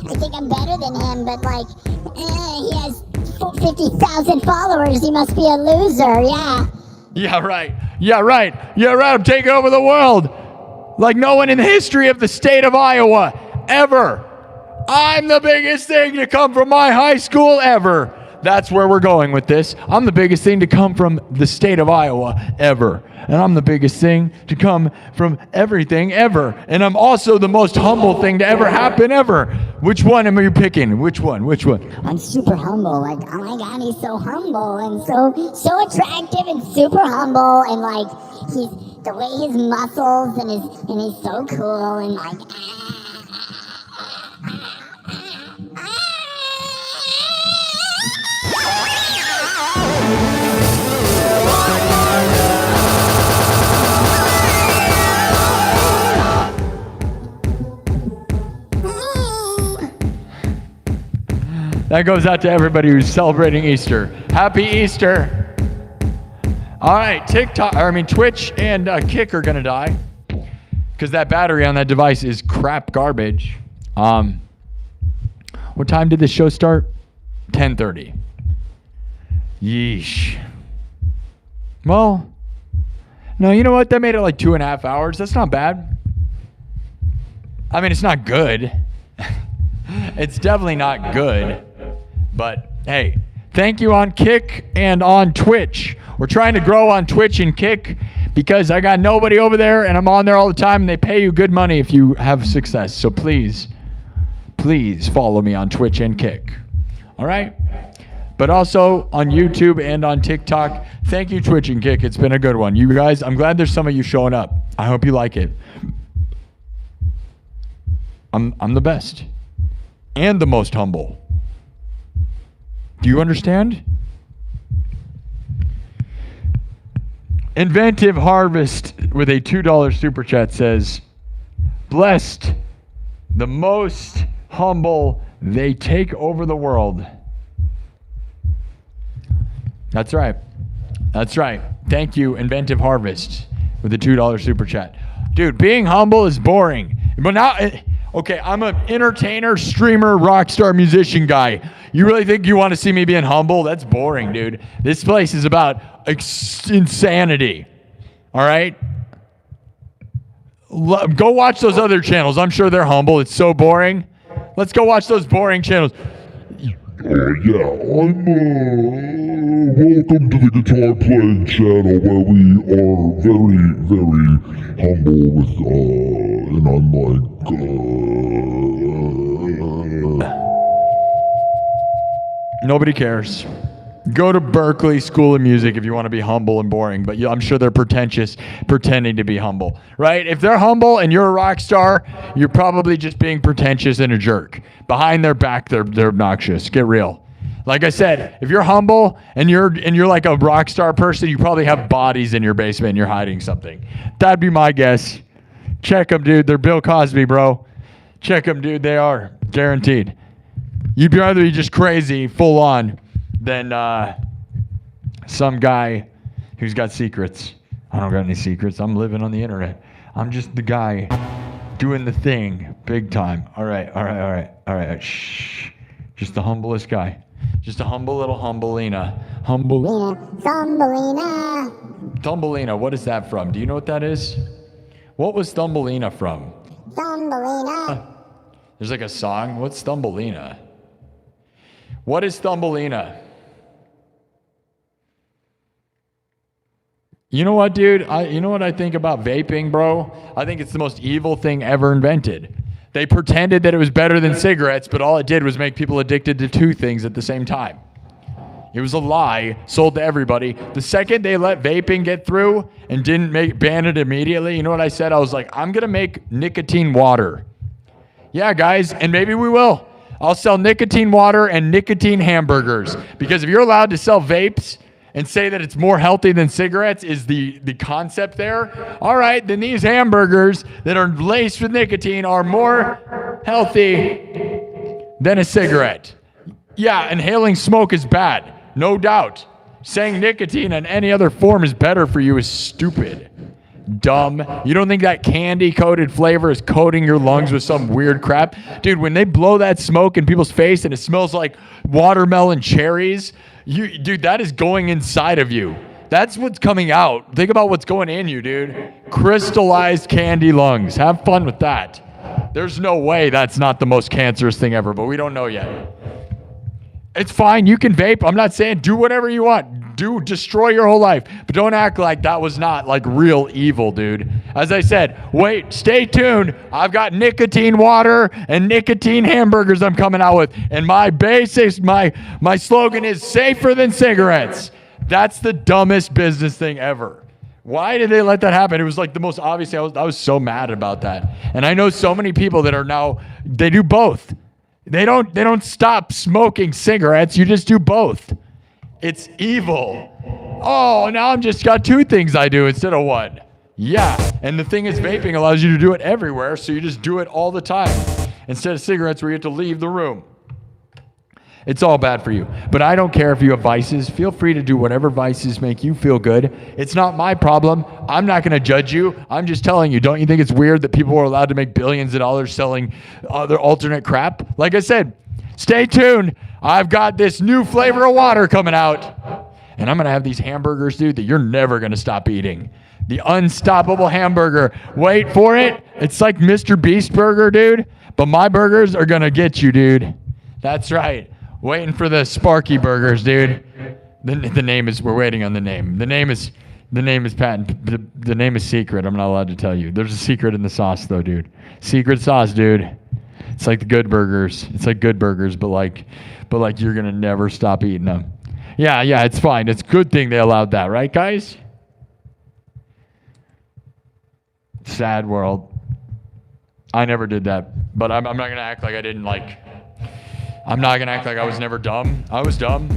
Speaker 4: I think I'm better than him, but like, he has 50,000 followers. He must be a loser, yeah.
Speaker 1: Yeah, right. I'm taking over the world. Like no one in the history of the state of Iowa ever. I'm the biggest thing to come from my high school ever. That's where we're going with this. I'm the biggest thing to come from the state of Iowa ever. And I'm the biggest thing to come from everything ever. And I'm also the most humble thing to ever happen ever. Which one am you picking? Which one?
Speaker 4: I'm super humble. Like, oh my God, he's so humble and so attractive and super humble. And like, he's the way his muscles and he's so cool and like,
Speaker 1: That goes out to everybody who's celebrating Easter. Happy Easter. All right, Twitch and Kick are gonna die because that battery on that device is crap garbage. What time did the show start? 10:30. Yeesh. Well, no, you know what? That made it like 2.5 hours. That's not bad. I mean, it's not good. It's definitely not good. But hey, thank you on Kick and on Twitch. We're trying to grow on Twitch and Kick because I got nobody over there and I'm on there all the time and they pay you good money if you have success. So please follow me on Twitch and Kick. All right? But also on YouTube and on TikTok. Thank you, Twitch and Kick. It's been a good one. You guys, I'm glad there's some of you showing up. I hope you like it. I'm the best and the most humble. Do you understand? Inventive Harvest with a $2 super chat says, blessed, the most humble, they take over the world. That's right. That's right. Thank you, Inventive Harvest, with a $2 super chat. Dude, being humble is boring. But now, okay, I'm an entertainer, streamer, rock star, musician guy. You really think you want to see me being humble? That's boring, dude. This place is about insanity. All right? Go watch those other channels. I'm sure they're humble. It's so boring. Let's go watch those boring channels.
Speaker 2: Yeah, I'm, welcome to the guitar playing channel where we are very, very humble with, and I'm like,
Speaker 1: Nobody cares. Go to Berkeley School of Music if you want to be humble and boring, but I'm sure they're pretentious, pretending to be humble, right? If they're humble and you're a rock star, you're probably just being pretentious and a jerk. Behind their back, they're obnoxious. Get real. Like I said, if you're humble and you're like a rock star person, you probably have bodies in your basement and you're hiding something. That'd be my guess. Check them, dude. They're Bill Cosby, bro. Check them, dude. They are guaranteed. You'd rather be just crazy, full on, than some guy who's got secrets. I don't got any secrets. I'm living on the internet. I'm just the guy doing the thing big time. All right. Shh. Just the humblest guy. Just a humble little Humbleina. Thumbelina. What is that from? Do you know what that is? What was Thumbelina from?
Speaker 4: Thumbelina.
Speaker 1: There's like a song. What's Thumbelina? What is Thumbelina? You know what, dude? You know what I think about vaping, bro? I think it's the most evil thing ever invented. They pretended that it was better than cigarettes, but all it did was make people addicted to two things at the same time. It was a lie sold to everybody. The second they let vaping get through and didn't ban it immediately, you know what I said? I was like, I'm going to make nicotine water. Yeah, guys, and maybe we will. I'll sell nicotine water and nicotine hamburgers. Because if you're allowed to sell vapes and say that it's more healthy than cigarettes is the concept there, all right, then these hamburgers that are laced with nicotine are more healthy than a cigarette. Yeah, inhaling smoke is bad, no doubt. Saying nicotine in any other form is better for you is stupid. Dumb. You don't think that candy-coated flavor is coating your lungs with some weird crap? Dude, when they blow that smoke in people's face and it smells like watermelon cherries, dude, that is going inside of you. That's what's coming out. Think about what's going in you, dude. Crystallized candy lungs. Have fun with that. There's no way that's not the most cancerous thing ever, but we don't know yet. It's fine. You can vape. I'm not saying do whatever you want. Destroy your whole life. But don't act like that was not like real evil, dude. As I said, wait, stay tuned. I've got nicotine water and nicotine hamburgers I'm coming out with. And my basics, my slogan is safer than cigarettes. That's the dumbest business thing ever. Why did they let that happen? It was like the most obvious thing. I was so mad about that. And I know so many people that are now, they do both. They don't stop smoking cigarettes. You just do both. It's evil. Oh, now I'm just got two things I do instead of one. Yeah. And the thing is, vaping allows you to do it everywhere, so you just do it all the time instead of cigarettes where you have to leave the room. It's all bad for you. But I don't care if you have vices. Feel free to do whatever vices make you feel good. It's not my problem. I'm not going to judge you. I'm just telling you, don't you think it's weird that people are allowed to make billions of dollars selling other alternate crap? Like I said, stay tuned. I've got this new flavor of water coming out. And I'm going to have these hamburgers, dude, that you're never going to stop eating. The unstoppable hamburger. Wait for it. It's like Mr. Beast burger, dude. But my burgers are going to get you, dude. That's right. Waiting for the Sparky burgers, dude. The name is, we're waiting on the name. The name is patent. The name is secret. I'm not allowed to tell you. There's a secret in the sauce, though, dude. Secret sauce, dude. It's like the good burgers. It's like good burgers, but like you're going to never stop eating them. Yeah, it's fine. It's a good thing they allowed that, right, guys? Sad world. I never did that, but I'm not going to act like I didn't like... I'm not going to act like I was never dumb. I was dumb.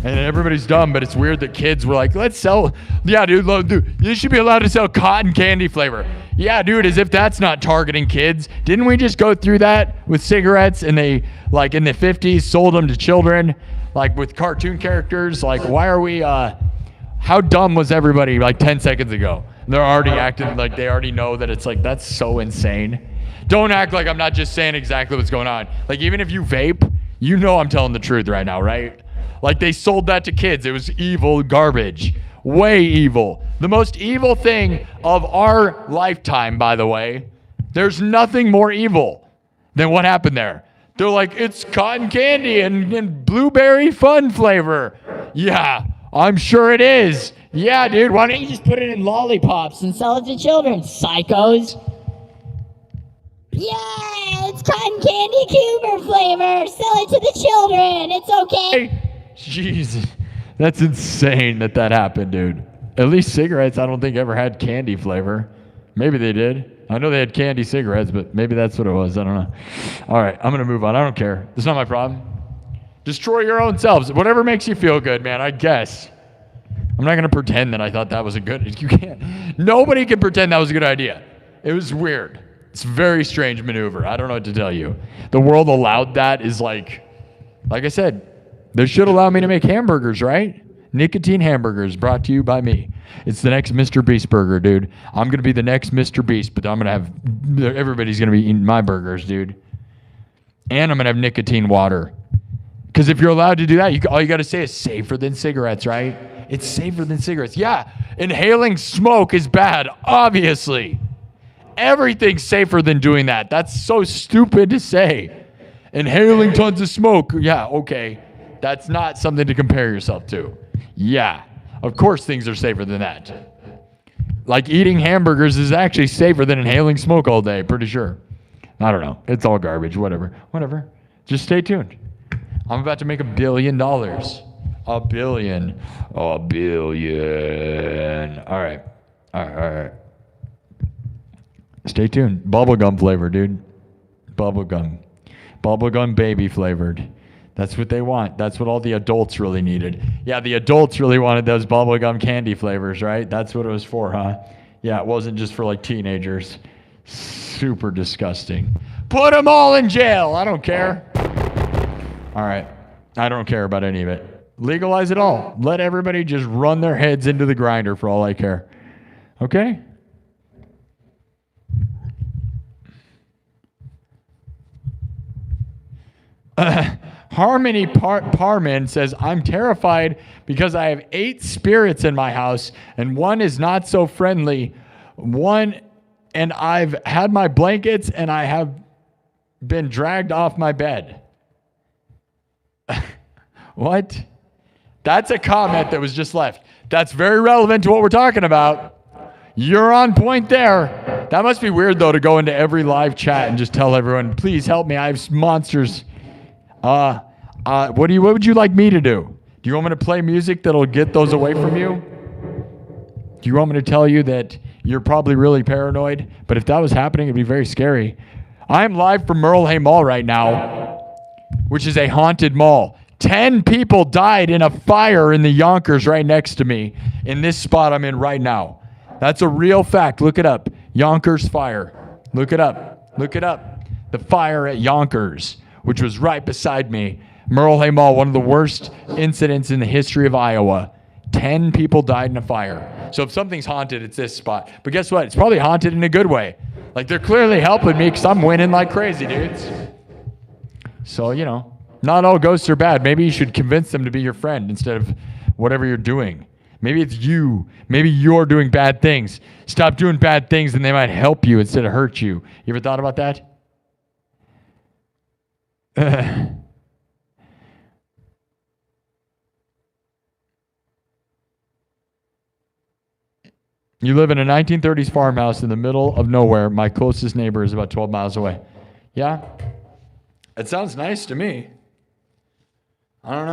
Speaker 1: And everybody's dumb, but it's weird that kids were like, let's sell... Yeah, dude, you should be allowed to sell cotton candy flavor. Yeah, dude, as if that's not targeting kids. Didn't we just go through that with cigarettes and they, like in the 50s, sold them to children, like with cartoon characters? Like, why are we... how dumb was everybody like 10 seconds ago? They're already acting like they already know that it's like, that's so insane. Don't act like I'm not just saying exactly what's going on. Like, even if you vape, you know I'm telling the truth right now, right? Like, they sold that to kids. It was evil garbage. Way evil. The most evil thing of our lifetime, by the way. There's nothing more evil than what happened there. They're like, it's cotton candy and blueberry fun flavor. Yeah, I'm sure it is. Yeah, dude, why don't you just put it in lollipops and sell it to children, psychos?
Speaker 4: Yeah, it's cotton candy cuber flavor. Sell it to the children. It's okay.
Speaker 1: Jesus, that's insane that happened, dude. At least cigarettes, I don't think ever had candy flavor. Maybe they did. I know they had candy cigarettes, but maybe that's what it was. I don't know. All right, I'm going to move on. I don't care. It's not my problem. Destroy your own selves. Whatever makes you feel good, man, I guess. I'm not going to pretend that I thought that was a good... You can't. Nobody can pretend that was a good idea. It was weird. It's a very strange maneuver. I don't know what to tell you. The world allowed that is like I said, they should allow me to make hamburgers, right? Nicotine hamburgers brought to you by me. It's the next Mr. Beast burger, dude. I'm going to be the next Mr. Beast, but I'm going to have... Everybody's going to be eating my burgers, dude. And I'm going to have nicotine water. Because if you're allowed to do that, all you got to say is safer than cigarettes, right? It's safer than cigarettes. Yeah, inhaling smoke is bad, obviously. Everything's safer than doing that. That's so stupid to say. Inhaling tons of smoke. Yeah, okay. That's not something to compare yourself to. Yeah, of course things are safer than that. Like eating hamburgers is actually safer than inhaling smoke all day, pretty sure. I don't know. It's all garbage. Whatever. Just stay tuned. I'm about to make $1 billion. $1 billion. $1 billion. All right. Stay tuned. Bubblegum flavor, dude. Bubblegum baby flavored. That's what they want. That's what all the adults really needed. Yeah, the adults really wanted those bubblegum candy flavors, right? That's what it was for, huh? Yeah, it wasn't just for like teenagers. Super disgusting. Put them all in jail. I don't care. All right. I don't care about any of it. Legalize it all. Let everybody just run their heads into the grinder for all I care. Okay? Harmony Parman says, I'm terrified because I have 8 spirits in my house and one is not so friendly. And I've had my blankets and I have been dragged off my bed. What? That's a comment that was just left. That's very relevant to what we're talking about. You're on point there. That must be weird, though, to go into every live chat and just tell everyone, please help me. I have monsters. What would you like me to do? Do you want me to play music that'll get those away from you? Do you want me to tell you that you're probably really paranoid? But if that was happening, it'd be very scary. I'm live from Merle Hay Mall right now, which is a haunted mall. 10 people died in a fire in the Yonkers right next to me in this spot I'm in right now. That's a real fact. Look it up. Yonkers fire. Look it up. The fire at Yonkers, which was right beside me. Merle Hay Mall, one of the worst incidents in the history of Iowa. 10 people died in a fire. So if something's haunted, it's this spot. But guess what? It's probably haunted in a good way. Like, they're clearly helping me because I'm winning like crazy, dudes. So, you know, not all ghosts are bad. Maybe you should convince them to be your friend instead of whatever you're doing. Maybe it's you. Maybe you're doing bad things. Stop doing bad things and they might help you instead of hurt you. You ever thought about that? You live in a 1930s farmhouse in the middle of nowhere. My closest neighbor is about 12 miles away. Yeah? It sounds nice to me. I don't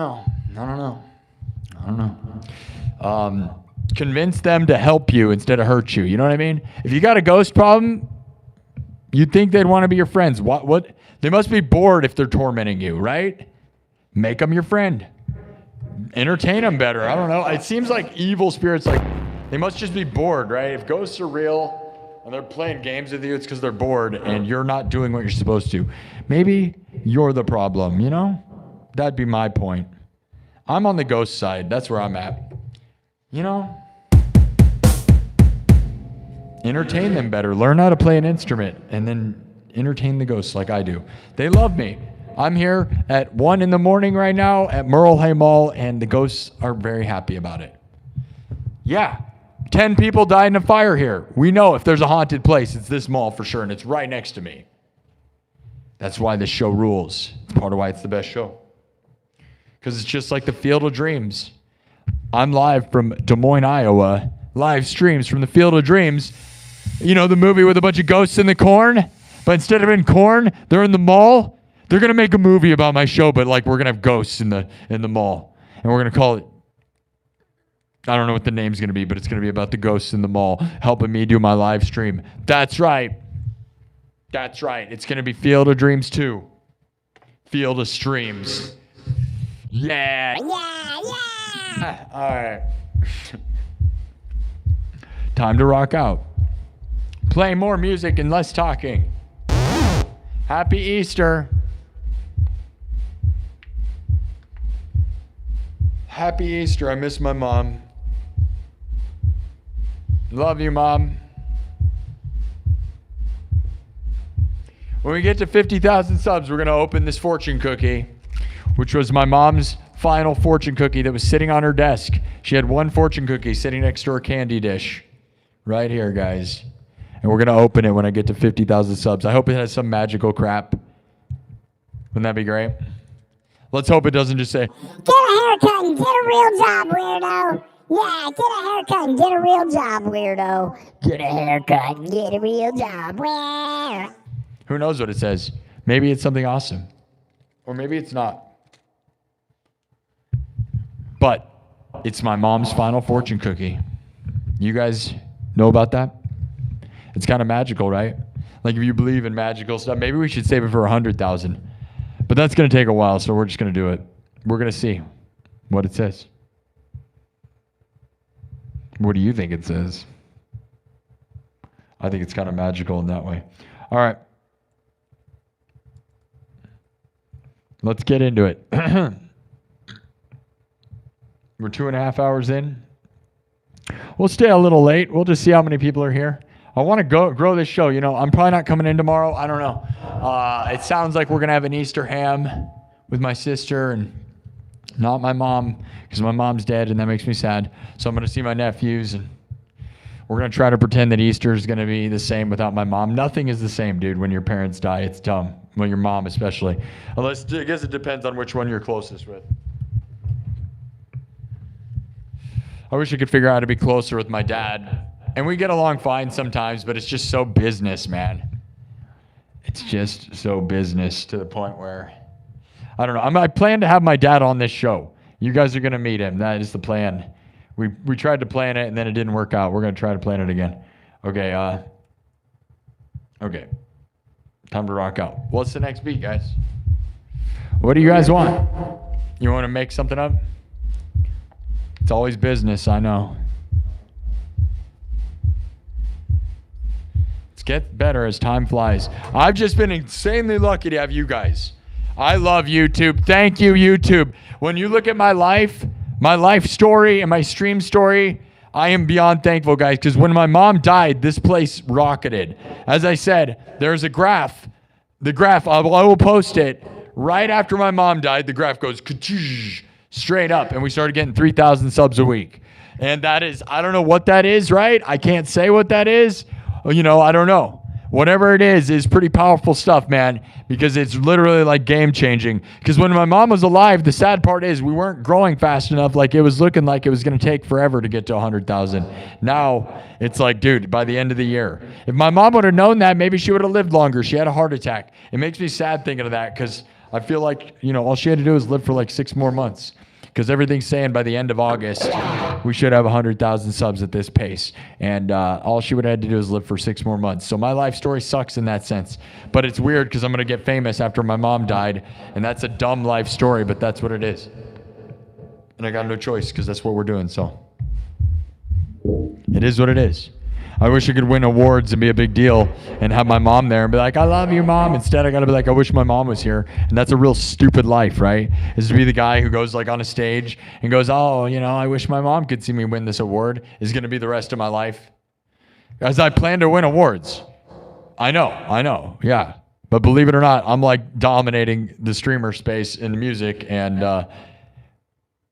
Speaker 1: know. Convince them to help you instead of hurt you. You know what I mean? If you got a ghost problem, you'd think they'd want to be your friends. What? They must be bored if they're tormenting you, right? Make them your friend. Entertain them better. I don't know. It seems like evil spirits, like, they must just be bored, right? If ghosts are real and they're playing games with you, it's because they're bored and you're not doing what you're supposed to. Maybe you're the problem, you know? That'd be my point. I'm on the ghost side. That's where I'm at. You know? Entertain them better. Learn how to play an instrument and then entertain the ghosts like I do. They love me. I'm here at 1 in the morning right now at Merle Hay Mall, and the ghosts are very happy about it. Yeah. 10 people died in a fire here. We know if there's a haunted place, it's this mall for sure, and it's right next to me. That's why this show rules. It's part of why it's the best show. Because it's just like the Field of Dreams. I'm live from Des Moines, Iowa. Live streams from the Field of Dreams. You know, the movie with a bunch of ghosts in the corn? But instead of in corn, they're in the mall. They're going to make a movie about my show, but like we're going to have ghosts in the mall. And we're going to call it, I don't know what the name's going to be, but it's going to be about the ghosts in the mall helping me do my live stream. That's right. That's right. It's going to be Field of Dreams 2. Field of Streams. Yeah. Yeah. All right. Time to rock out. Play more music and less talking. Happy Easter. Happy Easter. I miss my mom. Love you, Mom. When we get to 50,000 subs, we're going to open this fortune cookie, which was my mom's final fortune cookie that was sitting on her desk. She had one fortune cookie sitting next to her candy dish. Right here, guys. And we're going to open it when I get to 50,000 subs. I hope it has some magical crap. Wouldn't that be great? Let's hope it doesn't just say,
Speaker 4: get a haircut and get a real job, weirdo. Yeah, get a haircut and get a real job, weirdo. Get a haircut and get a real job. Where?
Speaker 1: Who knows what it says? Maybe it's something awesome. Or maybe it's not. But it's my mom's final fortune cookie. You guys know about that? It's kind of magical, right? Like if you believe in magical stuff, maybe we should save it for 100,000. But that's going to take a while, so we're just going to do it. We're going to see what it says. What do you think it says? I think it's kind of magical in that way. All right. Let's get into it. We're 2.5 hours in. We'll stay a little late. We'll just see how many people are here. I want to grow this show. You know, I'm probably not coming in tomorrow. I don't know. It sounds like we're going to have an Easter ham with my sister and not my mom, because my mom's dead and that makes me sad. So I'm going to see my nephews and we're going to try to pretend that Easter is going to be the same without my mom. Nothing is the same, dude, when your parents die. It's dumb. Well, your mom especially. Unless, I guess it depends on which one you're closest with. I wish I could figure out how to be closer with my dad. And we get along fine sometimes, but it's just so business, man. It's just so business to the point where, I don't know. I plan to have my dad on this show. You guys are going to meet him. That is the plan. We tried to plan it, and then it didn't work out. We're going to try to plan it again. Okay. Okay. Time to rock out. What's the next beat, guys? What do you guys want? You want to make something up? It's always business, I know. Let's get better as time flies. I've just been insanely lucky to have you guys. I love YouTube. Thank you, YouTube. When you look at my life story and my stream story, I am beyond thankful, guys, because when my mom died, this place rocketed. As I said, there's a graph. The graph, I will post it. Right after my mom died, the graph goes straight up, and we started getting 3,000 subs a week. And that is, I don't know what that is, right? I can't say what that is. You know, I don't know. Whatever it is pretty powerful stuff, man, because it's literally like game changing. Because when my mom was alive, the sad part is we weren't growing fast enough. Like it was looking like it was going to take forever to get to 100,000. Now it's like, dude, by the end of the year. If my mom would have known that, maybe she would have lived longer. She had a heart attack. It makes me sad thinking of that because I feel like, you know, all she had to do was live for like 6 more months. Because everything's saying by the end of August, we should have 100,000 subs at this pace. And all she would have had to do is live for 6 more months. So my life story sucks in that sense. But it's weird because I'm going to get famous after my mom died. And that's a dumb life story, but that's what it is. And I got no choice because that's what we're doing. So it is what it is. I wish I could win awards and be a big deal and have my mom there and be like, I love you, Mom. Instead, I got to be like, I wish my mom was here. And that's a real stupid life, right? Is to be the guy who goes like on a stage and goes, oh, you know, I wish my mom could see me win this award is going to be the rest of my life. As I plan to win awards. I know. Yeah. But believe it or not, I'm like dominating the streamer space in music. And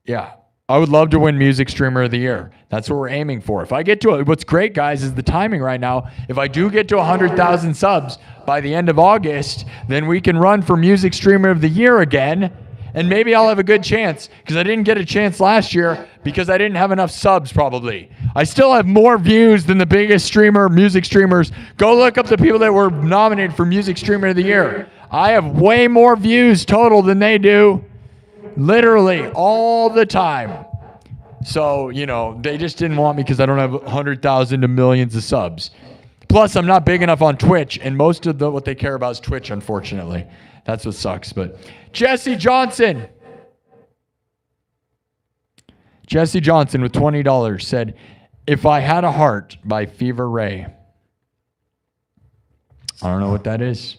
Speaker 1: yeah. I would love to win Music Streamer of the Year. That's what we're aiming for. If I get to it, what's great, guys, is the timing right now. If I do get to 100,000 subs by the end of August, then we can run for Music Streamer of the Year again, and maybe I'll have a good chance because I didn't get a chance last year because I didn't have enough subs probably. I still have more views than the biggest music streamers. Go look up the people that were nominated for Music Streamer of the Year. I have way more views total than they do. Literally all the time. So, you know, they just didn't want me because I don't have 100,000 to millions of subs. Plus, I'm not big enough on Twitch, and most of what they care about is Twitch, unfortunately. That's what sucks. But Jesse Johnson with $20 said, If I Had a Heart by Fever Ray. I don't know what that is.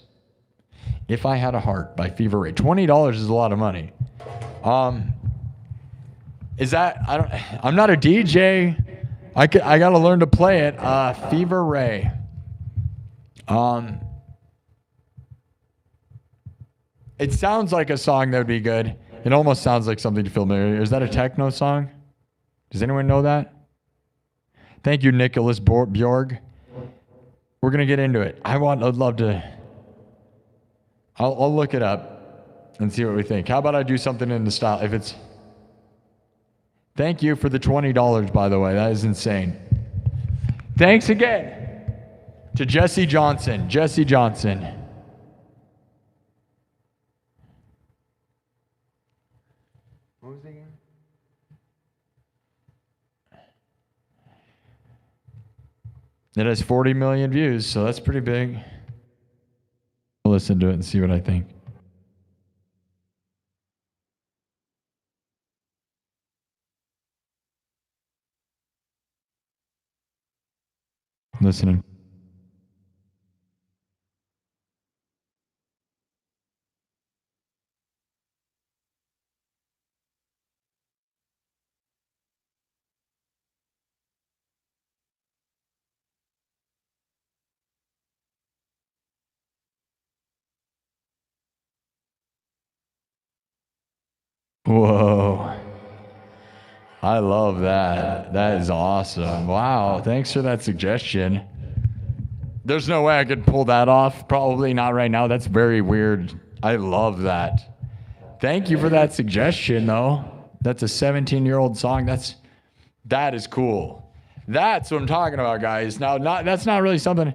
Speaker 1: If I Had a Heart by Fever Ray. $20 is a lot of money. Is that, I'm not a DJ. I got to learn to play it. Fever Ray. It sounds like a song that would be good. It almost sounds like something familiar. Is that a techno song? Does anyone know that? Thank you, Nicholas Bjorg. We're going to get into it. I'd love to. I'll look it up and see what we think. How about I do something in the style? If it's. Thank you for the $20, by the way. That is insane. Thanks again to Jesse Johnson. Jesse Johnson. What was it again? It has 40 million views, so that's pretty big. I'll listen to it and see what I think. Listening. Whoa. I love that. That is awesome. Wow. Thanks for that suggestion. There's no way I could pull that off. Probably not right now. That's very weird. I love that. Thank you for that suggestion, though. That's a 17-year-old song. That is cool. That's what I'm talking about, guys. Now, that's not really something.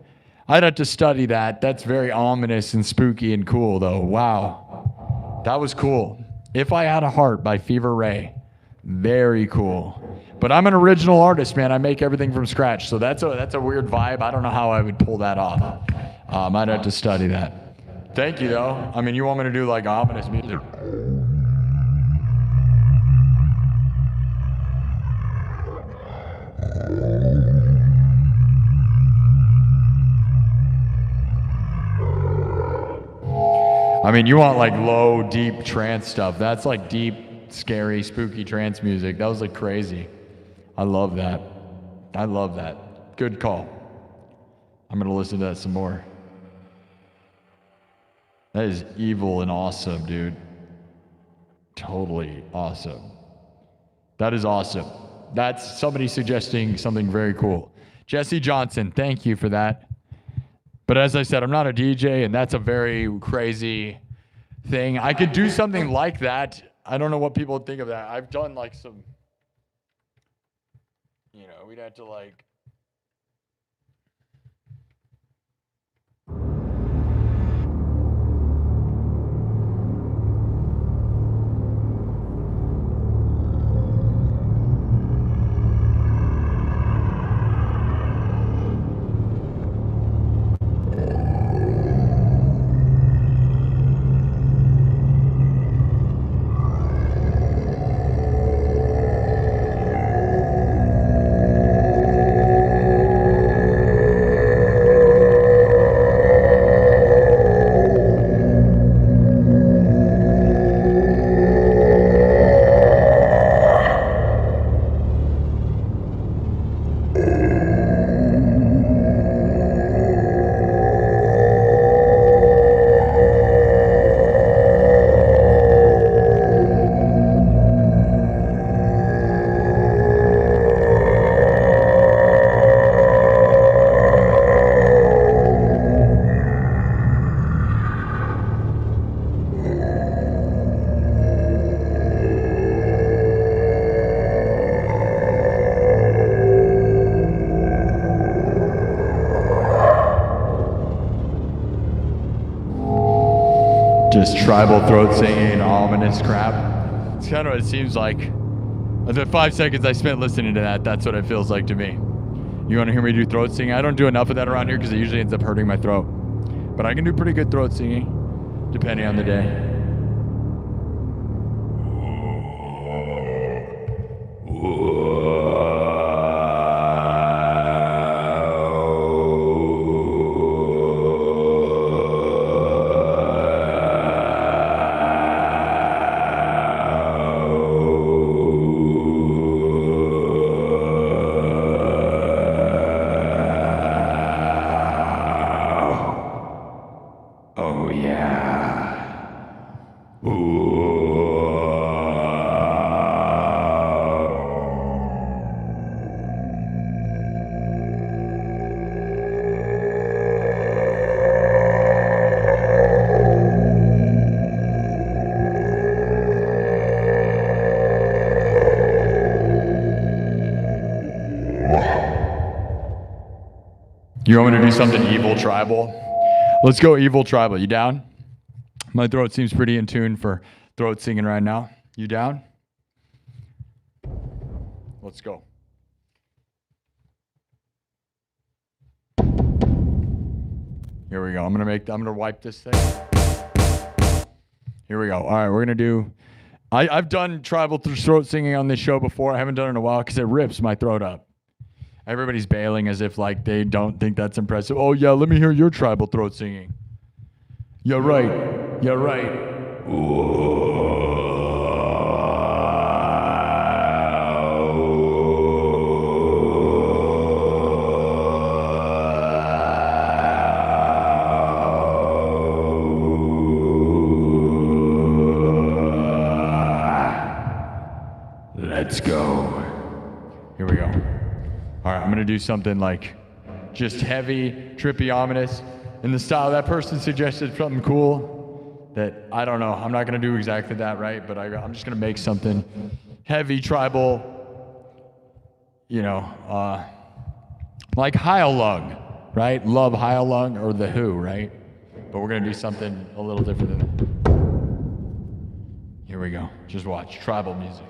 Speaker 1: I'd have to study that. That's very ominous and spooky and cool, though. Wow. That was cool. If I Had a Heart by Fever Ray. Very cool. But I'm an original artist, man. I make everything from scratch. So that's a weird vibe. I don't know how I would pull that off. I'd have to study that. Thank you, though. I mean, you want me to do like ominous music? I mean, you want like low, deep trance stuff. That's like deep, scary, spooky trance music. That was like crazy. I love that. I love that. Good call. I'm gonna listen to that some more. That is evil and awesome, dude. Totally awesome. That is awesome. That's somebody suggesting something very cool. Jesse Johnson, thank you for that. But as I said, I'm not a DJ, and that's a very crazy thing. I could do something like that. I don't know what people would think of that. I've done like some, you know, we'd have to like, just tribal throat singing, ominous crap. It's kind of what it seems like. The 5 seconds I spent listening to that, that's what it feels like to me. You want to hear me do throat singing? I don't do enough of that around here because it usually ends up hurting my throat. But I can do pretty good throat singing, depending on the day. You want me to do something evil tribal? Let's go evil tribal. You down? My throat seems pretty in tune for throat singing right now. You down? Let's go. Here we go. I'm gonna wipe this thing. Here we go. All right, we're gonna do. I've done tribal throat singing on this show before. I haven't done it in a while because it rips my throat up. Everybody's bailing as if like they don't think that's impressive. Oh yeah, let me hear your tribal throat singing. You're right. You're right. Let's go. Here we go. All right, I'm gonna do something like just heavy, trippy, ominous. In the style that person suggested, something cool that I don't know. I'm not gonna do exactly that, right? But I'm just gonna make something heavy, tribal, you know, like Heil Lung, right? Love Heil Lung or The Who, right? But we're gonna do something a little different than that. Here we go. Just watch tribal music.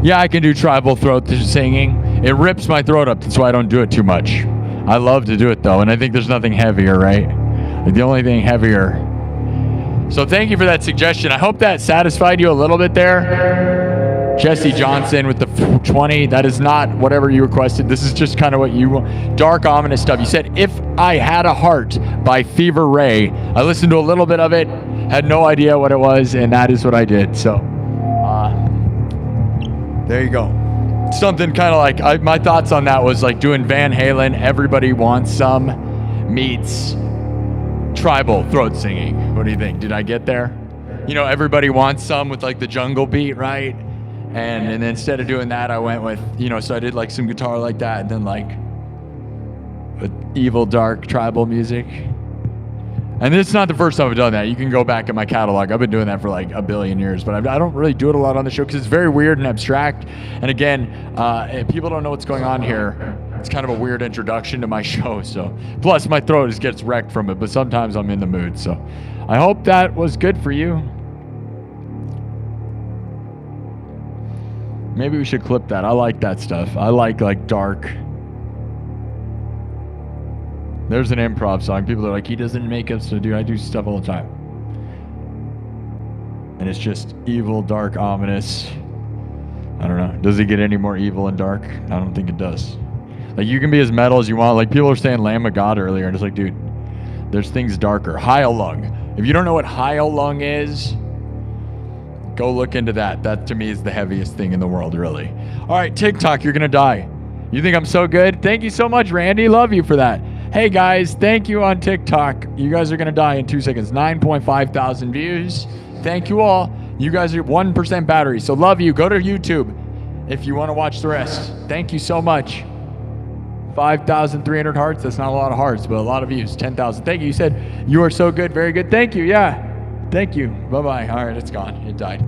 Speaker 1: Yeah, I can do tribal throat singing. It rips my throat up. That's why I don't do it too much. I love to do it though, and I think there's nothing heavier, right? Like the only thing heavier. So thank you for that suggestion. I hope that satisfied you a little bit there. Jesse Johnston with the 20. That is not whatever you requested. This is just kind of what you want. Dark, ominous stuff. You said If I Had a Heart by Fever Ray. I listened to a little bit of it, had no idea what it was, and that is what I did. So there you go. Something kind of like, my thoughts on that was like doing Van Halen, Everybody Wants Some, meets tribal throat singing. What do you think? Did I get there? You know, Everybody Wants Some with like the jungle beat, right? And then instead of doing that, I went with, you know, so I did like some guitar like that, and then like with evil, dark tribal music. And it's not the first time I've done that. You can go back in my catalog. I've been doing that for like a billion years, but I don't really do it a lot on the show because it's very weird and abstract. And again, if people don't know what's going on here, it's kind of a weird introduction to my show. So, plus my throat just gets wrecked from it, but sometimes I'm in the mood. So I hope that was good for you. Maybe we should clip that. I like that stuff. I like dark. There's an improv song. People are like, he doesn't make us to do. I do stuff all the time. And it's just evil, dark, ominous. I don't know. Does it get any more evil and dark? I don't think it does. Like, you can be as metal as you want. Like, people were saying Lamb of God earlier, and it's like, dude, there's things darker. Heil-Lung. If you don't know what Heil-Lung is, go look into that. That, to me, is the heaviest thing in the world, really. All right, TikTok, you're going to die. You think I'm so good? Thank you so much, Randy. Love you for that. Hey, guys, thank you on TikTok. You guys are going to die in 2 seconds. 9.5 thousand views. Thank you all. You guys are 1% battery, so love you. Go to YouTube if you want to watch the rest. Thank you so much. 5,300 hearts. That's not a lot of hearts, but a lot of views. 10,000. Thank you. You said you are so good. Very good. Thank you. Yeah. Thank you. Bye-bye. All right, it's gone. It died.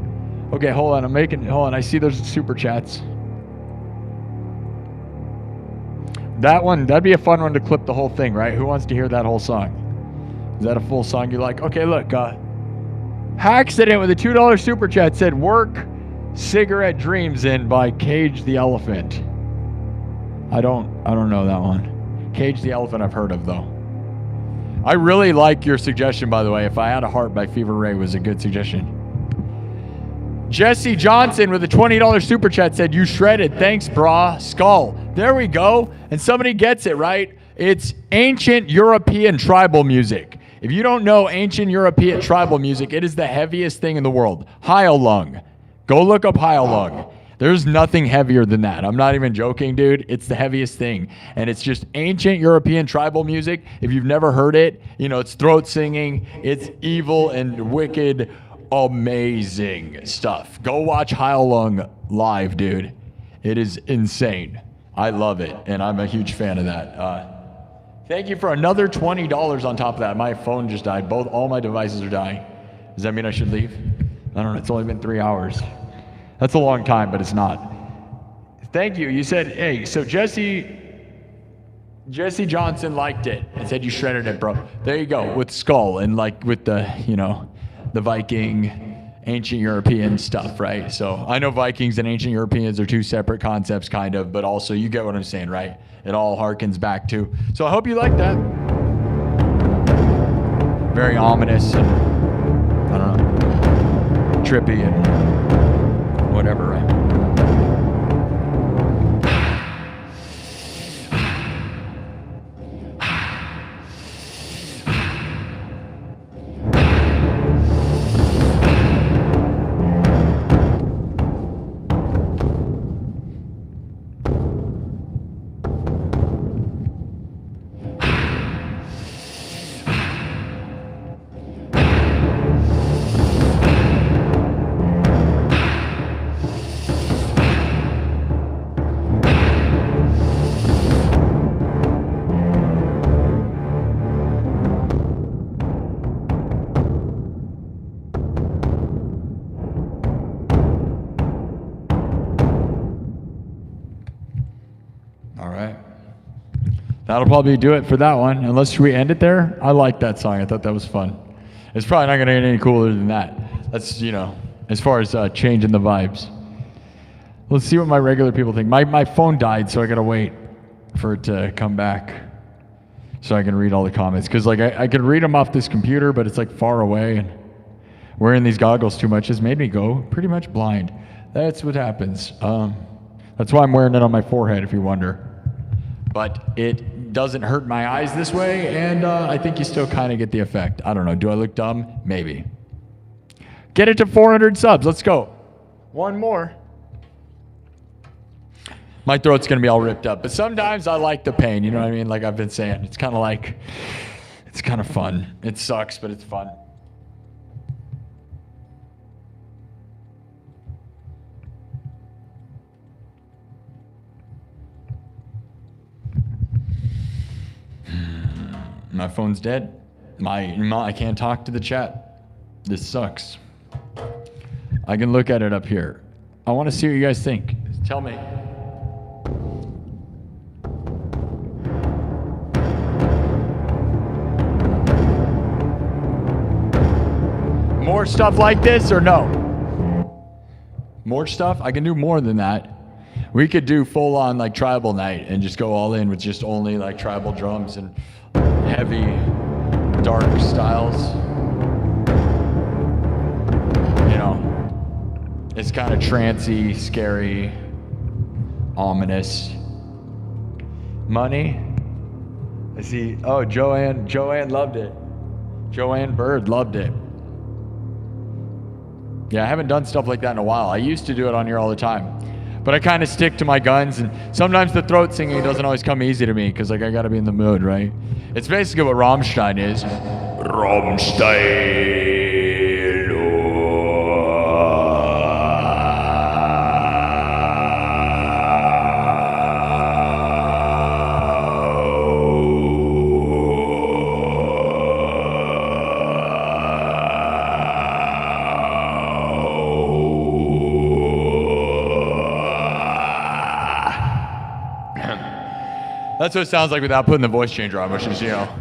Speaker 1: Okay, hold on. Hold on. I see there's super chats. That one, that'd be a fun one to clip the whole thing, right? Who wants to hear that whole song? Is that a full song you like? Okay, look. Hacksident with a $2 super chat said, Work Cigarette Dreams In by Cage the Elephant. I don't know that one. Cage the Elephant I've heard of, though. I really like your suggestion, by the way. If I Had a Heart by Fever Ray was a good suggestion. Jesse Johnson with a $20 super chat said, You shredded. Thanks, brah. Skull. There we go. And somebody gets it, right? It's ancient European tribal music. If you don't know ancient European tribal music, it is the heaviest thing in the world. Heil-Lung. Go look up Heil-Lung. There's nothing heavier than that. I'm not even joking, dude. It's the heaviest thing. And it's just ancient European tribal music. If you've never heard it, you know, it's throat singing. It's evil and wicked, amazing stuff. Go watch Heil-Lung live, dude. It is insane. I love it, and I'm a huge fan of that. Thank you for another $20 on top of that. My phone just died. All my devices are dying. Does that mean I should leave? I don't know. It's only been 3 hours. That's a long time, but it's not. Thank you. You said, hey, so Jesse Johnson liked it and said you shredded it, bro. There you go, with Skull and like with the, you know, the Viking, ancient European stuff, right? So I know Vikings and ancient Europeans are two separate concepts, kind of, but also you get what I'm saying, right? It all harkens back to. So I hope you like that. Very ominous and, I don't know, trippy and whatever, right? That'll probably do it for that one. Unless we end it there. I like that song. I thought that was fun. It's probably not going to get any cooler than that. That's, you know, as far as changing the vibes. Let's see what my regular people think. My phone died, so I gotta wait for it to come back so I can read all the comments. Because like I can read them off this computer, but it's like far away, and wearing these goggles too much has made me go pretty much blind. That's what happens. That's why I'm wearing it on my forehead, if you wonder. But it doesn't hurt my eyes this way, and I think you still kind of get the effect. I don't know. Do I look dumb? Maybe. Get it to 400 subs. Let's go. One more. My throat's going to be all ripped up. But sometimes I like the pain. You know what I mean? Like I've been saying. It's kind of like, it's kind of fun. It sucks, but it's fun. My phone's dead. I can't talk to the chat. This sucks. I can look at it up here. I want to see what you guys think. Tell me. More stuff like this or no? More stuff? I can do more than that. We could do full on like tribal night and just go all in with just only like tribal drums and heavy dark styles. You know, it's kind of trancy, scary, ominous. Money? I see, oh, Joanne loved it. Joanne Bird loved it. Yeah, I haven't done stuff like that in a while. I used to do it on here all the time. But I kind of stick to my guns, and sometimes the throat singing doesn't always come easy to me because like I gotta be in the mood, right? It's basically what Rammstein is. Rammstein. That's what it sounds like without putting the voice changer on, which is, you know.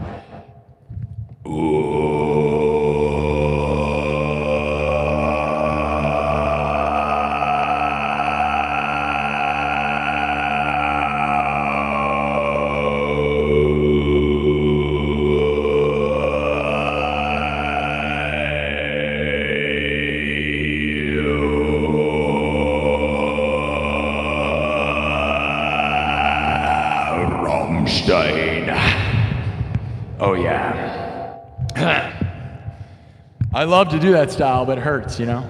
Speaker 1: Oh yeah. I love to do that style, but it hurts, you know?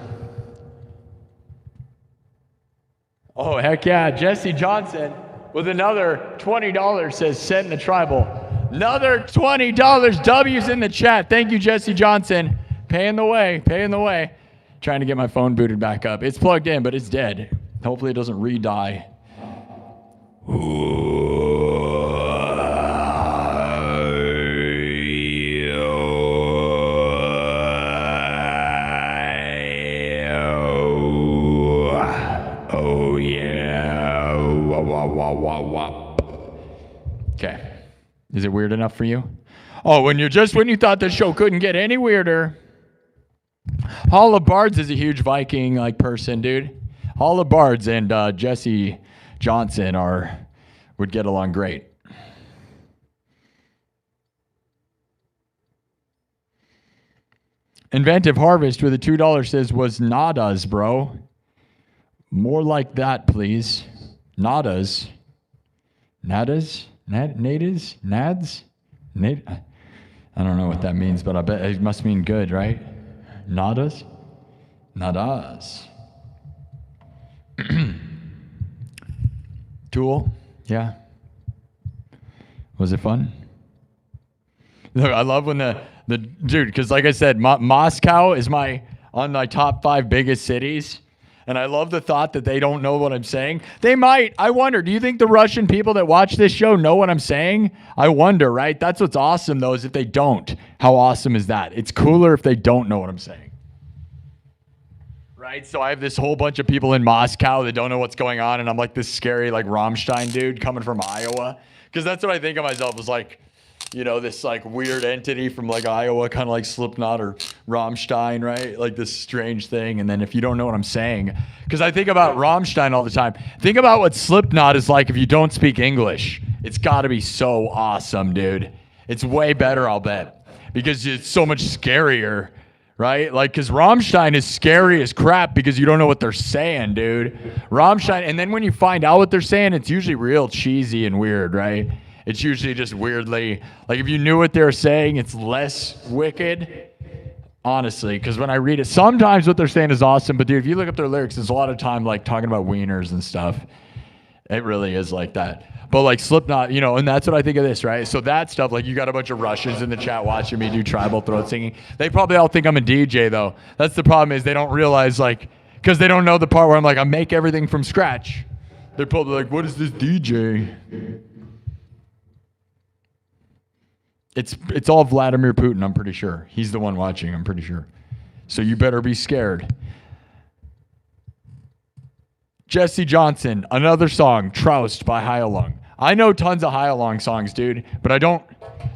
Speaker 1: Oh, heck yeah. Jesse Johnson with another $20 says send in the tribal. Another $20. W's in the chat. Thank you, Jesse Johnson. Paying the way. Trying to get my phone booted back up. It's plugged in, but it's dead. Hopefully it doesn't re-die. Okay. Is it weird enough for you? Oh, when you thought the show couldn't get any weirder. Hall of Bards is a huge Viking like person, dude. Hall of Bards and Jesse Johnson would get along great. Inventive Harvest with a $2 says was nadas, bro. More like that, please. Nadas. Nadas? Nadas? Nads? I don't know what that means, but I bet it must mean good, right? Nadas? Nadas. Tool? Yeah. Was it fun? Look, I love when the dude, because like I said, Moscow is on my top 5 biggest cities. And I love the thought that they don't know what I'm saying. They might. I wonder, do you think the Russian people that watch this show know what I'm saying? I wonder, right? That's what's awesome, though, is if they don't. How awesome is that? It's cooler if they don't know what I'm saying. Right? So I have this whole bunch of people in Moscow that don't know what's going on, and I'm like this scary, like, Rammstein dude coming from Iowa. Because that's what I think of myself, is like, you know, this like weird entity from like Iowa, kind of like Slipknot or Rammstein, right? Like this strange thing. And then if you don't know what I'm saying, because I think about Rammstein all the time, think about what Slipknot is like if you don't speak English. It's got to be so awesome, dude. It's way better, I'll bet, because it's so much scarier, right? Like, because Rammstein is scary as crap because you don't know what they're saying, dude. Rammstein, and then when you find out what they're saying, it's usually real cheesy and weird, right? It's usually just weirdly, like if you knew what they're saying, it's less wicked, honestly, because when I read it, sometimes what they're saying is awesome, but dude, if you look up their lyrics, there's a lot of time like talking about wieners and stuff. It really is like that. But like Slipknot, you know, and that's what I think of this, right? So that stuff, like you got a bunch of Russians in the chat watching me do tribal throat singing. They probably all think I'm a DJ though. That's the problem, is they don't realize, like, because they don't know the part where I'm like, I make everything from scratch. They're probably like, what is this DJ? It's all Vladimir Putin, I'm pretty sure. He's the one watching, I'm pretty sure. So you better be scared. Jesse Johnson, another song, Troust by Hyalung. I know tons of Hyalung songs, dude, but I don't,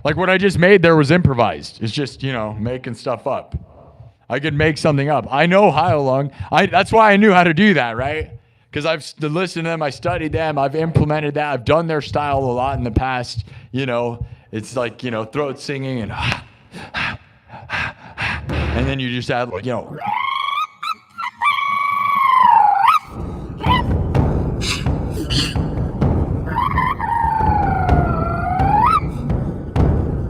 Speaker 1: like what I just made there was improvised. It's just, you know, making stuff up. I could make something up. I know Hyalung. That's why I knew how to do that, right? Because I've listened to them, I studied them, I've implemented that, I've done their style a lot in the past, you know. It's like, you know, throat singing and and then you just add like, you know.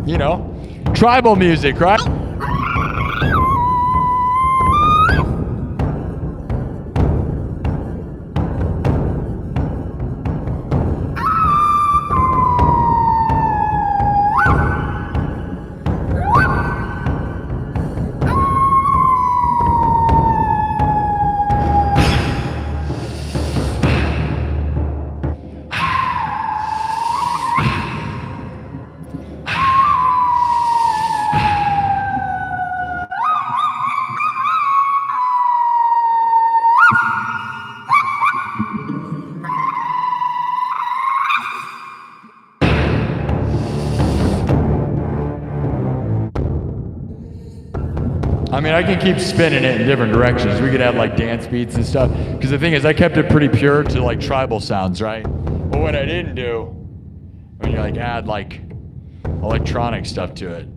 Speaker 1: You know, tribal music, right? I mean, I can keep spinning it in different directions. We could add like dance beats and stuff. Because the thing is, I kept it pretty pure to like tribal sounds, right? But what I didn't do, when you like add like electronic stuff to it.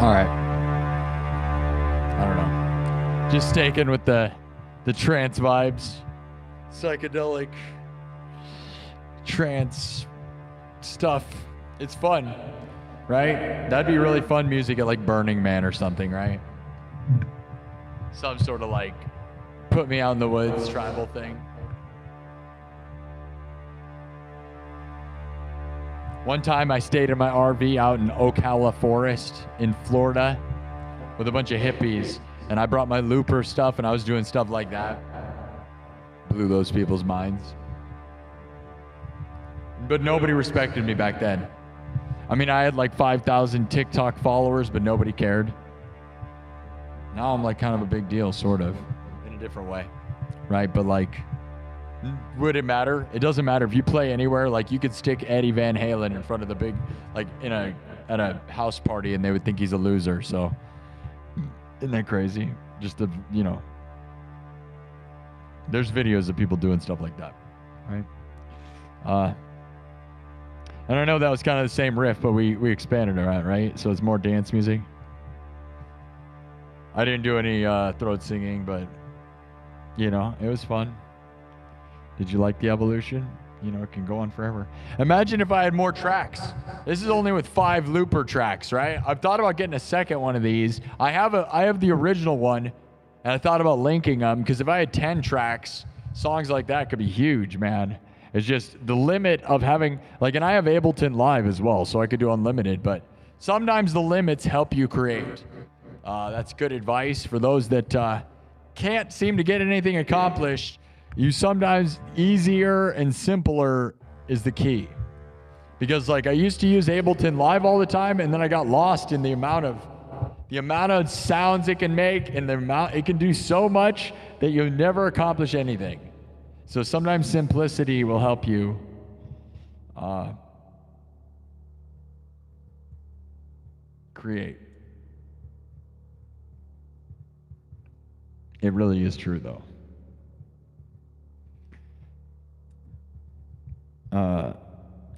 Speaker 1: All right. I don't know. Just sticking with the trance vibes, psychedelic trance stuff. It's fun, right? That'd be really fun music at like Burning Man or something, right? Some sort of like put me out in the woods tribal thing. One time I stayed in my RV out in Ocala Forest in Florida with a bunch of hippies, and I brought my looper stuff and I was doing stuff like that. Blew those people's minds. But nobody respected me back then. I mean, I had like 5,000 TikTok followers, but nobody cared. Now I'm like kind of a big deal, sort of, in a different way, right? But like, would it matter? It doesn't matter if you play anywhere. Like, you could stick Eddie Van Halen in front of the big, like at a house party, and they would think he's a loser. So, isn't that crazy? Just the, you know, there's videos of people doing stuff like that, right? And I know that was kind of the same riff, but we expanded it, right? So it's more dance music. I didn't do any throat singing, but you know, it was fun. Did you like the evolution? You know, it can go on forever. Imagine if I had more tracks. This is only with 5 looper tracks, right? I've thought about getting a second one of these. I have the original one, and I thought about linking them, because if I had 10 tracks, songs like that could be huge, man. It's just the limit of having, like, and I have Ableton Live as well, so I could do unlimited, but sometimes the limits help you create. That's good advice for those that can't seem to get anything accomplished. You sometimes easier and simpler is the key. Because like I used to use Ableton Live all the time, and then I got lost in the amount of sounds it can make, and the amount it can do so much that you'll never accomplish anything. So sometimes simplicity will help you create. It really is true though.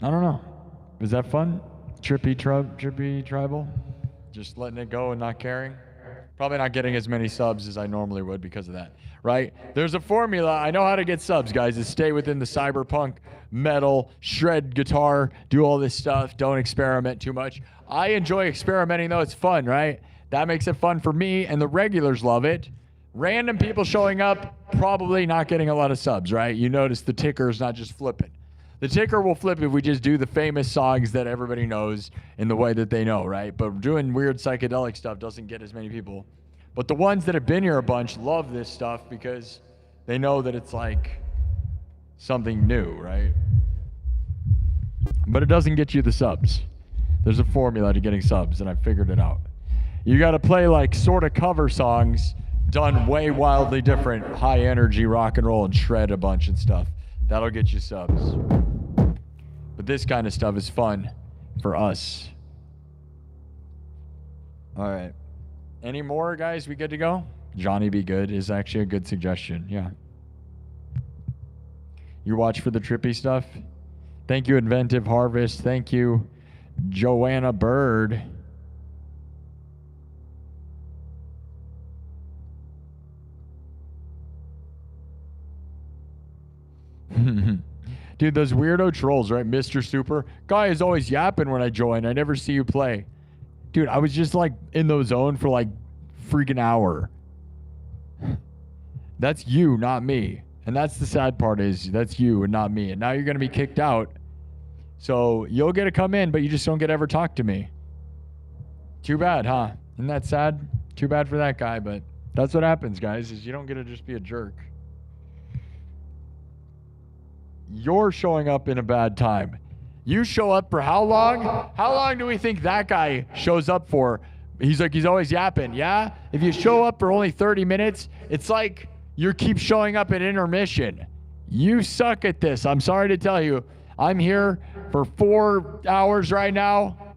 Speaker 1: I don't know. Was that fun? Trippy tribal? Just letting it go and not caring? Probably not getting as many subs as I normally would because of that, right? There's a formula. I know how to get subs, guys, is stay within the cyberpunk, metal, shred guitar, do all this stuff. Don't experiment too much. I enjoy experimenting, though. It's fun, right? That makes it fun for me, and the regulars love it. Random people showing up, probably not getting a lot of subs, right? You notice the ticker is not just flipping. The ticker will flip if we just do the famous songs that everybody knows in the way that they know, right? But doing weird psychedelic stuff doesn't get as many people But the ones that have been here a bunch love this stuff because they know that it's like something new, right? But it doesn't get you the subs. There's a formula to getting subs, and I figured it out. You got to play like sort of cover songs done way wildly different, high energy rock and roll and shred a bunch and stuff. That'll get you subs. But this kind of stuff is fun for us. All right. Any more, guys? We good to go? Johnny Be Good is actually a good suggestion. Yeah. You watch for the trippy stuff? Thank you, Inventive Harvest. Thank you, Joanna Bird. Dude, those weirdo trolls, right? Mr. Super. Guy is always yapping when I join. I never see you play. Dude, I was just like in the zone for like freaking hour. That's you, not me. And that's the sad part is that's you and not me. And now you're going to be kicked out. So you'll get to come in, but you just don't get to ever talk to me. Too bad, huh? Isn't that sad? Too bad for that guy, but that's what happens, guys, is you don't get to just be a jerk. You're showing up in a bad time. You show up for how long? How long do we think that guy shows up for? He's like, he's always yapping, yeah? If you show up for only 30 minutes, it's like you keep showing up at intermission. You suck at this. I'm sorry to tell you. I'm here for 4 hours right now.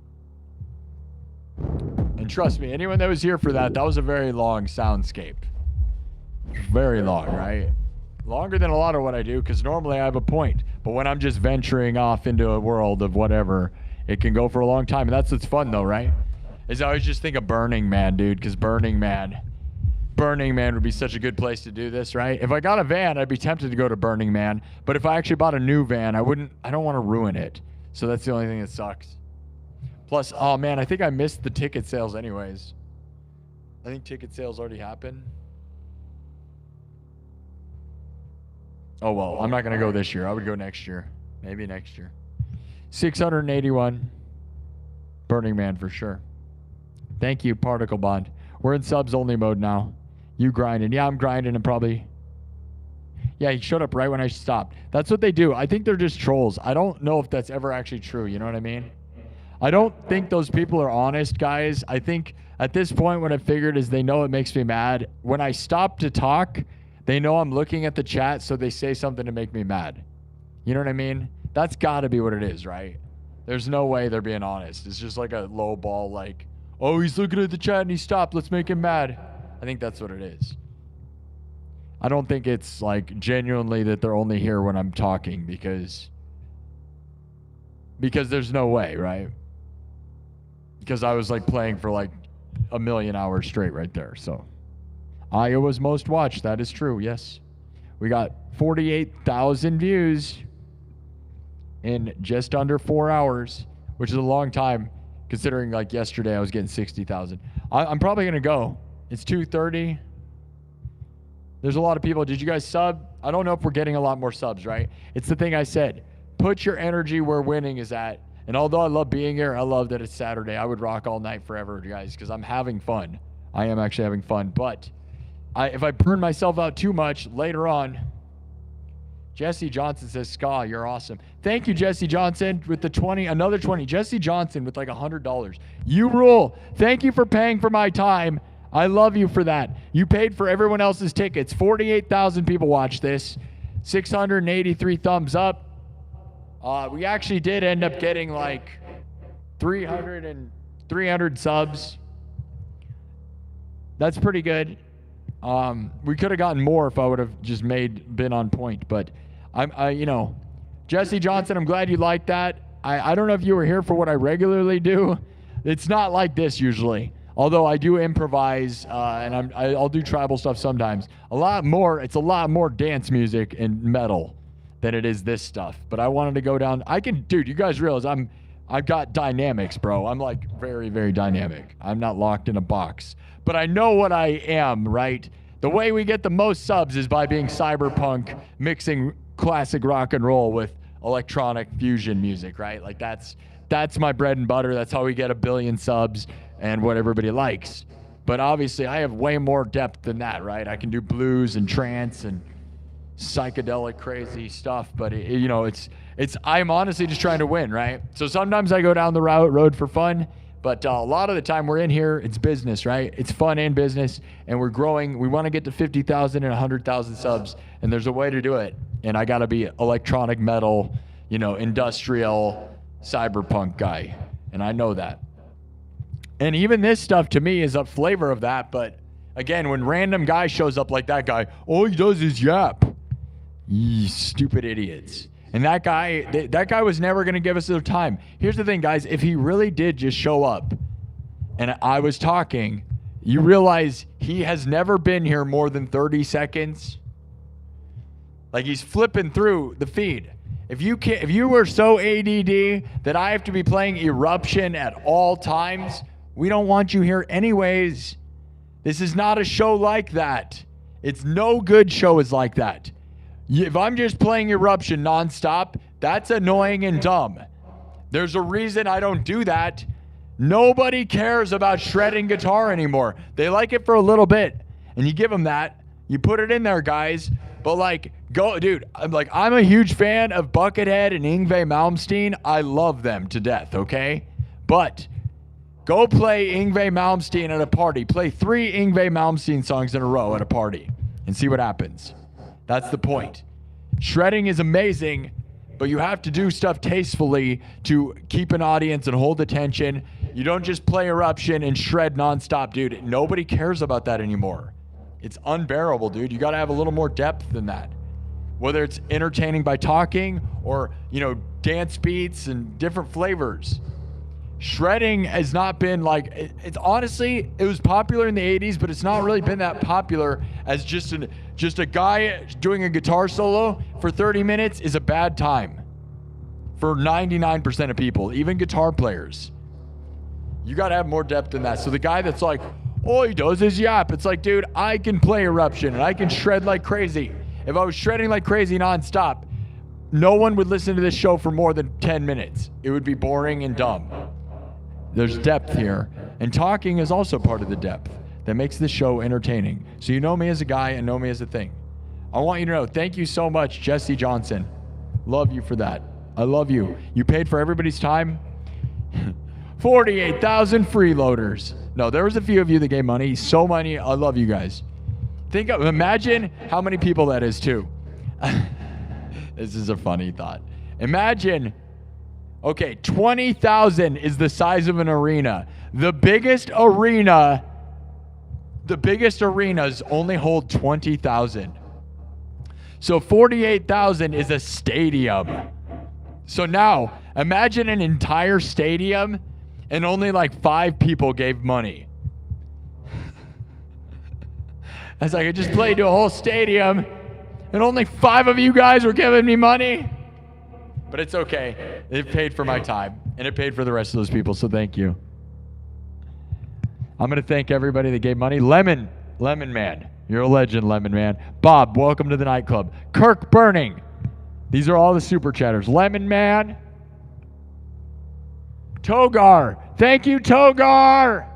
Speaker 1: And trust me, anyone that was here for that was a very long soundscape. Very long, right? Longer than a lot of what I do, because normally I have a point. But when I'm just venturing off into a world of whatever, it can go for a long time. And that's what's fun, though, right? Is I always just think of Burning Man, dude, because Burning Man would be such a good place to do this, right? If I got a van, I'd be tempted to go to Burning Man. But if I actually bought a new van, I don't want to ruin it. So that's the only thing that sucks. Plus, oh man, I think I missed the ticket sales anyways. I think ticket sales already happened. Oh, well, I'm not going to go this year. I would go next year. Maybe next year. 681. Burning Man for sure. Thank you, Particle Bond. We're in subs only mode now. You grinding. Yeah, I'm grinding and probably... Yeah, he showed up right when I stopped. That's what they do. I think they're just trolls. I don't know if that's ever actually true. You know what I mean? I don't think those people are honest, guys. I think at this point what I figured is they know it makes me mad. When I stop to talk... They know I'm looking at the chat, so they say something to make me mad. You know what I mean? That's got to be what it is, right? There's no way they're being honest. It's just like a low ball, like, oh, he's looking at the chat and he stopped. Let's make him mad. I think that's what it is. I don't think it's like genuinely that they're only here when I'm talking because there's no way, right? Because I was like playing for like a million hours straight right there, so... Iowa's most watched. That is true. Yes. We got 48,000 views in just under 4 hours, which is a long time considering like yesterday I was getting 60,000. I'm probably going to go. It's 2:30. There's a lot of people. Did you guys sub? I don't know if we're getting a lot more subs, right? It's the thing I said. Put your energy where winning is at. And although I love being here, I love that it's Saturday. I would rock all night forever, guys, because I'm having fun. I am actually having fun, but... if I burn myself out too much later on, Jesse Johnson says, Ska, you're awesome. Thank you, Jesse Johnson, with the 20, another 20. Jesse Johnson with like $100. You rule. Thank you for paying for my time. I love you for that. You paid for everyone else's tickets. 48,000 people watched this. 683 thumbs up. We actually did end up getting like 300 subs. That's pretty good. We could have gotten more if I would have just been on point, but Jesse Johnson, I'm glad you liked that. I don't know if you were here for what I regularly do. It's not like this usually, although I do improvise, and I'll do tribal stuff sometimes. It's a lot more dance music and metal than it is this stuff, but I wanted to go down. Dude, you guys realize I've got dynamics, bro. I'm like very, very dynamic. I'm not locked in a box. But I know what I am, right? The way we get the most subs is by being cyberpunk, mixing classic rock and roll with electronic fusion music, right? Like that's my bread and butter. That's how we get 1 billion subs and what everybody likes. But obviously, I have way more depth than that, right? I can do blues and trance and psychedelic crazy stuff, but I'm honestly just trying to win, right? So sometimes I go down the road for fun, but a lot of the time we're in here, it's business, right? It's fun and business, and we're growing. We want to get to 50,000 and 100,000 subs, and there's a way to do it. And I got to be electronic metal, industrial cyberpunk guy, and I know that. And even this stuff to me is a flavor of that, but again, when random guy shows up like that guy, all he does is yap. You stupid idiots. And that guy was never going to give us their time. Here's the thing, guys. If he really did just show up and I was talking, you realize he has never been here more than 30 seconds. Like, he's flipping through the feed. If you were so ADD that I have to be playing Eruption at all times, we don't want you here anyways. This is not a show like that. It's no good show is like that. If I'm just playing Eruption nonstop, that's annoying and dumb. There's a reason I don't do that. Nobody cares about shredding guitar anymore. They like it for a little bit, and you give them that. You put it in there, guys. But go, dude. I'm a huge fan of Buckethead and Yngwie Malmsteen. I love them to death. Okay, but go play Yngwie Malmsteen at a party. Play 3 Yngwie Malmsteen songs in a row at a party, and see what happens. That's the point. Shredding is amazing, but you have to do stuff tastefully to keep an audience and hold attention. You don't just play Eruption and shred nonstop, dude. Nobody cares about that anymore. It's unbearable, dude. You got to have a little more depth than that. Whether it's entertaining by talking or, dance beats and different flavors. Shredding has not been it's honestly, it was popular in the 80s, but it's not really been that popular as just a guy doing a guitar solo for 30 minutes is a bad time for 99% of people, even guitar players. You got to have more depth than that. So the guy that's like, all he does is yap. It's like, dude, I can play Eruption and I can shred like crazy. If I was shredding like crazy nonstop, no one would listen to this show for more than 10 minutes. It would be boring and dumb. There's depth here, and talking is also part of the depth that makes this show entertaining. So you know me as a guy and know me as a thing. I want you to know, thank you so much, Jesse Johnston. Love you for that. I love you. You paid for everybody's time. 48,000 freeloaders. No, there was a few of you that gave money. So many. I love you guys. Imagine how many people that is too. This is a funny thought. Imagine, 20,000 is the size of an arena. The biggest arenas only hold 20,000. So 48,000 is a stadium. So now, imagine an entire stadium and only 5 people gave money. That's I just played to a whole stadium and only 5 of you guys were giving me money. But it's okay. It paid for my time, and it paid for the rest of those people, so thank you. I'm going to thank everybody that gave money. Lemon Man. You're a legend, Lemon Man. Bob, welcome to the nightclub. Kirk Burning. These are all the super chatters. Lemon Man. Togar. Thank you, Togar.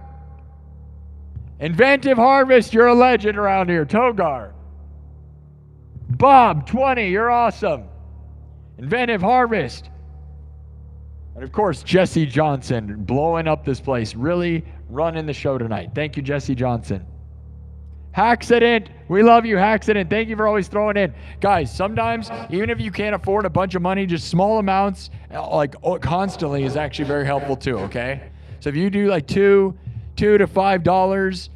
Speaker 1: Inventive Harvest, you're a legend around here. Togar. Bob, 20, you're awesome. Inventive Harvest. And of course, Jesse Johnson, blowing up this place, really running the show tonight. Thank you, Jesse Johnson. Hacksident, we love you, Hacksident. Thank you for always throwing in. Guys, sometimes, even if you can't afford a bunch of money, just small amounts, constantly is actually very helpful too, okay? So if you do $2 to $5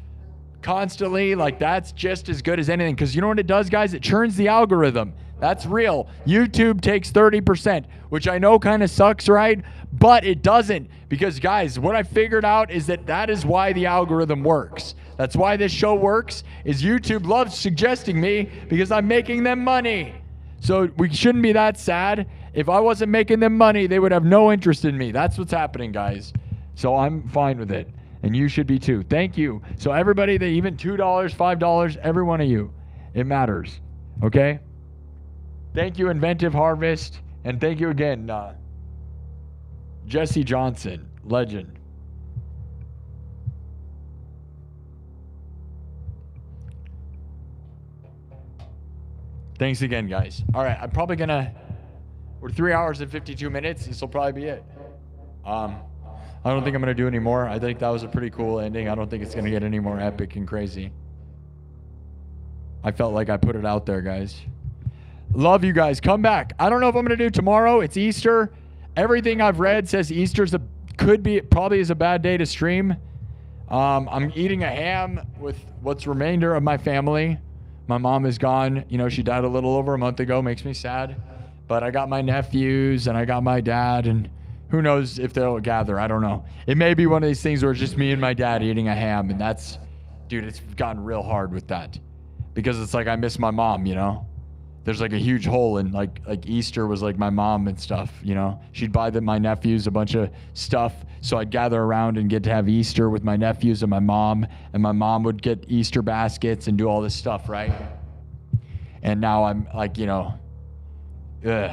Speaker 1: constantly, that's just as good as anything. Because you know what it does, guys? It churns the algorithm. That's real. YouTube takes 30%, which I know kind of sucks, right? But it doesn't, because guys, what I figured out is that is why the algorithm works. That's why this show works, is YouTube loves suggesting me because I'm making them money. So we shouldn't be that sad. If I wasn't making them money, they would have no interest in me. That's what's happening, guys. So I'm fine with it. And you should be too. Thank you. So everybody that even $2, $5, every one of you, it matters. Okay? Thank you, Inventive Harvest. And thank you again, Jesse Johnson, legend. Thanks again, guys. All right, I'm probably gonna. We're 3 hours and 52 minutes. This will probably be it. I don't think I'm gonna do any more. I think that was a pretty cool ending. I don't think it's gonna get any more epic and crazy. I felt like I put it out there, guys. Love you guys. Come back. I don't know if I'm gonna do tomorrow. It's Easter. Everything I've read says Easter's probably is a bad day to stream. I'm eating a ham with what's remainder of my family. My mom is gone. You know, she died a little over a month ago. Makes me sad. But I got my nephews and I got my dad, and who knows if they'll gather. I don't know. It may be one of these things where it's just me and my dad eating a ham, and that's, dude, it's gotten real hard with that. Because it's like I miss my mom, you know? There's like a huge hole in like Easter was like my mom and stuff, you know? She'd buy my nephews a bunch of stuff, so I'd gather around and get to have Easter with my nephews and my mom would get Easter baskets and do all this stuff, right? And now I'm like, you know, ugh.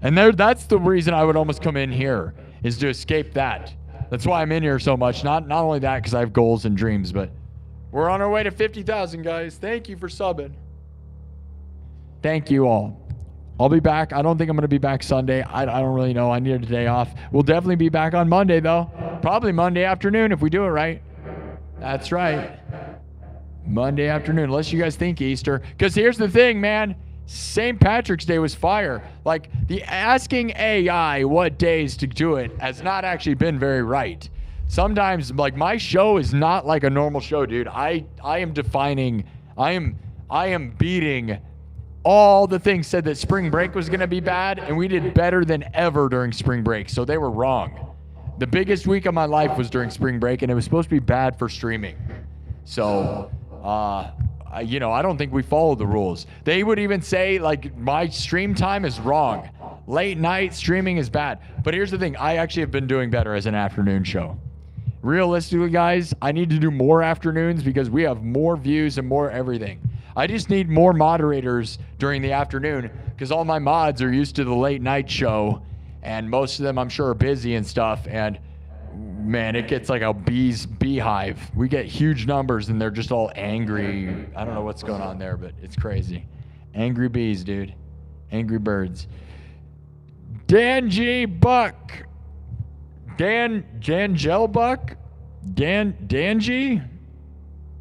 Speaker 1: And that's the reason I would almost come in here, is to escape that. That's why I'm in here so much. Not only that, because I have goals and dreams, but we're on our way to 50,000, guys. Thank you for subbing. Thank you all. I'll be back. I don't think I'm going to be back Sunday. I don't really know. I needed a day off. We'll definitely be back on Monday, though. Probably Monday afternoon if we do it right. That's right. Monday afternoon, unless you guys think Easter. Because here's the thing, man. St. Patrick's Day was fire. Like, the asking AI what days to do it has not actually been very right. Sometimes, like, my show is not like a normal show, dude. I am beating all the things said that spring break was going to be bad, and we did better than ever during spring break, so they were wrong. The biggest week of my life was during spring break, and it was supposed to be bad for streaming. So, you know, I don't think we followed the rules. They would even say, like, my stream time is wrong. Late night streaming is bad. But here's the thing. I actually have been doing better as an afternoon show. Realistically, guys, I need to do more afternoons because we have more views and more everything. I just need more moderators during the afternoon because all my mods are used to the late night show, and most of them, I'm sure, are busy and stuff. And man, it gets like a beehive. We get huge numbers and they're just all angry. I don't know what's going on there, but it's crazy. Angry bees, dude. Angry birds. Dan G. Buck. Jangel Buck? Danji?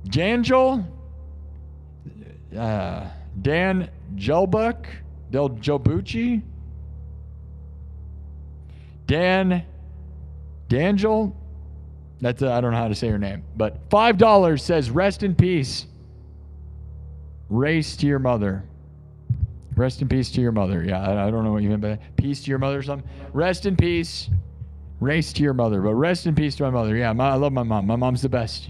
Speaker 1: Jangel? Dan Gelbuck? Del Jobucci? Dangel? That's I don't know how to say her name. But $5 says, rest in peace. Race to your mother. Rest in peace to your mother. Yeah, I don't know what you meant by that. Peace to your mother or something. Rest in peace. Race to your mother. But rest in peace to my mother. Yeah, I love my mom. My mom's the best.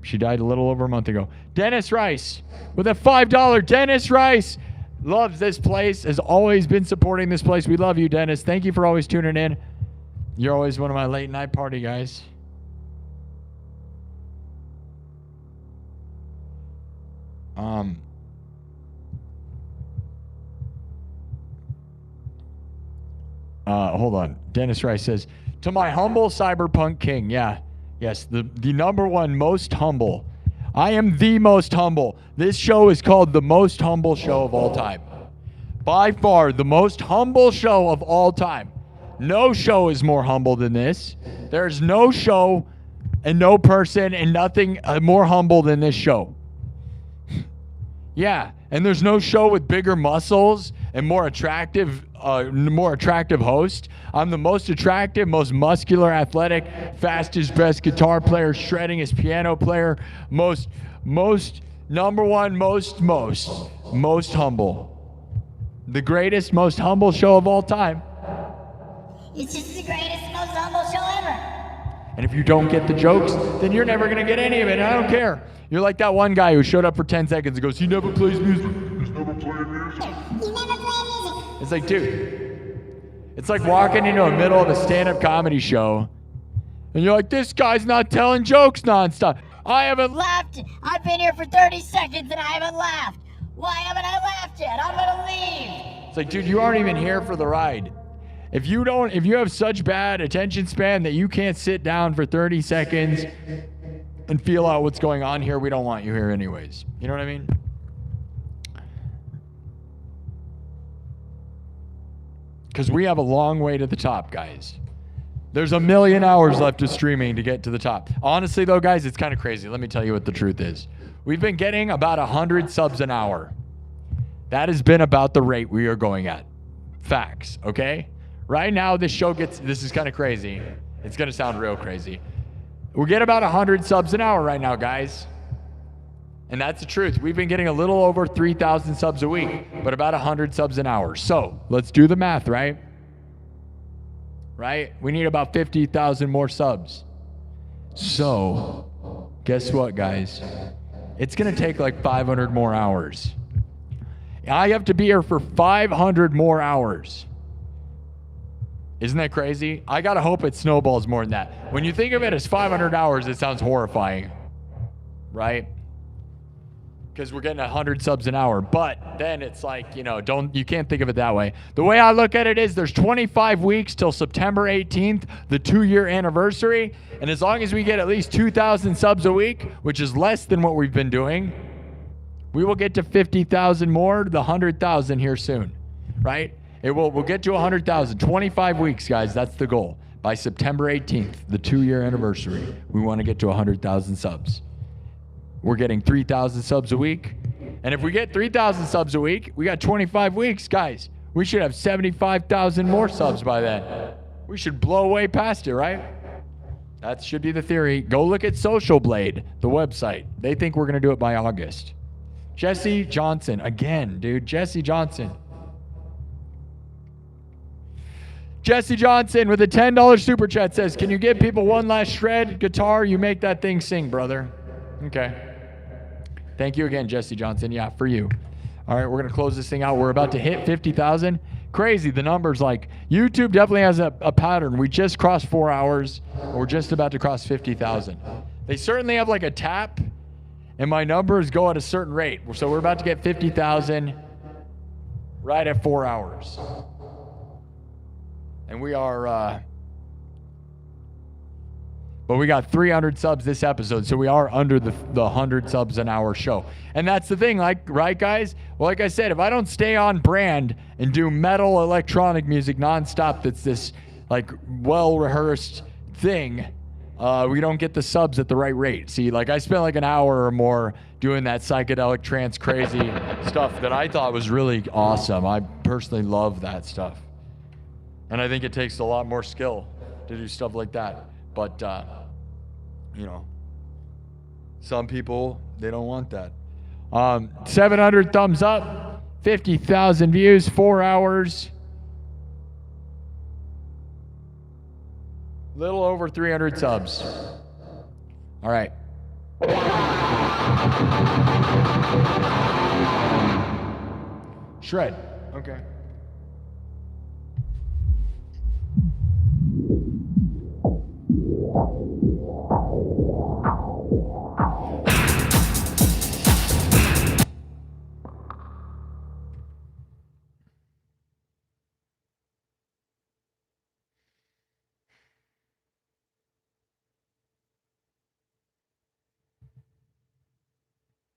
Speaker 1: She died a little over a month ago. Dennis Rice with a $5. Dennis Rice loves this place, has always been supporting this place. We love you, Dennis. Thank you for always tuning in. You're always one of my late night party guys. Hold on. Dennis Rice says, to my humble cyberpunk king. Yeah. Yes, the number one most humble. I am the most humble. This show is called the most humble show of all time. By far, the most humble show of all time. No show is more humble than this. There's no show and no person and nothing more humble than this show. Yeah, and there's no show with bigger muscles and more attractive host. I'm the most attractive, most muscular, athletic, fastest, best guitar player, shreddingest piano player, most number one, most humble. The greatest, most humble show of all time.
Speaker 4: It's just the greatest, most humble show ever.
Speaker 1: And if you don't get the jokes, then you're never gonna get any of it. I don't care. You're like that one guy who showed up for 10 seconds and goes, he never plays music.
Speaker 2: He's never playing music.
Speaker 4: You never play music.
Speaker 1: It's like, dude, it's like walking into the middle of a stand-up comedy show and you're like, this guy's not telling jokes nonstop. I haven't
Speaker 4: Laughed. I've been here for 30 seconds and I haven't laughed. Why haven't I laughed yet? I'm gonna leave.
Speaker 1: It's like, dude, you aren't even here for the ride. If you have such bad attention span that you can't sit down for 30 seconds and feel out what's going on here, we don't want you here anyways. You know what I mean? because we have a long way to the top, guys. There's 1 million hours left of streaming to get to the top. Honestly, though, guys, it's kind of crazy. Let me tell you what the truth is. We've been getting about 100 subs an hour. That has been about the rate we are going at. Facts, okay? Right now, this is kind of crazy. It's going to sound real crazy. We get about 100 subs an hour right now, guys. And that's the truth. We've been getting a little over 3,000 subs a week, but about 100 subs an hour. So let's do the math, right? Right? We need about 50,000 more subs. So guess what, guys? It's going to take like 500 more hours. I have to be here for 500 more hours. Isn't that crazy? I got to hope it snowballs more than that. When you think of it as 500 hours, it sounds horrifying, right? Because we're getting 100 subs an hour. But then it's like, you can't think of it that way. The way I look at it is there's 25 weeks till September 18th, the 2-year anniversary. And as long as we get at least 2,000 subs a week, which is less than what we've been doing, we will get to 50,000 more, the 100,000 here soon, right? We'll get to 100,000. 25 weeks, guys. That's the goal. By September 18th, the 2-year anniversary, we want to get to 100,000 subs. We're getting 3,000 subs a week. And if we get 3,000 subs a week, we got 25 weeks, guys. We should have 75,000 more subs by then. We should blow way past it, right? That should be the theory. Go look at Social Blade, the website. They think we're going to do it by August. Jesse Johnson. Again, dude. Jesse Johnson. Jesse Johnson with a $10 super chat says, can you give people one last shred guitar? You make that thing sing, brother. Okay. Thank you again, Jesse Johnson. Yeah, for you. All right, we're going to close this thing out. We're about to hit 50,000. Crazy. The numbers, like, YouTube definitely has a pattern. We just crossed 4 hours. We're just about to cross 50,000. They certainly have like a tap, and my numbers go at a certain rate. So we're about to get 50,000 right at 4 hours. And we are, but we got 300 subs this episode, so we are under the 100 subs an hour show. And that's the thing, like, right, guys? Well, like I said, if I don't stay on brand and do metal electronic music nonstop, that's this, like, well-rehearsed thing, we don't get the subs at the right rate. See, like, I spent like an hour or more doing that psychedelic trance crazy stuff that I thought was really awesome. I personally love that stuff. And I think it takes a lot more skill to do stuff like that. But, some people, they don't want that. 700 thumbs up, 50,000 views, 4 hours. Little over 300 subs. All right. Shred. Okay.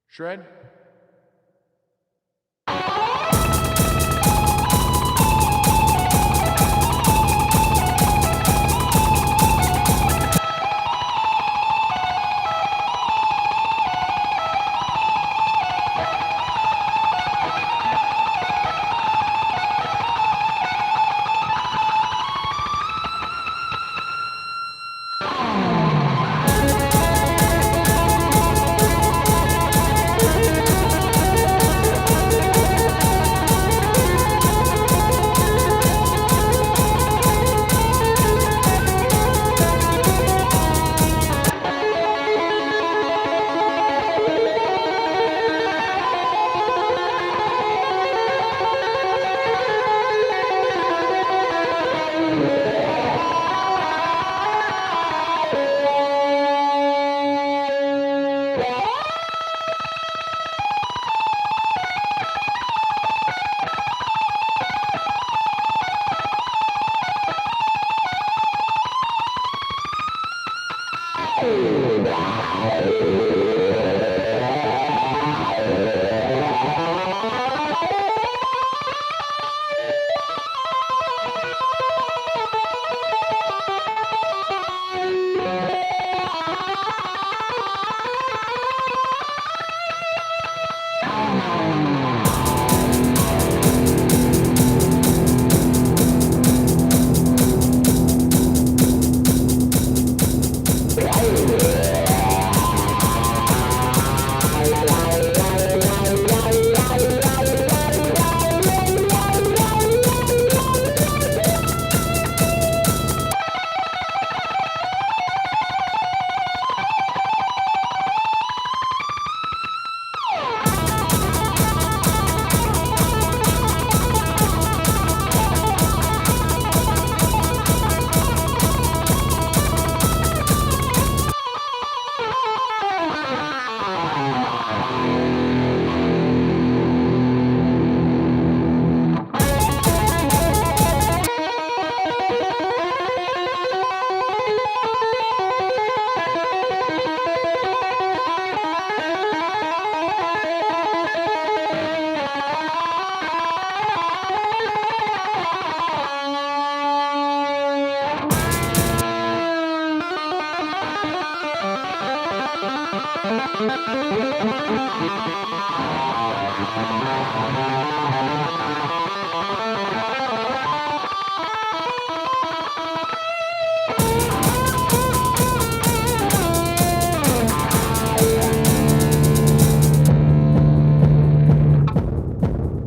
Speaker 1: Shred.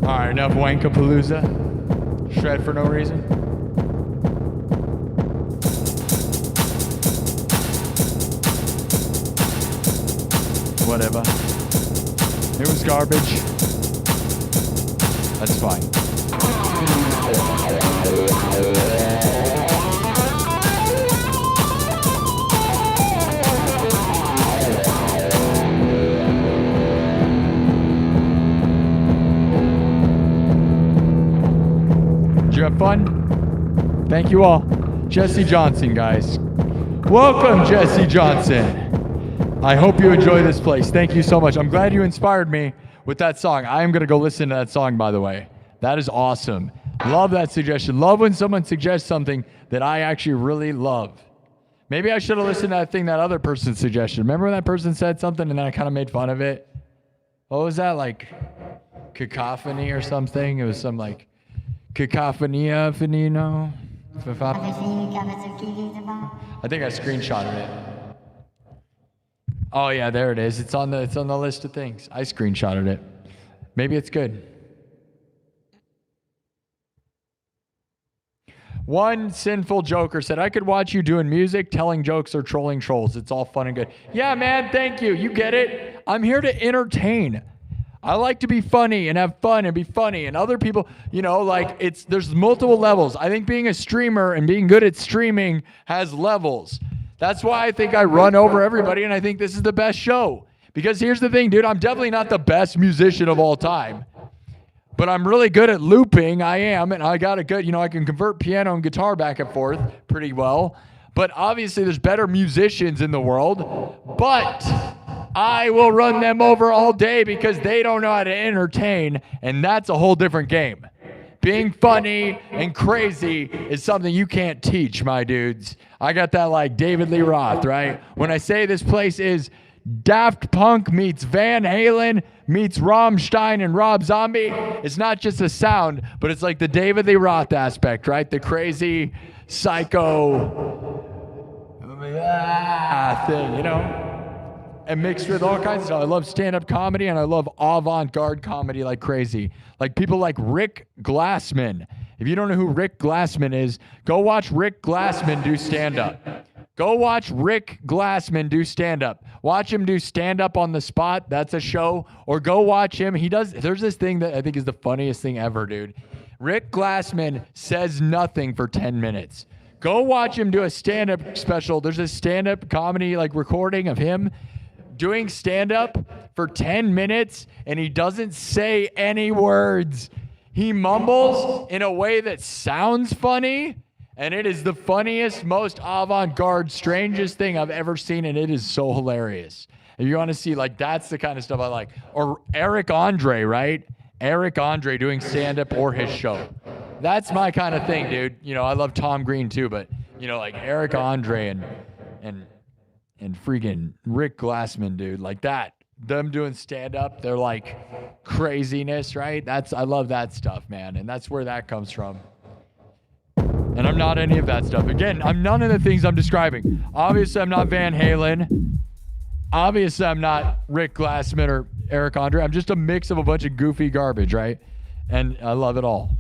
Speaker 1: Alright, enough Wankapalooza. Shred for no reason. Whatever. It was garbage. That's fine. Did you have fun? Thank you all. Jesse Johnston, guys. Welcome, Jesse Johnston. I hope you enjoy this place. Thank you so much. I'm glad you inspired me with that song. I am going to go listen to that song, by the way. That is awesome. Love that suggestion. Love when someone suggests something that I actually really love. Maybe I should have listened to that thing that other person suggested. Remember when that person said something and then I kind of made fun of it? What was that, like cacophony or something? It was some like cacophonia, finino. I think I screenshotted it. Oh yeah, there it is. It's on the list of things. I screenshotted it. Maybe it's good. One sinful joker said, I could watch you doing music, telling jokes, or trolling trolls. It's all fun and good. Yeah, man, thank you. You get it. I'm here to entertain. I like to be funny and have fun and be funny. And other people, you know, like there's multiple levels. I think being a streamer and being good at streaming has levels. That's why I think I run over everybody, and I think this is the best show. Because here's the thing, dude. I'm definitely not the best musician of all time. But I'm really good at looping. I am, and I got a good, I can convert piano and guitar back and forth pretty well. But obviously there's better musicians in the world. But I will run them over all day because they don't know how to entertain, and that's a whole different game. Being funny and crazy is something you can't teach, my dudes. I got that like David Lee Roth, right? When I say this place is Daft Punk meets Van Halen meets Rammstein and Rob Zombie, it's not just a sound, but it's like the David Lee Roth aspect, right? The crazy, psycho thing, and mixed with all kinds of stuff. I love stand-up comedy and I love avant-garde comedy like crazy. Like people like Rick Glassman. If you don't know who Rick Glassman is, go watch Rick Glassman do stand-up. Go watch Rick Glassman do stand-up. Watch him do stand-up on the spot. That's a show. Or go watch him. There's this thing that I think is the funniest thing ever, dude. Rick Glassman says nothing for 10 minutes. Go watch him do a stand-up special. There's a stand-up comedy like recording of him doing stand-up for 10 minutes, and he doesn't say any words. He mumbles in a way that sounds funny, and it is the funniest, most avant-garde, strangest thing I've ever seen, and it is so hilarious. If you want to see, that's the kind of stuff I like. Or Eric Andre, right? Eric Andre doing stand-up or his show. That's my kind of thing, dude. I love Tom Green too, but, like Eric Andre and freaking Rick Glassman, dude, like that. Them doing stand-up, they're like craziness, right? I love that stuff, man, and that's where that comes from. And I'm not any of that stuff. Again, I'm none of the things I'm describing. Obviously, I'm not Van Halen. Obviously, I'm not Rick Glassman or Eric Andre. I'm just a mix of a bunch of goofy garbage, right? And I love it all.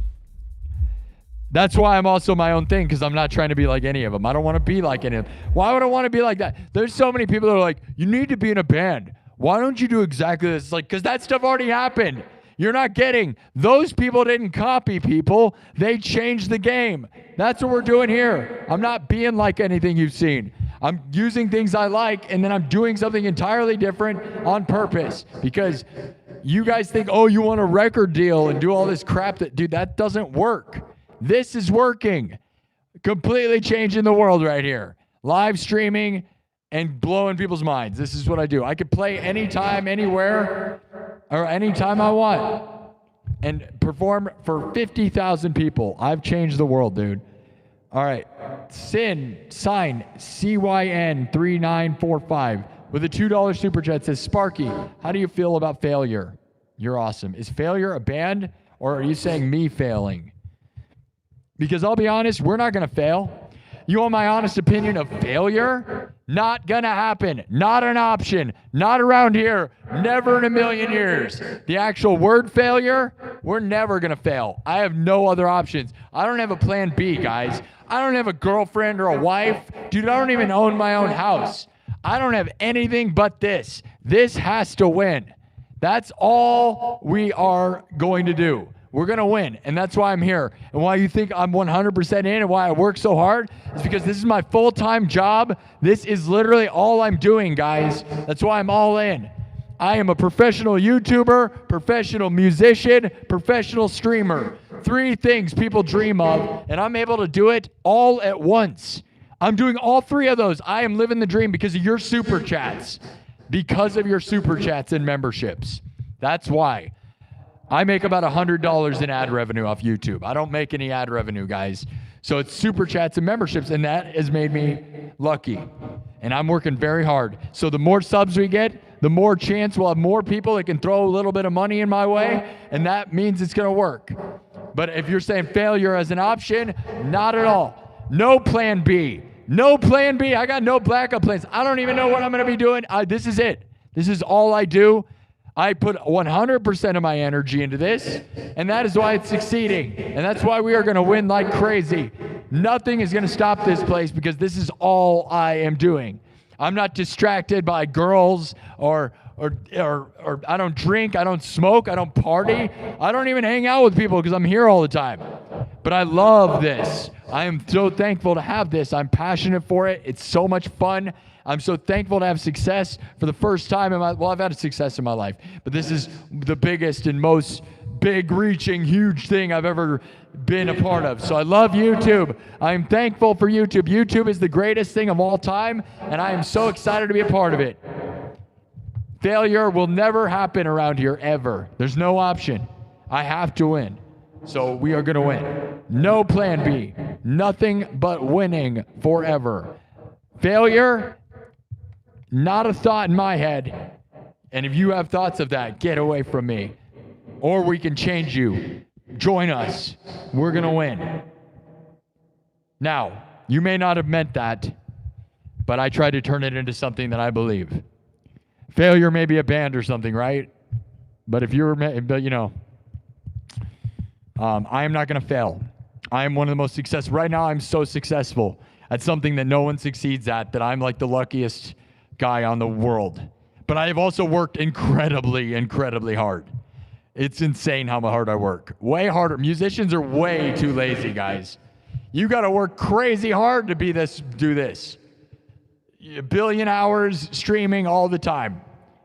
Speaker 1: That's why I'm also my own thing, because I'm not trying to be like any of them. I don't want to be like any of them. Why would I want to be like that? There's so many people that are like, you need to be in a band. Why don't you do exactly this? It's like, because that stuff already happened. You're not getting. Those people didn't copy people. They changed the game. That's what we're doing here. I'm not being like anything you've seen. I'm using things I like, and then I'm doing something entirely different on purpose because you guys think, oh, you want a record deal and do all this crap dude, that doesn't work. This is working. Completely changing the world right here. Live streaming and blowing people's minds. This is what I do. I could play anytime, anywhere, or anytime I want and perform for 50,000 people. I've changed the world, dude. All right. Sin, sign, CYN3945 with a $2 super chat says, Sparky, how do you feel about failure? You're awesome. Is failure a band, or are you saying me failing? Because I'll be honest, we're not going to fail. You want my honest opinion of failure? Not going to happen. Not an option. Not around here. Never in a million years. The actual word failure, we're never going to fail. I have no other options. I don't have a plan B, guys. I don't have a girlfriend or a wife. Dude, I don't even own my own house. I don't have anything but this. This has to win. That's all we are going to do. We're going to win, and that's why I'm here. And why you think I'm 100% in and why I work so hard is because this is my full-time job. This is literally all I'm doing, guys. That's why I'm all in. I am a professional YouTuber, professional musician, professional streamer. 3 things people dream of, and I'm able to do it all at once. I'm doing all 3 of those. I am living the dream because of your super chats. Because of your super chats and memberships. That's why. I make about $100 in ad revenue off YouTube. I don't make any ad revenue, guys. So it's super chats and memberships, and that has made me lucky. And I'm working very hard. So the more subs we get, the more chance we'll have more people that can throw a little bit of money in my way, and that means it's going to work. But if you're saying failure as an option, not at all. No plan B. No plan B. I got no backup plans. I don't even know what I'm going to be doing. This is it. This is all I do. I put 100% of my energy into this, and that is why it's succeeding. And that's why we are going to win like crazy. Nothing is going to stop this place because this is all I am doing. I'm not distracted by girls or I don't drink, I don't smoke, I don't party. I don't even hang out with people because I'm here all the time. But I love this. I am so thankful to have this. I'm passionate for it. It's so much fun. I'm so thankful to have success for the first time in well, I've had success in my life, but this is the biggest and most big-reaching, huge thing I've ever been a part of. So I love YouTube. I'm thankful for YouTube. YouTube is the greatest thing of all time, and I am so excited to be a part of it. Failure will never happen around here, ever. There's no option. I have to win. So we are going to win. No plan B. Nothing but winning forever. Failure, not a thought in my head. And if you have thoughts of that, get away from me. Or we can change you. Join us. We're going to win. Now, you may not have meant that, but I tried to turn it into something that I believe. Failure may be a band or something, right? But if you're, you know, I am not going to fail. I am one of the most successful. Right now, I'm so successful at something that no one succeeds at, that I'm like the luckiest guy on the world. But I have also worked incredibly, incredibly hard. It's insane how hard I work. Way harder. Musicians are way too lazy, guys. You got to work crazy hard to do this. A billion hours streaming all the time.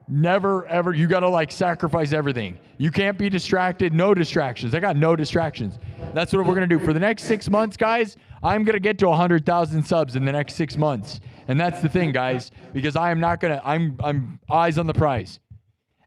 Speaker 1: Never, ever. You got to like sacrifice everything. You can't be distracted. No distractions. I got no distractions. That's what we're going to do. For the next 6 months, guys, I'm going to get to 100,000 subs in the next 6 months. And that's the thing, guys, because I am not going to, I'm eyes on the prize.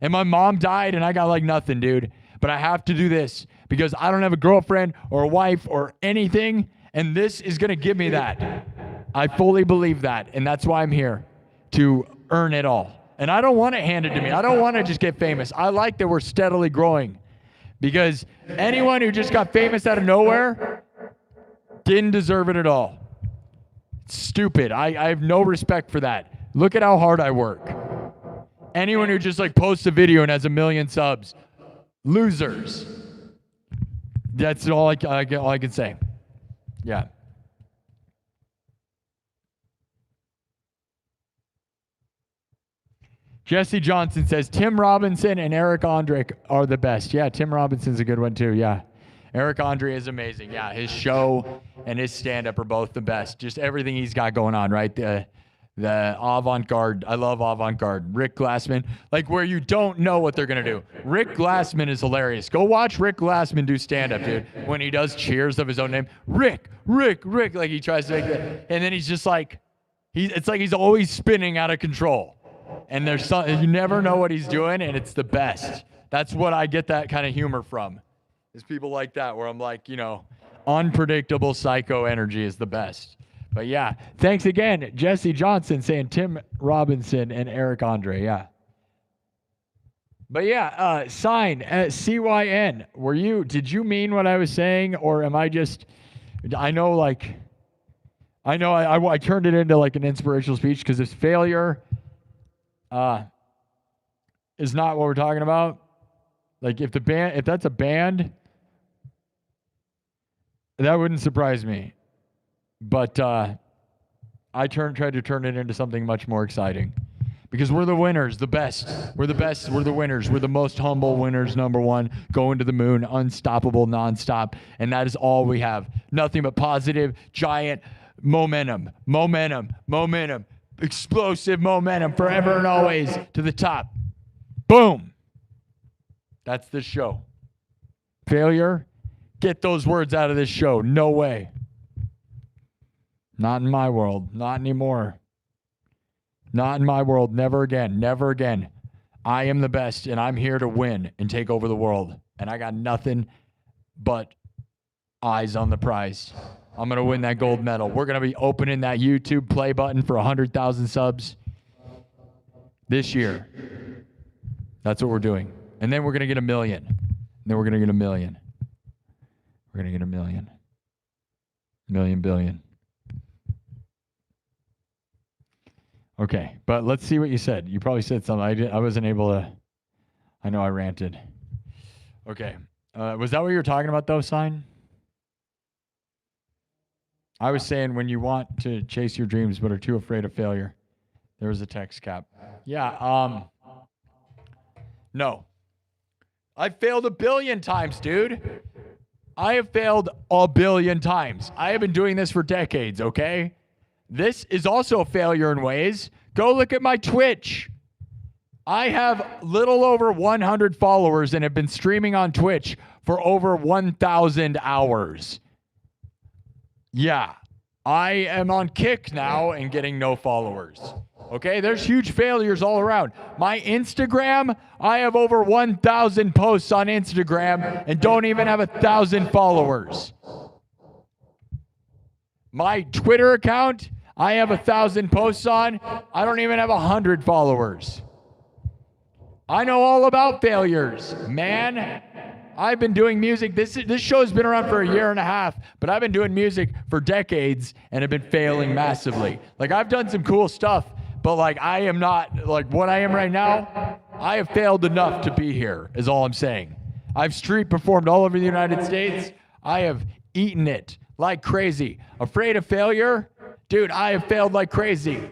Speaker 1: And my mom died and I got like nothing, dude. But I have to do this because I don't have a girlfriend or a wife or anything. And this is going to give me that. I fully believe that. And that's why I'm here, to earn it all. And I don't want it handed to me. I don't want to just get famous. I like that we're steadily growing, because anyone who just got famous out of nowhere didn't deserve it at all. It's stupid. I have no respect for that. Look at how hard I work. Anyone who just like posts a video and has 1 million subs, losers. That's all I can say. Yeah. Jesse Johnson says, Tim Robinson and Eric Andre are the best. Yeah, Tim Robinson's a good one too, yeah. Eric Andre is amazing. Yeah, his show and his stand-up are both the best. Just everything he's got going on, right? The avant-garde. I love avant-garde. Rick Glassman, like where you don't know what they're going to do. Rick Glassman is hilarious. Go watch Rick Glassman do stand-up, dude. When he does cheers of his own name. Rick. Like he tries to make that. And then he's just like, it's like he's always spinning out of control. And there's something, you never know what he's doing, and it's the best. That's what I get that kind of humor from. Is people like that where I'm like, you know, unpredictable psycho energy is the best. But yeah, thanks again, Jesse Johnston saying Tim Robinson and Eric Andre. Yeah. But yeah, sign CYN. Did you mean what I was saying, or am I just? I turned it into like an inspirational speech because this failure is not what we're talking about. Like if that's a band, that wouldn't surprise me. But I tried to turn it into something much more exciting. Because we're the winners, the best. We're the best, we're the winners. We're the most humble winners, number one. Going to the moon, unstoppable, nonstop. And that is all we have. Nothing but positive, giant momentum. Explosive momentum, forever and always to the top. Boom. That's the show. Failure, get those words out of this show. No way. Not in my world. Not anymore. Not in my world. Never again. Never again. I am the best, and I'm here to win and take over the world. And I got nothing but eyes on the prize. I'm going to win that gold medal. We're going to be opening that YouTube play button for 100,000 subs this year. That's what we're doing. And then we're going to get 1 million. And then we're going to get 1 million. We're going to get 1 million. Billion. Okay, but let's see what you said. You probably said something. I wasn't able to. I know I ranted. Okay. Was that what you were talking about, though, Sign? I was saying when you want to chase your dreams but are too afraid of failure. There was a text cap. Yeah, no. I failed 1 billion times, dude. I have failed 1 billion times. I have been doing this for decades, okay? This is also a failure in ways. Go look at my Twitch. I have little over 100 followers and have been streaming on Twitch for over 1,000 hours. Yeah, I am on Kick now and getting no followers. Okay, there's huge failures all around. My Instagram, I have over 1,000 posts on Instagram and don't even have 1,000 followers. My Twitter account, I have 1,000 posts on. I don't even have 100 followers. I know all about failures, man. I've been doing music. This show has been around for 1.5 years, but I've been doing music for decades and have been failing massively. Like, I've done some cool stuff, but like, I am not like what I am right now. I have failed enough to be here, is all I'm saying. I've street performed all over the United States. I have eaten it like crazy. Afraid of failure? Dude, I have failed like crazy.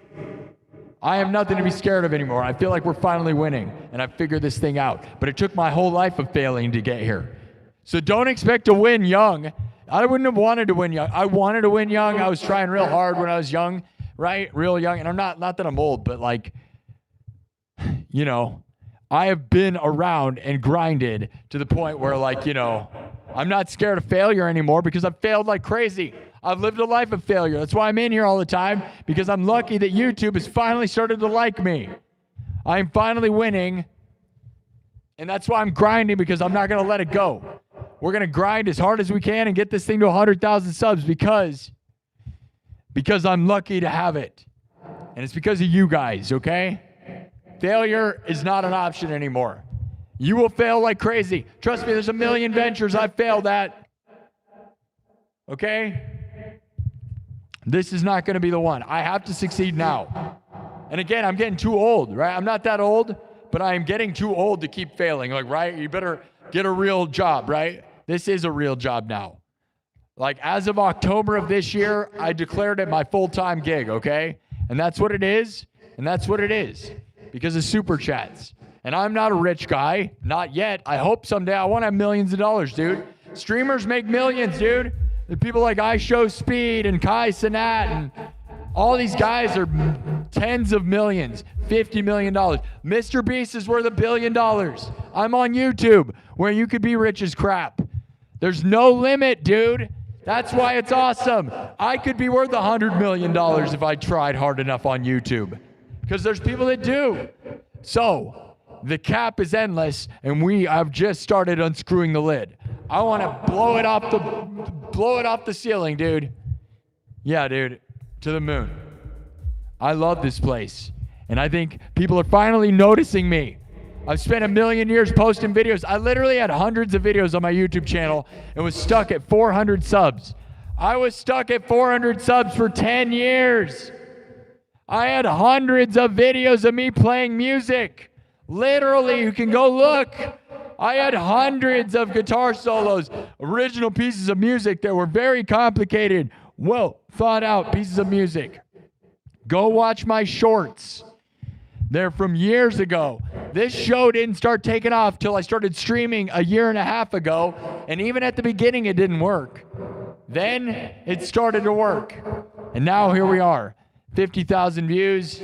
Speaker 1: I have nothing to be scared of anymore. I feel like we're finally winning, and I've figured this thing out. But it took my whole life of failing to get here. So don't expect to win young. I wouldn't have wanted to win young. I wanted to win young. I was trying real hard when I was young, right? Real young. And I'm not that I'm old, but like, you know, I have been around and grinded to the point where, like, you know, I'm not scared of failure anymore because I've failed like crazy. I've lived a life of failure. That's why I'm in here all the time, because I'm lucky that YouTube has finally started to like me. I'm finally winning, and that's why I'm grinding, because I'm not going to let it go. We're going to grind as hard as we can and get this thing to 100,000 subs because I'm lucky to have it. And it's because of you guys, okay? Failure is not an option anymore. You will fail like crazy. Trust me, there's 1 million ventures I've failed at. Okay? This is not going to be the one. I have to succeed now. And again, I'm getting too old, right? I'm not that old, but I am getting too old to keep failing. Like, right? You better get a real job, right? This is a real job now. Like, as of October of this year, I declared it my full-time gig, okay? And that's what it is. And that's what it is. Because of Super Chats. And I'm not a rich guy. Not yet. I hope someday. I want to have millions of dollars, dude. Streamers make millions, dude. The people like I Show Speed and Kai Cenat and all these guys are tens of millions, $50 million. Mr. Beast is worth $1 billion. I'm on YouTube where you could be rich as crap. There's no limit, dude. That's why it's awesome. I could be worth $100 million if I tried hard enough on YouTube, because there's people that do. So the cap is endless, and I've just started unscrewing the lid. I want to blow it off the ceiling, dude. Yeah, dude, to the moon. I love this place, and I think people are finally noticing me. I've spent 1 million years posting videos. I literally had hundreds of videos on my YouTube channel and was stuck at 400 subs. I was stuck at 400 subs for 10 years. I had hundreds of videos of me playing music. Literally, you can go look. I had hundreds of guitar solos, original pieces of music that were very complicated, well thought out pieces of music. Go watch my shorts. They're from years ago. This show didn't start taking off till I started streaming 1.5 years ago, and even at the beginning it didn't work. Then it started to work, and now here we are, 50,000 views,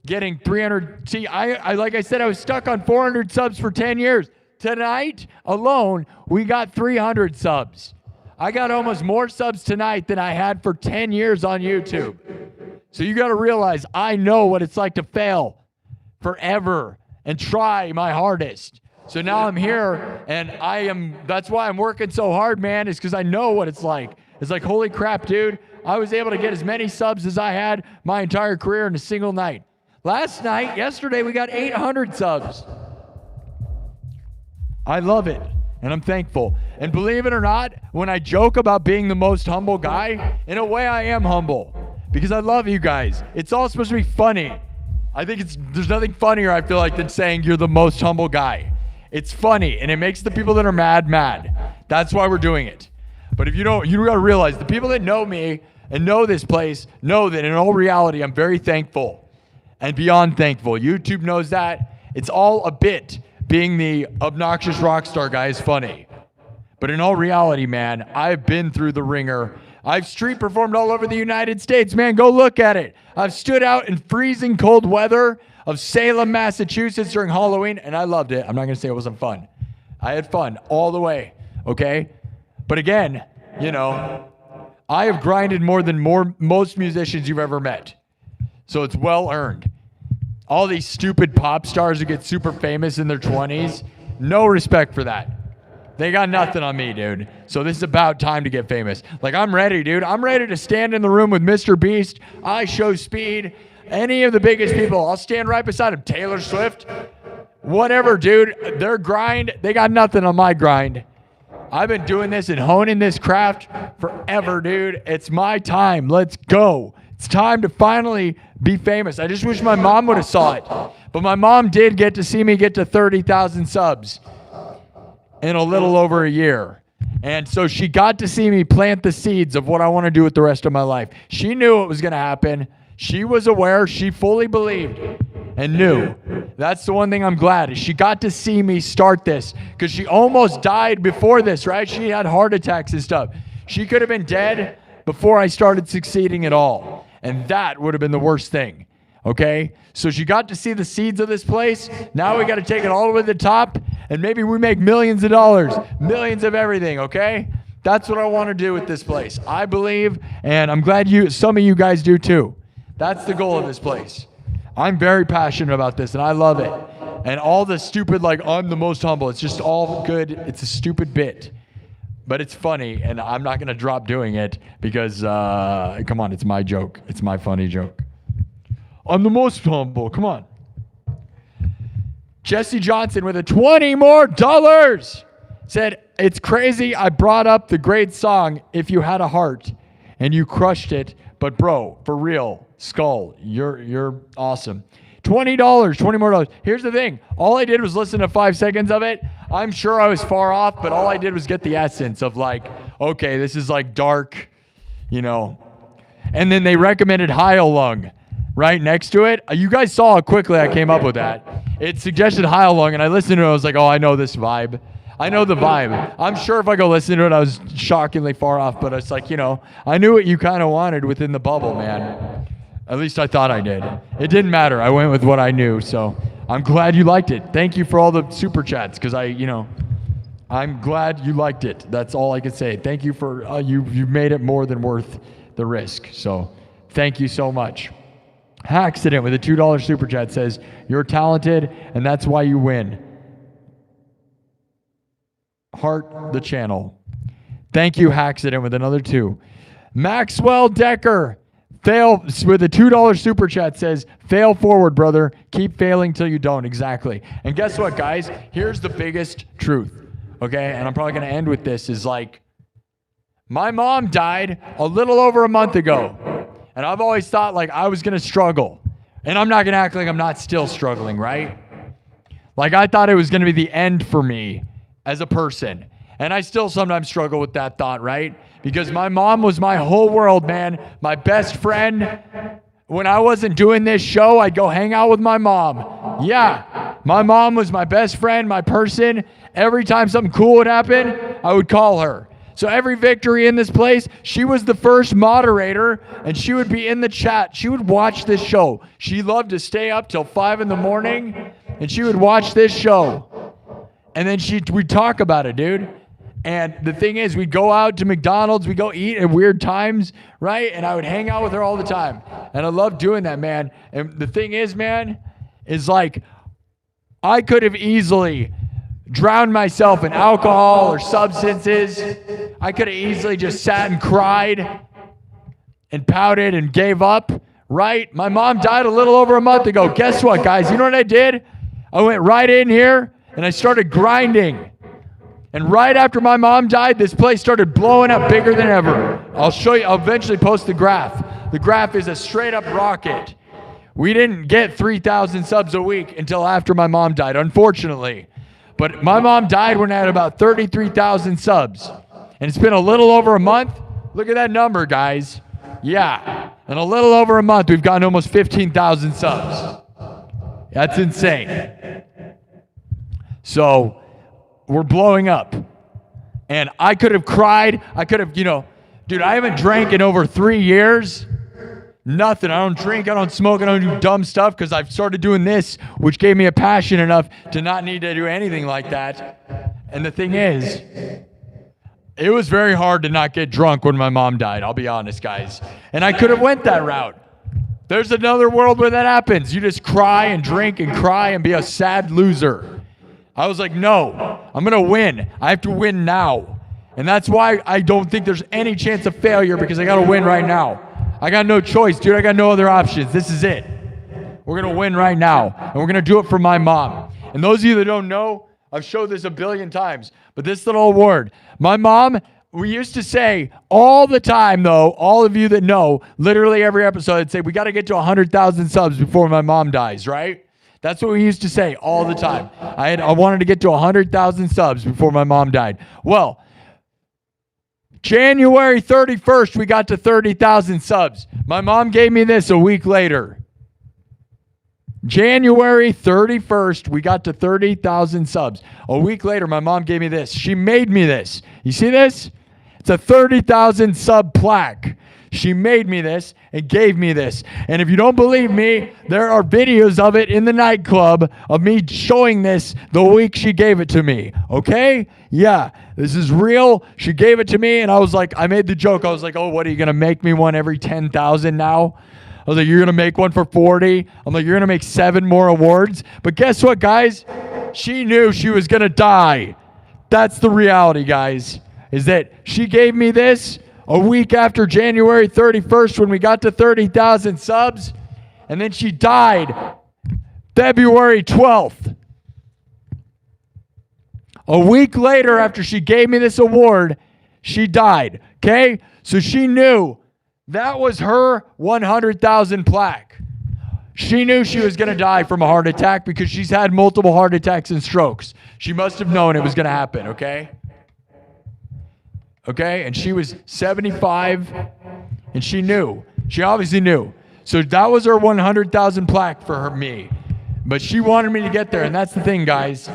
Speaker 1: getting 300. See, I like I said, I was stuck on 400 subs for 10 years. Tonight alone, we got 300 subs. I got almost more subs tonight than I had for 10 years on YouTube. So you got to realize I know what it's like to fail forever and try my hardest. So now I'm here, and that's why I'm working so hard, man, is because I know what it's like. It's like, holy crap, dude. I was able to get as many subs as I had my entire career in a single night. Yesterday, we got 800 subs. I love it, and I'm thankful. And believe it or not, when I joke about being the most humble guy, in a way I am humble. Because I love you guys. It's all supposed to be funny. I think there's nothing funnier, I feel like, than saying you're the most humble guy. It's funny, and it makes the people that are mad. That's why we're doing it. But if you gotta realize, the people that know me and know this place know that in all reality, I'm very thankful and beyond thankful. YouTube knows that. It's all a bit. Being the obnoxious rock star guy is funny. But in all reality, man, I've been through the ringer. I've street performed all over the United States, man. Go look at it. I've stood out in freezing cold weather of Salem, Massachusetts during Halloween, and I loved it. I'm not going to say it wasn't fun. I had fun all the way, okay? But again, I have grinded more than most musicians you've ever met. So it's well earned. All these stupid pop stars who get super famous in their 20s, no respect for that. They got nothing on me, dude. So this is about time to get famous. Like, I'm ready, dude. I'm ready to stand in the room with Mr. Beast, I Show Speed, any of the biggest people. I'll stand right beside him. Taylor Swift, whatever, dude. Their grind, they got nothing on my grind. I've been doing this and honing this craft forever, dude. It's my time. Let's go. It's time to finally be famous. I just wish my mom would have saw it. But my mom did get to see me get to 30,000 subs in a little over a year. And so she got to see me plant the seeds of what I want to do with the rest of my life. She knew it was going to happen. She was aware. She fully believed and knew. That's the one thing I'm glad is she got to see me start this, because she almost died before this, right? She had heart attacks and stuff. She could have been dead before I started succeeding at all. And that would have been the worst thing. Okay? So she got to see the seeds of this place. Now we got to take it all the way to the top, and maybe we make millions of dollars, millions of everything, okay? That's what I want to do with this place. I believe, and I'm glad some of you guys do too. That's the goal of this place. I'm very passionate about this, and I love it. And all the stupid, like, I'm the most humble, it's just all good. It's a stupid bit. But it's funny, and I'm not going to drop doing it because, come on, it's my joke. It's my funny joke. I'm the most humble. Come on. Jesse Johnston with a $20 more said, it's crazy I brought up the great song, If You Had a Heart, and you crushed it. But bro, for real, Skull, you're awesome. $20 more. Here's the thing. All I did was listen to 5 seconds of it. I'm sure I was far off, but all I did was get the essence of, like, okay, this is like dark, And then they recommended Heil Lung right next to it. You guys saw how quickly I came up with that. It suggested Heil Lung, and I listened to it. I was like, oh, I know this vibe. I know the vibe. I'm sure if I go listen to it, I was shockingly far off, but it's like, I knew what you kind of wanted within the bubble, man. At least I thought I did. It didn't matter. I went with what I knew. So I'm glad you liked it. Thank you for all the super chats because I'm glad you liked it. That's all I can say. Thank you for you've made it more than worth the risk. So thank you so much. Hacksident with a $2 super chat says, you're talented and that's why you win. Heart the channel. Thank you, Hacksident, with another 2. Maxwell Decker with a $2 super chat says, fail forward, brother. Keep failing till you don't. Exactly. And guess what, guys? Here's the biggest truth. Okay, and I'm probably going to end with this, is like, my mom died a little over a month ago, and I've always thought like I was going to struggle, and I'm not going to act like I'm not still struggling, right? Like I thought it was going to be the end for me as a person, and I still sometimes struggle with that thought, right? Because my mom was my whole world, man, my best friend. When I wasn't doing this show, I'd go hang out with my mom. Yeah, my mom was my best friend, my person. Every time something cool would happen, I would call her. So every victory in this place, she was the first moderator, and she would be in the chat. She would watch this show. She loved to stay up till 5 in the morning, and she would watch this show. And then we'd talk about it, dude. And the thing is, we'd go out to McDonald's, we'd go eat at weird times, right? And I would hang out with her all the time. And I love doing that, man. And the thing is, man, is like, I could have easily drowned myself in alcohol or substances. I could have easily just sat and cried and pouted and gave up, right? My mom died a little over a month ago. Guess what, guys? You know what I did? I went right in here and I started grinding. And right after my mom died, this place started blowing up bigger than ever. I'll show you. I'll eventually post the graph. The graph is a straight up rocket. We didn't get 3,000 subs a week until after my mom died, unfortunately. But my mom died when I had about 33,000 subs. And it's been a little over a month. Look at that number, guys. Yeah. In a little over a month, we've gotten almost 15,000 subs. That's insane. So we're blowing up. And I could have cried. I could have, dude, I haven't drank in over 3 years. Nothing. I don't drink. I don't smoke. I don't do dumb stuff because I've started doing this, which gave me a passion enough to not need to do anything like that. And the thing is, it was very hard to not get drunk when my mom died. I'll be honest, guys. And I could have went that route. There's another world where that happens. You just cry and drink and cry and be a sad loser. I was like, no, I'm going to win. I have to win now. And that's why I don't think there's any chance of failure, because I got to win right now. I got no choice, dude. I got no other options. This is it. We're going to win right now. And we're going to do it for my mom. And those of you that don't know, I've showed this a billion times, but this little award. My mom, we used to say all the time, though, all of you that know, literally every episode, I'd say, we got to get to 100,000 subs before my mom dies, right? That's what we used to say all the time. I wanted to get to 100,000 subs before my mom died. Well, January 31st, we got to 30,000 subs. My mom gave me this a week later. January 31st, we got to 30,000 subs. A week later, my mom gave me this. She made me this. You see this? It's a 30,000 sub plaque. She made me this and gave me this. And if you don't believe me, there are videos of it in the nightclub of me showing this the week she gave it to me. Okay? Yeah, this is real. She gave it to me, and I was like, I made the joke. I was like, oh, what, are you going to make me one every 10,000 now? I was like, you're going to make one for 40? I'm like, you're going to make 7 more awards? But guess what, guys? She knew she was going to die. That's the reality, guys, is that she gave me this a week after January 31st when we got to 30,000 subs, and then she died February 12th. A week later, after she gave me this award, she died, okay? So she knew that was her 100,000 plaque. She knew she was going to die from a heart attack because she's had multiple heart attacks and strokes. She must have known it was going to happen, okay? Okay, and she was 75, and she knew. She obviously knew. So that was her 100,000 plaque for me. But she wanted me to get there, and that's the thing, guys.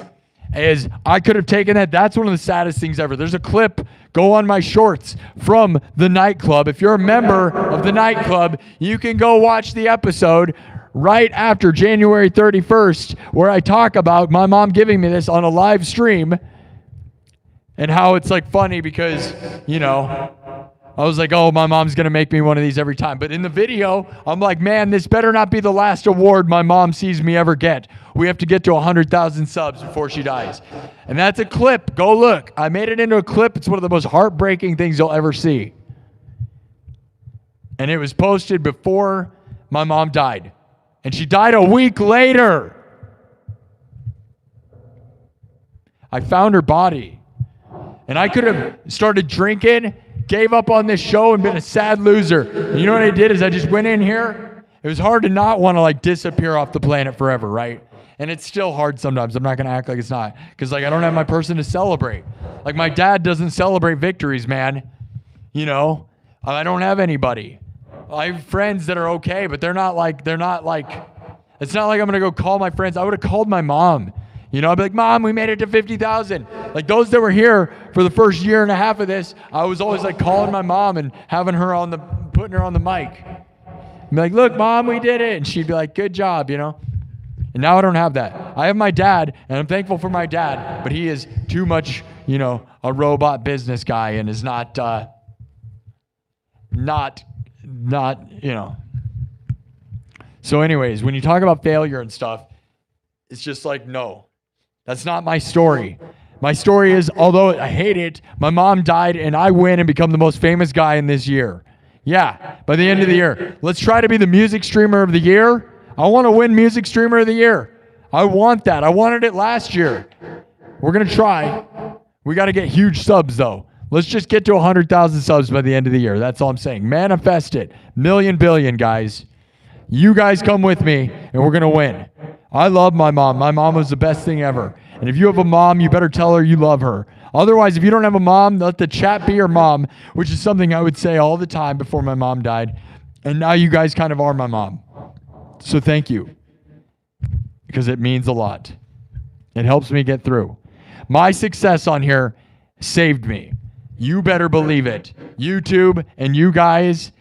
Speaker 1: is I could have taken that. That's one of the saddest things ever. There's a clip, go on my shorts, from the nightclub. If you're a member of the nightclub, you can go watch the episode right after January 31st, where I talk about my mom giving me this on a live stream and how it's like funny because, you know, I was like, oh, my mom's going to make me one of these every time. But in the video, I'm like, man, this better not be the last award my mom sees me ever get. We have to get to 100,000 subs before she dies. And that's a clip. Go look. I made it into a clip. It's one of the most heartbreaking things you'll ever see. And it was posted before my mom died. And she died a week later. I found her body. And I could have started drinking, gave up on this show, and been a sad loser. And you know what I did is I just went in here. It was hard to not want to like disappear off the planet forever, right? And it's still hard sometimes. I'm not going to act like it's not. Because like I don't have my person to celebrate. Like my dad doesn't celebrate victories, man. You know? I don't have anybody. I have friends that are okay, but it's not like I'm going to go call my friends. I would have called my mom. You know, I'd be like, Mom, we made it to 50,000. Like those that were here for the first year and a half of this, I was always like calling my mom and having her putting her on the mic. I'd be like, look, Mom, we did it. And she'd be like, good job, you know. And now I don't have that. I have my dad, and I'm thankful for my dad, but he is too much, you know, a robot business guy and is not, you know. So anyways, when you talk about failure and stuff, it's just like, no, that's not my story. My story is, although I hate it, my mom died and I win and become the most famous guy in this year. Yeah, by the end of the year. Let's try to be the music streamer of the year. I want to win music streamer of the year. I want that. I wanted it last year. We're going to try. We got to get huge subs though. Let's just get to 100,000 subs by the end of the year. That's all I'm saying. Manifest it. Million billion, guys. You guys come with me and we're going to win. I love my mom. My mom was the best thing ever. And if you have a mom, you better tell her you love her. Otherwise, if you don't have a mom, let the chat be your mom, which is something I would say all the time before my mom died. And now you guys kind of are my mom. So thank you. Because it means a lot. It helps me get through. My success on here saved me. You better believe it. YouTube and you guys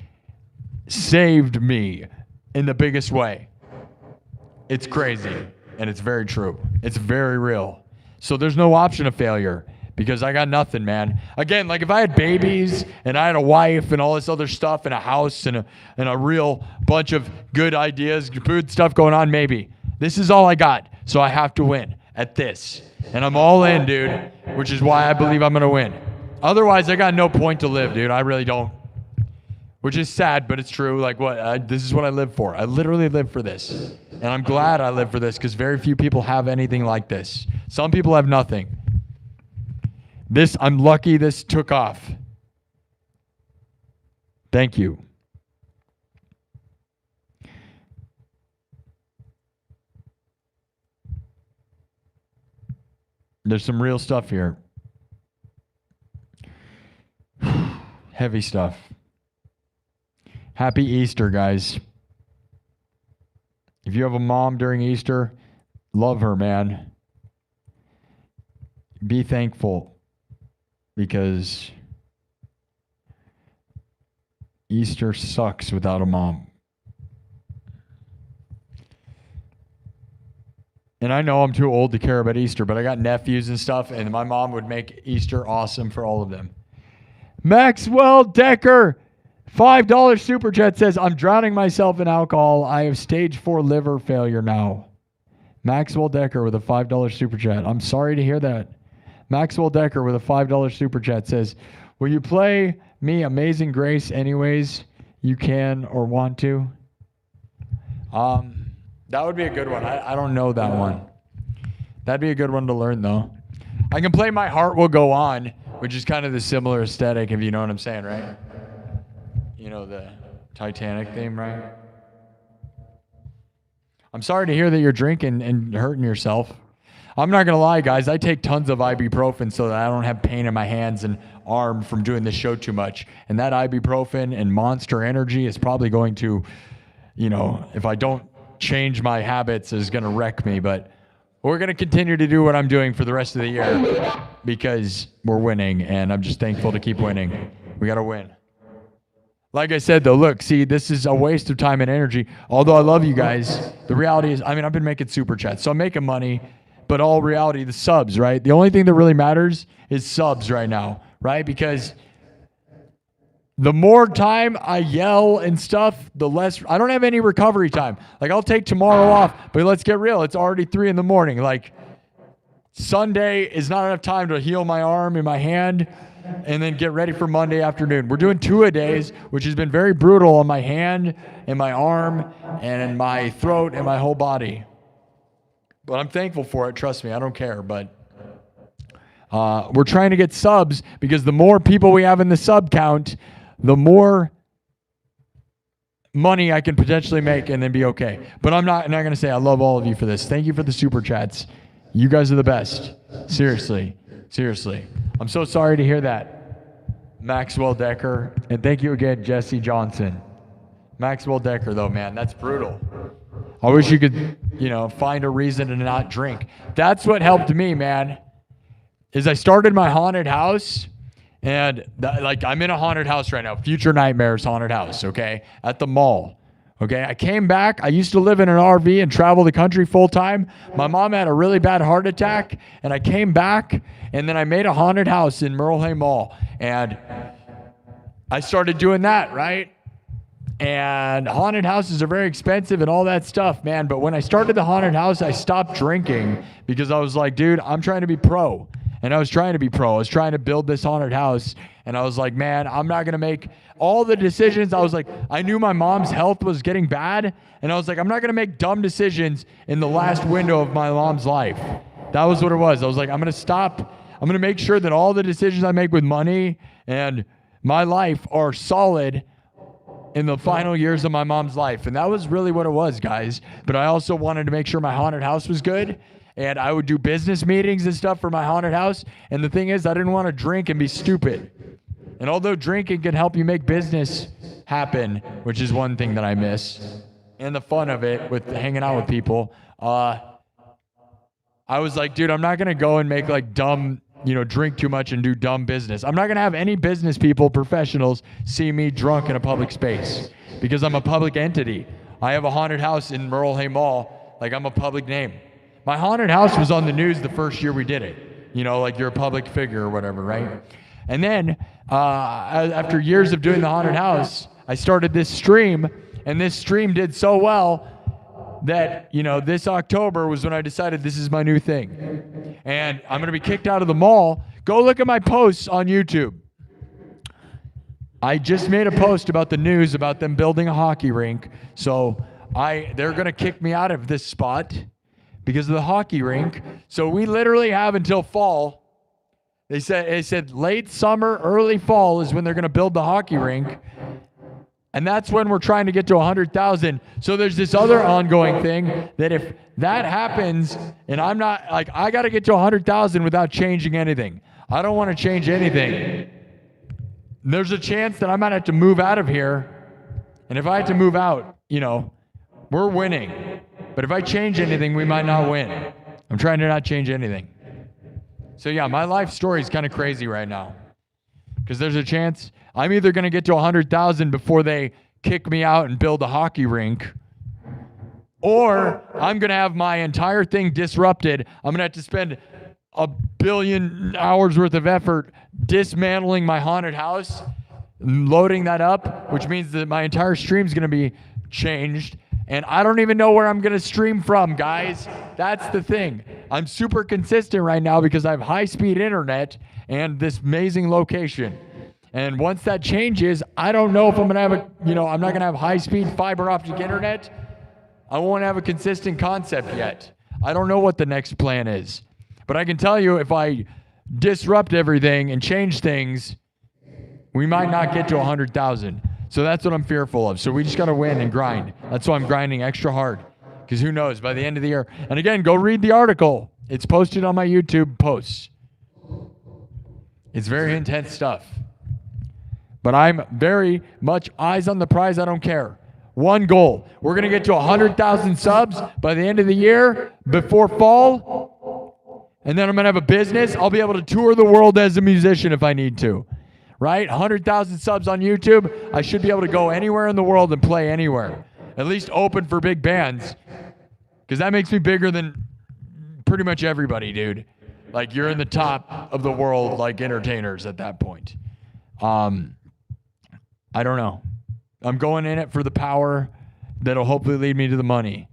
Speaker 1: saved me in the biggest way. It's crazy, and it's very true. It's very real. So there's no option of failure because I got nothing, man. Again, like if I had babies and I had a wife and all this other stuff and a house and a real bunch of good ideas, good stuff going on, maybe. This is all I got, so I have to win at this. And I'm all in, dude, which is why I believe I'm going to win. Otherwise, I got no point to live, dude. I really don't. Which is sad, but it's true. Like this is what I live for. I literally live for this. And I'm glad I live for this because very few people have anything like this. Some people have nothing. I'm lucky this took off. Thank you. There's some real stuff here. Heavy stuff. Happy Easter, guys. If you have a mom during Easter, love her, man. Be thankful because Easter sucks without a mom. And I know I'm too old to care about Easter, but I got nephews and stuff, and my mom would make Easter awesome for all of them. Maxwell Decker, $5 super chat says, I'm drowning myself in alcohol. I have stage 4 liver failure now. Maxwell Decker with a $5 super chat. I'm sorry to hear that. Maxwell Decker with a $5 super chat says, will you play me Amazing Grace anyways you can or want to? That would be a good one. I don't know that one. That'd be a good one to learn though. I can play My Heart Will Go On, which is kind of the similar aesthetic, if you know what I'm saying, right? You know, the Titanic theme, right? I'm sorry to hear that you're drinking and hurting yourself. I'm not going to lie, guys. I take tons of ibuprofen so that I don't have pain in my hands and arm from doing this show too much. And that ibuprofen and Monster Energy is probably going to, you know, if I don't change my habits, is going to wreck me. But We're going to continue to do what I'm doing for the rest of the year because we're winning, and I'm just thankful to keep winning. We got to win. Like I said, though, look, see, this is a waste of time and energy. Although I love you guys, the reality is, I mean, I've been making super chats, so I'm making money, but all reality, the subs, right? The only thing that really matters is subs right now, right? Because the more time I yell and stuff, the less, I don't have any recovery time. Like, I'll take tomorrow off, but let's get real. It's already 3 a.m. Like, Sunday is not enough time to heal my arm and my hand and then get ready for Monday afternoon. We're doing 2-a-days, which has been very brutal on my hand and my arm and my throat and my whole body. But I'm thankful for it. Trust me, I don't care. But we're trying to get subs because the more people we have in the sub count, the more money I can potentially make and then be okay. But I'm not going to say I love all of you for this. Thank you for the super chats. You guys are the best. Seriously. I'm so sorry to hear that, Maxwell Decker. And thank you again, Jesse Johnston. Maxwell Decker, though, man, that's brutal. I wish you could, find a reason to not drink. That's what helped me, man, is I started my haunted house. And I'm in a haunted house right now, Future Nightmares haunted house, okay, at the mall, okay. I came back. I used to live in an RV and travel the country full time. My mom had a really bad heart attack, and I came back, and then I made a haunted house in Merle Mall, and I started doing that, right? And haunted houses are very expensive and all that stuff, man. But when I started the haunted house, I stopped drinking because I was like, dude, I'm trying to be pro. And I was trying to be pro. I was trying to build this haunted house. And I was like, man, I'm not going to make all the decisions. I was like, I knew my mom's health was getting bad. And I was like, I'm not going to make dumb decisions in the last window of my mom's life. That was what it was. I was like, I'm going to stop. I'm going to make sure that all the decisions I make with money and my life are solid in the final years of my mom's life. And that was really what it was, guys. But I also wanted to make sure my haunted house was good. And I would do business meetings and stuff for my haunted house. And the thing is, I didn't want to drink and be stupid. And although drinking can help you make business happen, which is one thing that I miss, and the fun of it with hanging out with people, I was like, dude, I'm not going to go and make like dumb, drink too much and do dumb business. I'm not going to have any business people, professionals, see me drunk in a public space because I'm a public entity. I have a haunted house in Merle Mall. Like, I'm a public name. My haunted house was on the news the first year we did it. Like you're a public figure or whatever, right? And then after years of doing the haunted house, I started this stream, and this stream did so well that, this October was when I decided this is my new thing. And I'm going to be kicked out of the mall. Go look at my posts on YouTube. I just made a post about the news about them building a hockey rink. So they're going to kick me out of this spot because of the hockey rink. So we literally have until fall. They said late summer, early fall is when they're going to build the hockey rink. And that's when we're trying to get to 100,000. So there's this other ongoing thing that if that happens, and I'm not, like, I got to get to 100,000 without changing anything. I don't want to change anything. There's a chance that I might have to move out of here. And if I had to move out, we're winning. But if I change anything, we might not win. I'm trying to not change anything. So yeah, my life story is kind of crazy right now. Because there's a chance I'm either going to get to 100,000 before they kick me out and build a hockey rink, or I'm going to have my entire thing disrupted. I'm going to have to spend 1 billion hours worth of effort dismantling my haunted house, loading that up, which means that my entire stream is going to be changed. And I don't even know where I'm going to stream from, guys. That's the thing. I'm super consistent right now because I have high-speed internet and this amazing location. And once that changes, I don't know if I'm going to have I'm not going to have high-speed fiber optic internet. I won't have a consistent concept yet. I don't know what the next plan is. But I can tell you, if I disrupt everything and change things, we might not get to 100,000. So that's what I'm fearful of. So we just got to win and grind. That's why I'm grinding extra hard. Because who knows, by the end of the year. And again, go read the article. It's posted on my YouTube posts. It's very intense stuff. But I'm very much eyes on the prize. I don't care. One goal. We're going to get to 100,000 subs by the end of the year before fall. And then I'm going to have a business. I'll be able to tour the world as a musician if I need to. Right? 100,000 subs on YouTube. I should be able to go anywhere in the world and play anywhere. At least open for big bands. Because that makes me bigger than pretty much everybody, dude. Like, you're in the top of the world, like, entertainers at that point. I don't know. I'm going in it for the power that'll hopefully lead me to the money.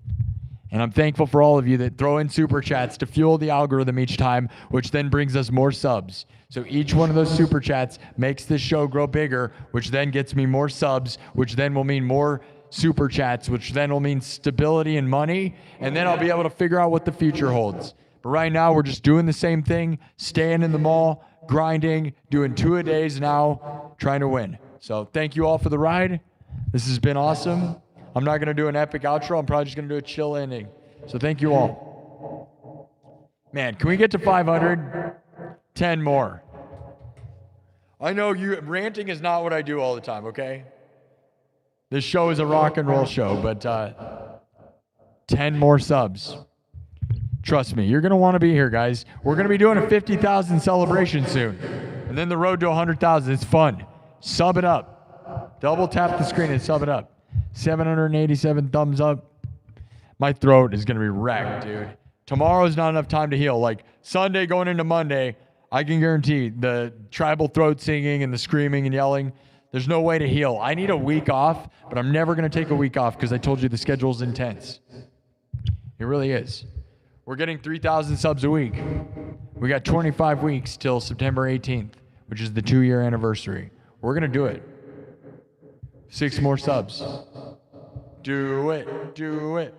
Speaker 1: And I'm thankful for all of you that throw in super chats to fuel the algorithm each time, which then brings us more subs. So each one of those super chats makes this show grow bigger, which then gets me more subs, which then will mean more super chats, which then will mean stability and money. And then I'll be able to figure out what the future holds. But right now, we're just doing the same thing, staying in the mall, grinding, doing 2-a-days now, trying to win. So thank you all for the ride. This has been awesome. I'm not going to do an epic outro. I'm probably just going to do a chill ending. So thank you all. Man, can we get to 500? 10 more. I know ranting is not what I do all the time, okay? This show is a rock and roll show, but 10 more subs. Trust me, you're going to want to be here, guys. We're going to be doing a 50,000 celebration soon. And then the road to 100,000. It's fun. Sub it up. Double tap the screen and sub it up. 787 thumbs up. My throat is going to be wrecked, dude. Tomorrow's not enough time to heal. Like, Sunday going into Monday, I can guarantee the tribal throat singing and the screaming and yelling, there's no way to heal. I need a week off, but I'm never going to take a week off because I told you the schedule's intense. It really is. We're getting 3,000 subs a week. We got 25 weeks till September 18th, which is the 2-year anniversary. We're going to do it. 6 more subs. Do it. Do it.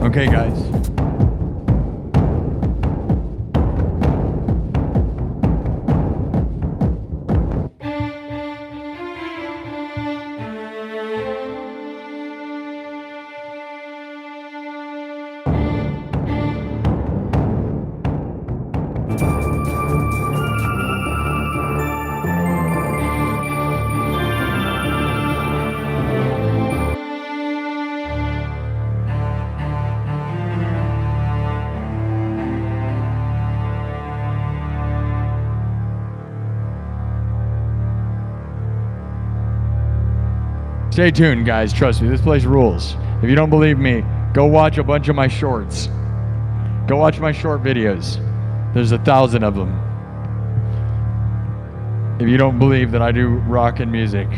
Speaker 1: Okay, guys. Stay tuned, guys. Trust me, this place rules. If you don't believe me, go watch a bunch of my shorts. Go watch my short videos. There's 1,000 of them. If you don't believe that I do rock and music.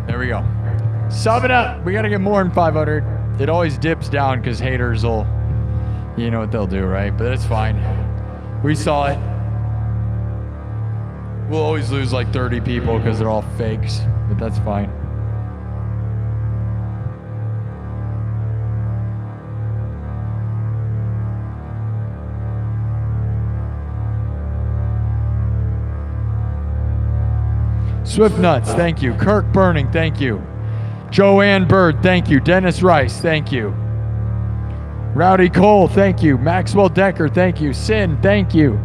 Speaker 1: There we go. Sub it up. We got to get more than 500. It always dips down because haters will, you know what they'll do, right? But it's fine. We saw it. We'll always lose like 30 people because they're all fakes, but that's fine. Swift Nuts, thank you. Kirk Burning, thank you. Joanne Bird, thank you. Dennis Rice, thank you. Rowdy Cole, thank you. Maxwell Decker, thank you. Sin, thank you.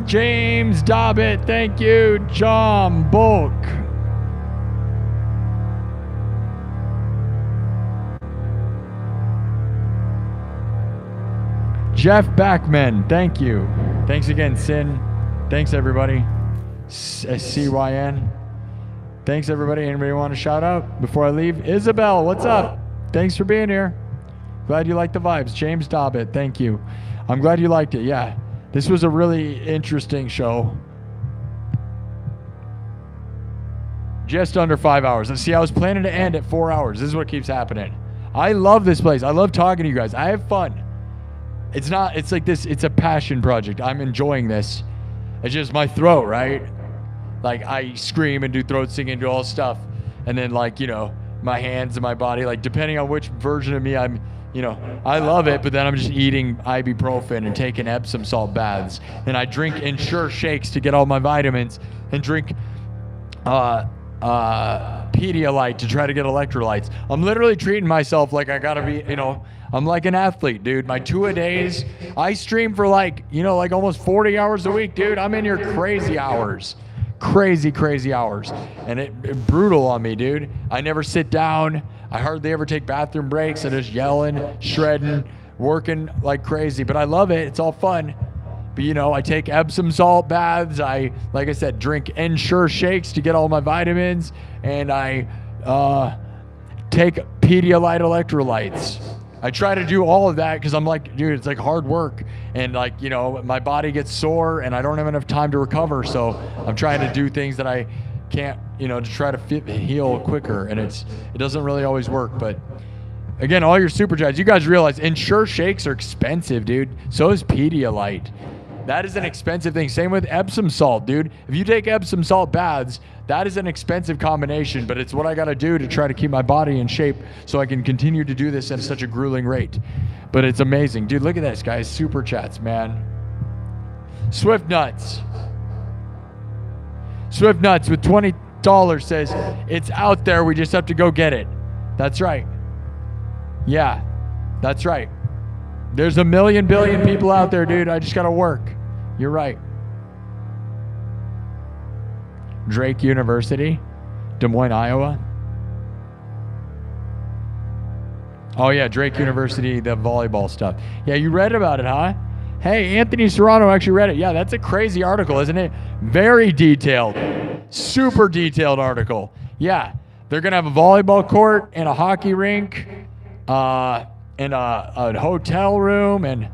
Speaker 1: James Dobbit, thank you. John Bulk. Jeff Backman, thank you. Thanks again, Sin. Thanks, everybody. CYN. Thanks, everybody. Anybody want to shout out before I leave? Isabel, what's up? Thanks for being here. Glad you liked the vibes. James Dobbit, thank you. I'm glad you liked it. Yeah, this was a really interesting show. just under 5 hours. And see, I was planning to end at 4 hours. This is what keeps happening. I love this place. I love talking to you guys. I have fun. It's like this, it's a passion project. I'm enjoying this. It's just my throat, right? Like I scream and do throat singing, do all stuff. And then like, you know, my hands and my body, like depending on which version of me I'm, you know, I love it, but then I'm just eating ibuprofen and taking Epsom salt baths. And I drink Ensure shakes to get all my vitamins and drink Pedialyte to try to get electrolytes. I'm literally treating myself like I gotta be, you know, I'm like an athlete, dude. My 2-a-days, I stream for like, you know, like almost 40 hours a week, dude. I'm in here crazy hours. Crazy hours. And it brutal on me, dude. I never sit down. I hardly ever take bathroom breaks. I'm just yelling, shredding, working like crazy. But I love it. It's all fun. But, you know, I take Epsom salt baths. I, like I said, drink Ensure shakes to get all my vitamins. And I take Pedialyte electrolytes. I try to do all of that because I'm like, dude, it's like hard work. And like, you know, my body gets sore and I don't have enough time to recover. So I'm trying to do things that I can't, you know, to try to heal quicker. And it doesn't really always work. But again, all your super chats, you guys realize Ensure shakes are expensive, dude. So is Pedialyte. That is an expensive thing. Same with Epsom salt, dude. If you take Epsom salt baths, that is an expensive combination, but it's what I got to do to try to keep my body in shape so I can continue to do this at such a grueling rate. But it's amazing. Dude, look at this, guys. Super chats, man. Swift Nuts. Swift Nuts with $20 says, it's out there. We just have to go get it. That's right. Yeah, that's right. There's a million billion people out there, dude. I just got to work. You're right. Drake University, Des Moines, Iowa. Oh yeah, Drake University, the volleyball stuff. Yeah, you read about it, huh? Hey, Anthony Serrano actually read it. Yeah, that's a crazy article, isn't it? Very detailed. Super detailed article. Yeah, they're going to have a volleyball court and a hockey rink and a hotel room, and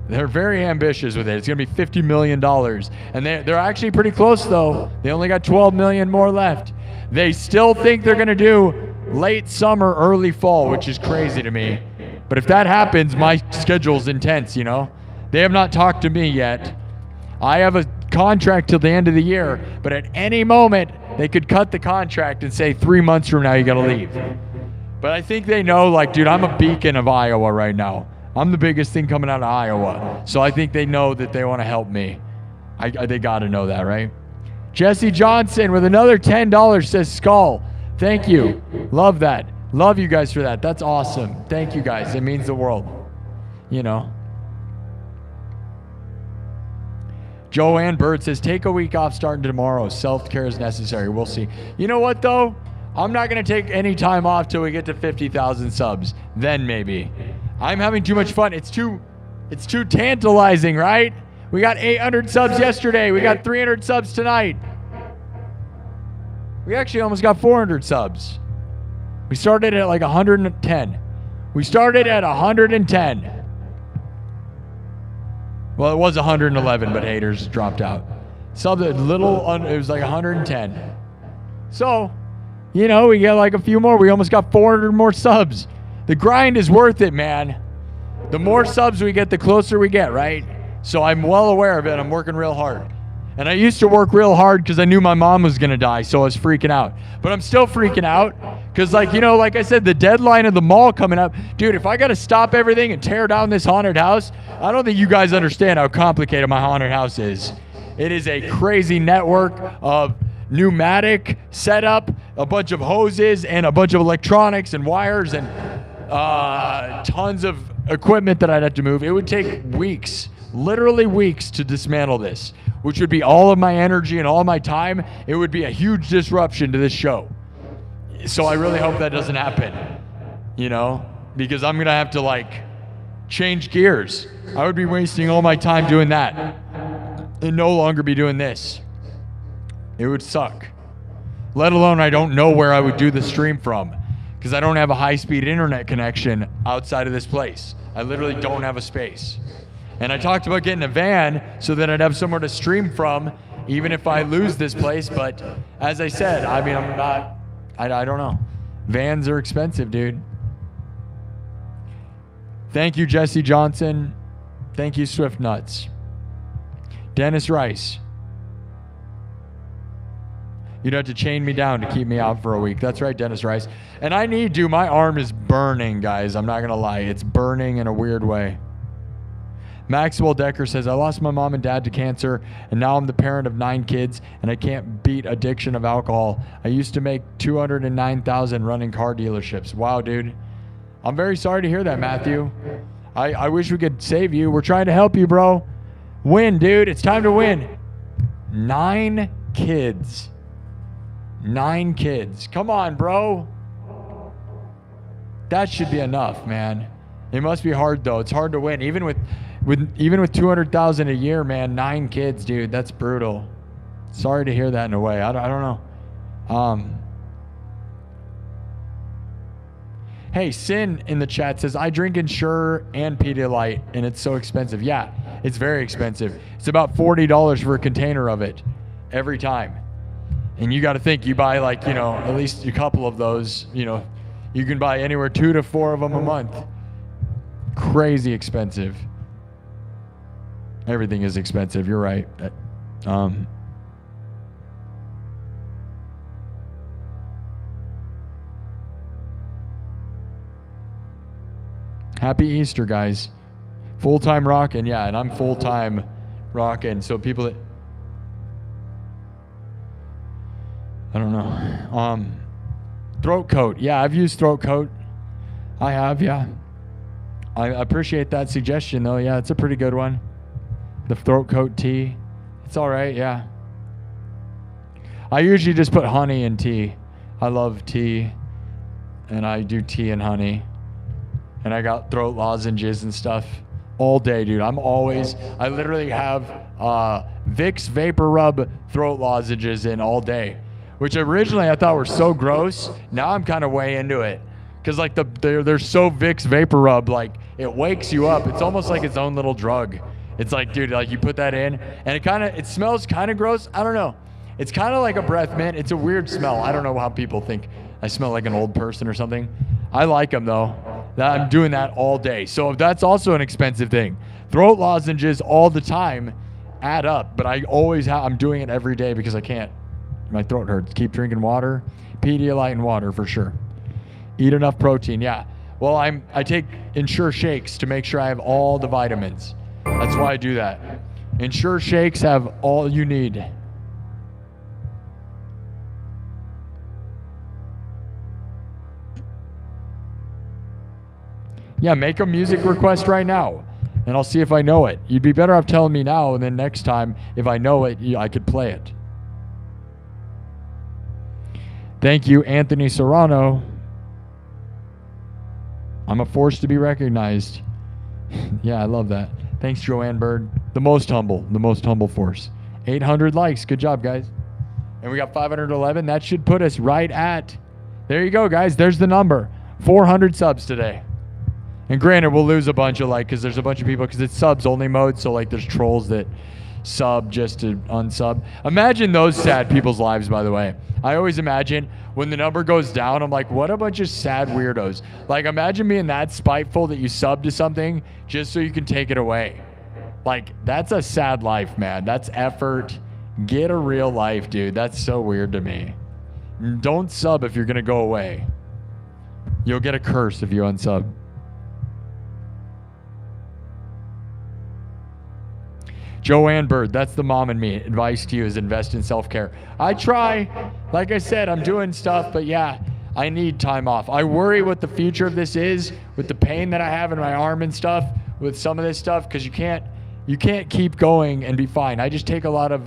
Speaker 1: they're very ambitious with it. It's going to be $50 million. And they're actually pretty close, though. They only got $12 million more left. They still think they're going to do late summer, early fall, which is crazy to me. But if that happens, my schedule's intense, you know? They have not talked to me yet. I have a contract till the end of the year, but at any moment, they could cut the contract and say 3 months from now, you got to leave. But I think they know, like, dude, I'm a beacon of Iowa right now. I'm the biggest thing coming out of Iowa. So I think they know that they want to help me. They got to know that, right? Jesse Johnston with another $10 says Skull. Thank you. Love that. Love you guys for that. That's awesome. Thank you guys. It means the world. You know. Joanne Bird says, take a week off starting tomorrow. Self-care is necessary. We'll see. You know what, though? I'm not going to take any time off till we get to 50,000 subs. Then maybe. I'm having too much fun. It's too tantalizing, right? We got 800 subs yesterday. We got 300 subs tonight. We actually almost got 400 subs. We started at like 110. We started at 110. Well, it was 111, but haters dropped out. Subbed a little, it was like 110. So, you know, we get like a few more. We almost got 400 more subs. The grind is worth it, man. The more subs we get, the closer we get, right? So I'm well aware of it. I'm working real hard. And I used to work real hard because I knew my mom was going to die, so I was freaking out. But I'm still freaking out because, like, you know, like I said, the deadline of the mall coming up. Dude, if I got to stop everything and tear down this haunted house, I don't think you guys understand how complicated my haunted house is. It is a crazy network of pneumatic setup, a bunch of hoses, and a bunch of electronics and wires and tons of equipment that I'd have to move. It would take weeks, literally weeks, to dismantle this, which would be all of my energy and all my time. It would be a huge disruption to this show. So I really hope that doesn't happen, you know, because I'm going to have to, like, change gears. I would be wasting all my time doing that and no longer be doing this. It would suck. Let alone I don't know where I would do the stream from because I don't have a high-speed internet connection outside of this place. I literally don't have a space. And I talked about getting a van so that I'd have somewhere to stream from even if I lose this place. But as I said, I mean, I'm not, I don't know. Vans are expensive, dude. Thank you, Jesse Johnson. Thank you, Swift Nuts. Dennis Rice. You'd have to chain me down to keep me out for a week. That's right, Dennis Rice. And I need to. My arm is burning, guys. I'm not going to lie. It's burning in a weird way. Maxwell Decker says, I lost my mom and dad to cancer, and now I'm the parent of 9 kids, and I can't beat addiction of alcohol. I used to make $209,000 running car dealerships. Wow, dude. I'm very sorry to hear that, Matthew. I wish we could save you. We're trying to help you, bro. Win, dude. It's time to win. 9 kids. 9 kids. Come on, bro. That should be enough, man. It must be hard, though. It's hard to win. Even with $200,000 a year, man, 9 kids, dude. That's brutal. Sorry to hear that in a way. I don't know. Hey, Sin in the chat says, I drink Ensure and Pedialyte, and it's so expensive. Yeah, it's very expensive. It's about $40 for a container of it every time. And you got to think, you buy like, you know, at least a couple of those, you know, you can buy anywhere 2 to 4 of them a month. Crazy expensive. Everything is expensive. You're right. Happy Easter, guys. Full-time rockin', yeah, and I'm full-time rockin'. So people that, I don't know. Throat coat. Yeah, I've used throat coat. I have, yeah. I appreciate that suggestion, though. Yeah, it's a pretty good one. The throat coat tea. It's all right, yeah. I usually just put honey in tea. I love tea, and I do tea and honey. And I got throat lozenges and stuff all day, dude. I literally have Vicks Vapor Rub throat lozenges in all day, which originally I thought were so gross. Now I'm kind of way into it. Because like they're so Vicks Vapor Rub, like it wakes you up. It's almost like its own little drug. It's like, dude, like you put that in and it smells kind of gross. I don't know. It's kind of like a breath mint. It's a weird smell. I don't know how people think I smell like an old person or something. I like them though. I'm doing that all day. So that's also an expensive thing. Throat lozenges all the time add up, but I'm doing it every day because I can't. My throat hurts. Keep drinking water, Pedialyte and water for sure. Eat enough protein, yeah. Well, I take Ensure shakes to make sure I have all the vitamins. That's why I do that. Ensure shakes have all you need. Yeah, make a music request right now, and I'll see if I know it. You'd be better off telling me now, and then next time, if I know it, I could play it. Thank you, Anthony Serrano. I'm a force to be recognized. Yeah, I love that. Thanks, Joanne Bird. The most humble force. 800 likes. Good job, guys. And we got 511. That should put us right at, there you go, guys. There's the number. 400 subs today. And granted, we'll lose a bunch of because there's a bunch of people, because it's subs only mode. So like there's trolls that sub just to unsub. Imagine those sad people's lives, by the way. I always imagine when the number goes down, I'm like, what a bunch of sad weirdos. Like imagine being that spiteful that you sub to something just so you can take it away. Like that's a sad life, man. That's effort. Get a real life, dude. That's so weird to me. Don't sub if you're going to go away. You'll get a curse if you unsub. Joanne Bird, that's the mom in me. Advice to you is invest in self-care. I try. Like I said, I'm doing stuff, but yeah, I need time off. I worry what the future of this is with the pain that I have in my arm and stuff, with some of this stuff, because you can't keep going and be fine. I just take a lot of,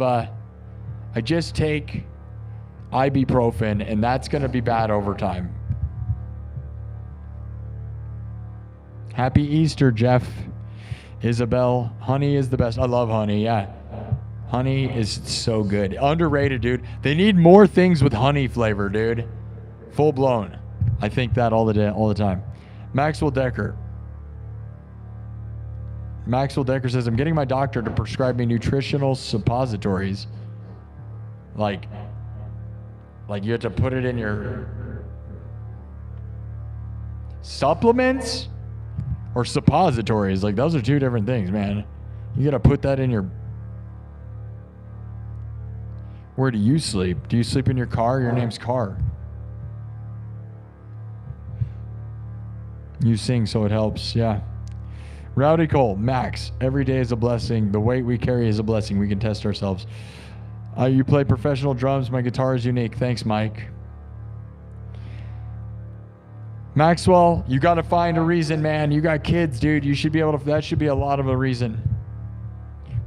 Speaker 1: ibuprofen, and that's going to be bad over time. Happy Easter, Jeff. Isabel, honey is the best. I love honey, yeah. Honey is so good. Underrated, dude. They need more things with honey flavor, dude. Full blown. I think that all the time. Maxwell Decker. Maxwell Decker says, I'm getting my doctor to prescribe me nutritional suppositories. Like you have to put it in your supplements or suppositories. Like those are two different things, man. You gotta put that in your... Where do you sleep? Do you sleep in your car? Your name's Car. You sing so it helps, yeah. Rowdy Cole, Max, every day is a blessing. The weight we carry is a blessing. We can test ourselves. You play professional drums. My guitar is unique. Thanks, Mike. Maxwell, you got to find a reason, man. You got kids, dude. You should be able to... That should be a lot of a reason.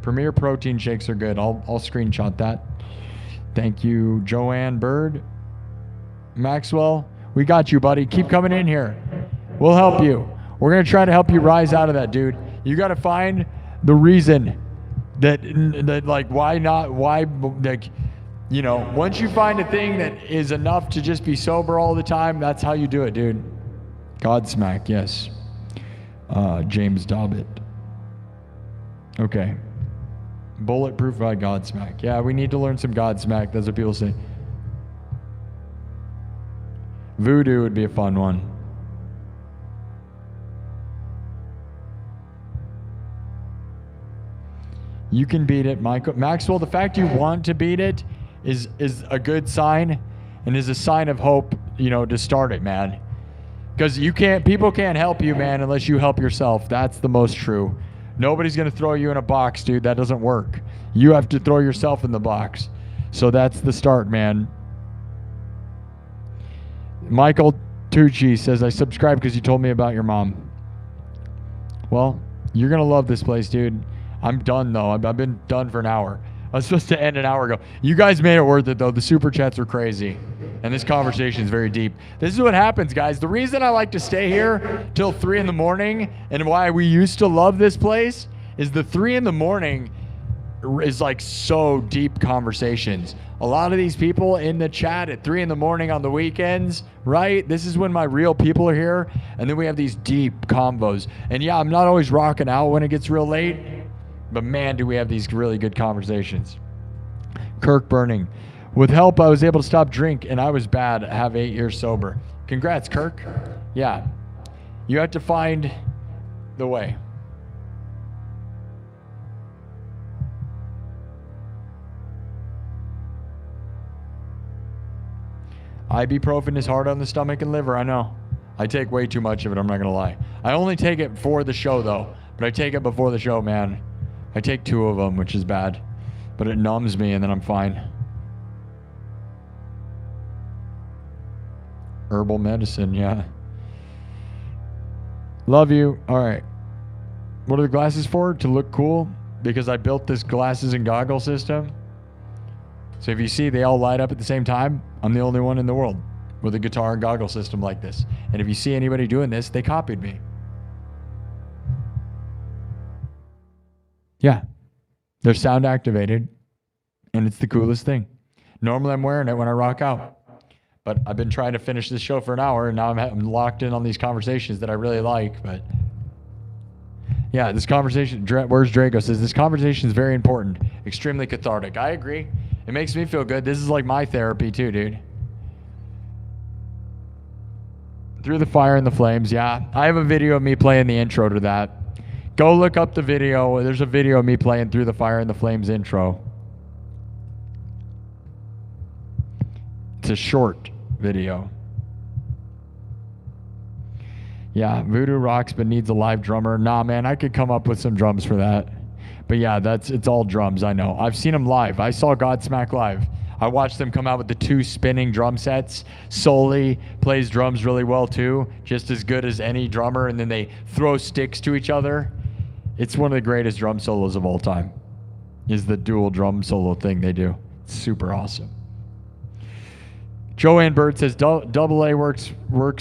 Speaker 1: Premier protein shakes are good. I'll screenshot that. Thank you, Joanne Bird. Maxwell, we got you, buddy. Keep coming in here. We'll help you. We're going to try to help you rise out of that, dude. You got to find the reason that like, why not, why, like, you know, once you find a thing that is enough to just be sober all the time, that's how you do it, dude. Godsmack, yes. James Dobbit. Okay. Bulletproof by Godsmack. Yeah, we need to learn some Godsmack. That's what people say. Voodoo would be a fun one. You can beat it, Michael. Maxwell, the fact you want to beat it is a good sign and is a sign of hope, you know, to start it, man. Because people can't help you, man, unless you help yourself. That's the most true. Nobody's going to throw you in a box, dude. That doesn't work. You have to throw yourself in the box. So that's the start, man. Michael Tucci says, I subscribed because you told me about your mom. Well, you're going to love this place, dude. I'm done, though. I've been done for an hour. I was supposed to end an hour ago. You guys made it worth it, though. The super chats are crazy. And this conversation is very deep. This is what happens, guys. The reason I like to stay here till 3 in the morning and why we used to love this place is the 3 in the morning is like so deep conversations. A lot of these people in the chat at 3 in the morning on the weekends, right? This is when my real people are here. And then we have these deep combos. And yeah, I'm not always rocking out when it gets real late. But man, do we have these really good conversations. Kirk Burning. With help, I was able to stop drink, and I was bad. I have 8 years sober. Congrats, Kirk. Yeah. You have to find the way. Ibuprofen is hard on the stomach and liver, I know. I take way too much of it, I'm not going to lie. I only take it for the show, though. But I take it before the show, man. I take 2 of them, which is bad. But it numbs me, and then I'm fine. Herbal medicine, yeah. Love you. All right. What are the glasses for? To look cool? Because I built this glasses and goggle system. So if you see they all light up at the same time, I'm the only one in the world with a guitar and goggle system like this. And if you see anybody doing this, they copied me. Yeah. They're sound activated, and it's the coolest thing. Normally I'm wearing it when I rock out. But I've been trying to finish this show for an hour, and now I'm locked in on these conversations that I really like. But yeah, this conversation, where's Drago says, this conversation is very important, extremely cathartic. I agree. It makes me feel good. This is like my therapy too, dude. Through the Fire and the Flames, yeah. I have a video of me playing the intro to that. Go look up the video. There's a video of me playing Through the Fire and the Flames intro. It's a short video. Yeah, Voodoo rocks but needs a live drummer. Nah, man, I could come up with some drums for that. But yeah, it's all drums, I know. I've seen them live. I saw Godsmack live. I watched them come out with the 2 spinning drum sets. Sully plays drums really well too, just as good as any drummer, and then they throw sticks to each other. It's one of the greatest drum solos of all time, is the dual drum solo thing they do. It's super awesome. Joanne Bird says, double A works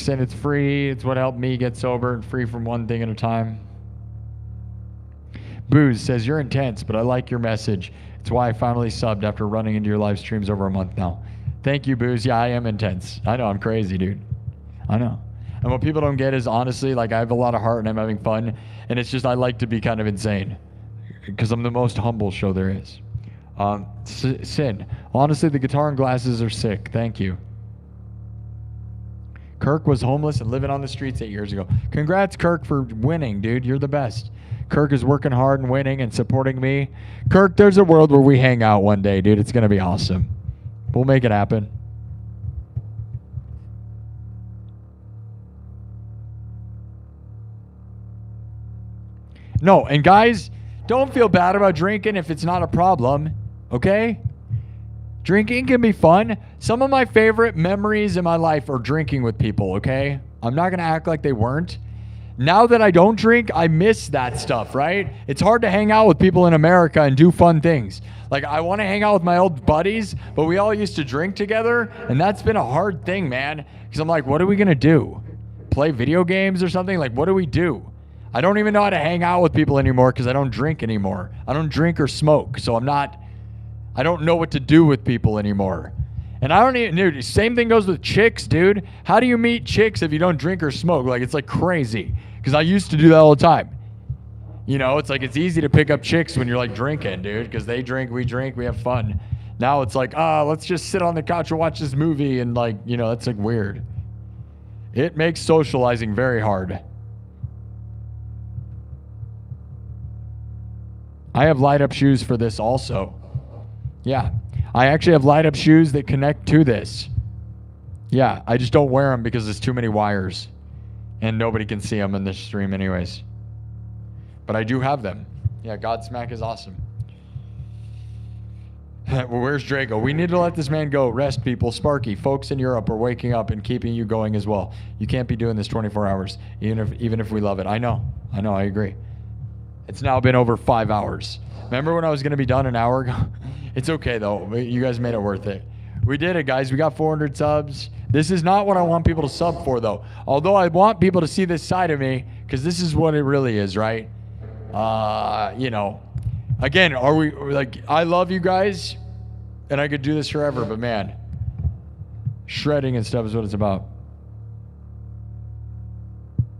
Speaker 1: and it's free. It's what helped me get sober and free from one thing at a time. Booze says, you're intense, but I like your message. It's why I finally subbed after running into your live streams over a month now. Thank you, Booze. Yeah, I am intense. I know, I'm crazy, dude. I know. And what people don't get is, honestly, like, I have a lot of heart and I'm having fun. And it's just, I like to be kind of insane. Because I'm the most humble show there is. Sin. Honestly, the guitar and glasses are sick. Thank you. Kirk was homeless and living on the streets 8 years ago. Congrats, Kirk, for winning, dude. You're the best. Kirk is working hard and winning and supporting me. Kirk, there's a world where we hang out one day, dude. It's going to be awesome. We'll make it happen. No, and guys, don't feel bad about drinking if it's not a problem, okay? Drinking can be fun. Some of my favorite memories in my life are drinking with people, okay? I'm not going to act like they weren't. Now that I don't drink, I miss that stuff, right? It's hard to hang out with people in America and do fun things. Like, I want to hang out with my old buddies, but we all used to drink together, and that's been a hard thing, man. Because I'm like, what are we going to do? Play video games or something? Like, what do we do? I don't even know how to hang out with people anymore because I don't drink anymore. I don't drink or smoke, so I don't know what to do with people anymore. And I don't even, dude, same thing goes with chicks, dude. How do you meet chicks if you don't drink or smoke? Like, it's like crazy. Because I used to do that all the time. You know, it's like, it's easy to pick up chicks when you're like drinking, dude, because they drink, we have fun. Now it's like, let's just sit on the couch and watch this movie, and like, you know, that's like weird. It makes socializing very hard. I have light up shoes for this also. Yeah, I actually have light up shoes that connect to this. Yeah, I just don't wear them because there's too many wires and nobody can see them in this stream anyways. But I do have them. Yeah, Godsmack is awesome. Well, where's Drago? We need to let this man go. Rest, people. Sparky, folks in Europe are waking up and keeping you going as well. You can't be doing this 24 hours, even if we love it. I know, I agree. It's now been over 5 hours. Remember when I was going to be done an hour ago? It's okay, though. You guys made it worth it. We did it, guys. We got 400 subs. This is not what I want people to sub for, though. Although I want people to see this side of me, because this is what it really is, right? You know, again, are we, like, I love you guys, and I could do this forever, but man, shredding and stuff is what it's about.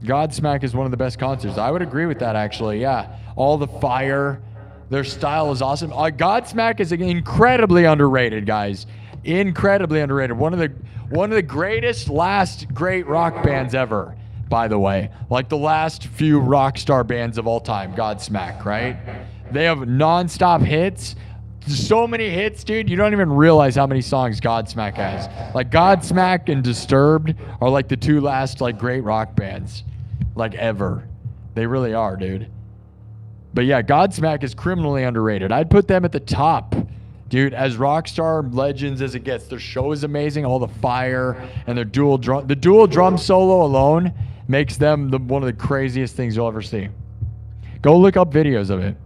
Speaker 1: Godsmack is one of the best concerts. I would agree with that, actually. Yeah, all the fire, their style is awesome. Godsmack is incredibly underrated, guys. Incredibly underrated. One of the greatest last great rock bands ever, by the way. Like the last few rock star bands of all time. Godsmack, right? They have non-stop hits. So many hits, dude. You don't even realize how many songs Godsmack has. Like Godsmack and Disturbed are like the two last like great rock bands, like ever. They really are, dude. But yeah, Godsmack is criminally underrated. I'd put them at the top, dude, as rock star legends as it gets. Their show is amazing. All the fire and their dual drum solo alone makes them one of the craziest things you'll ever see. Go look up videos of it.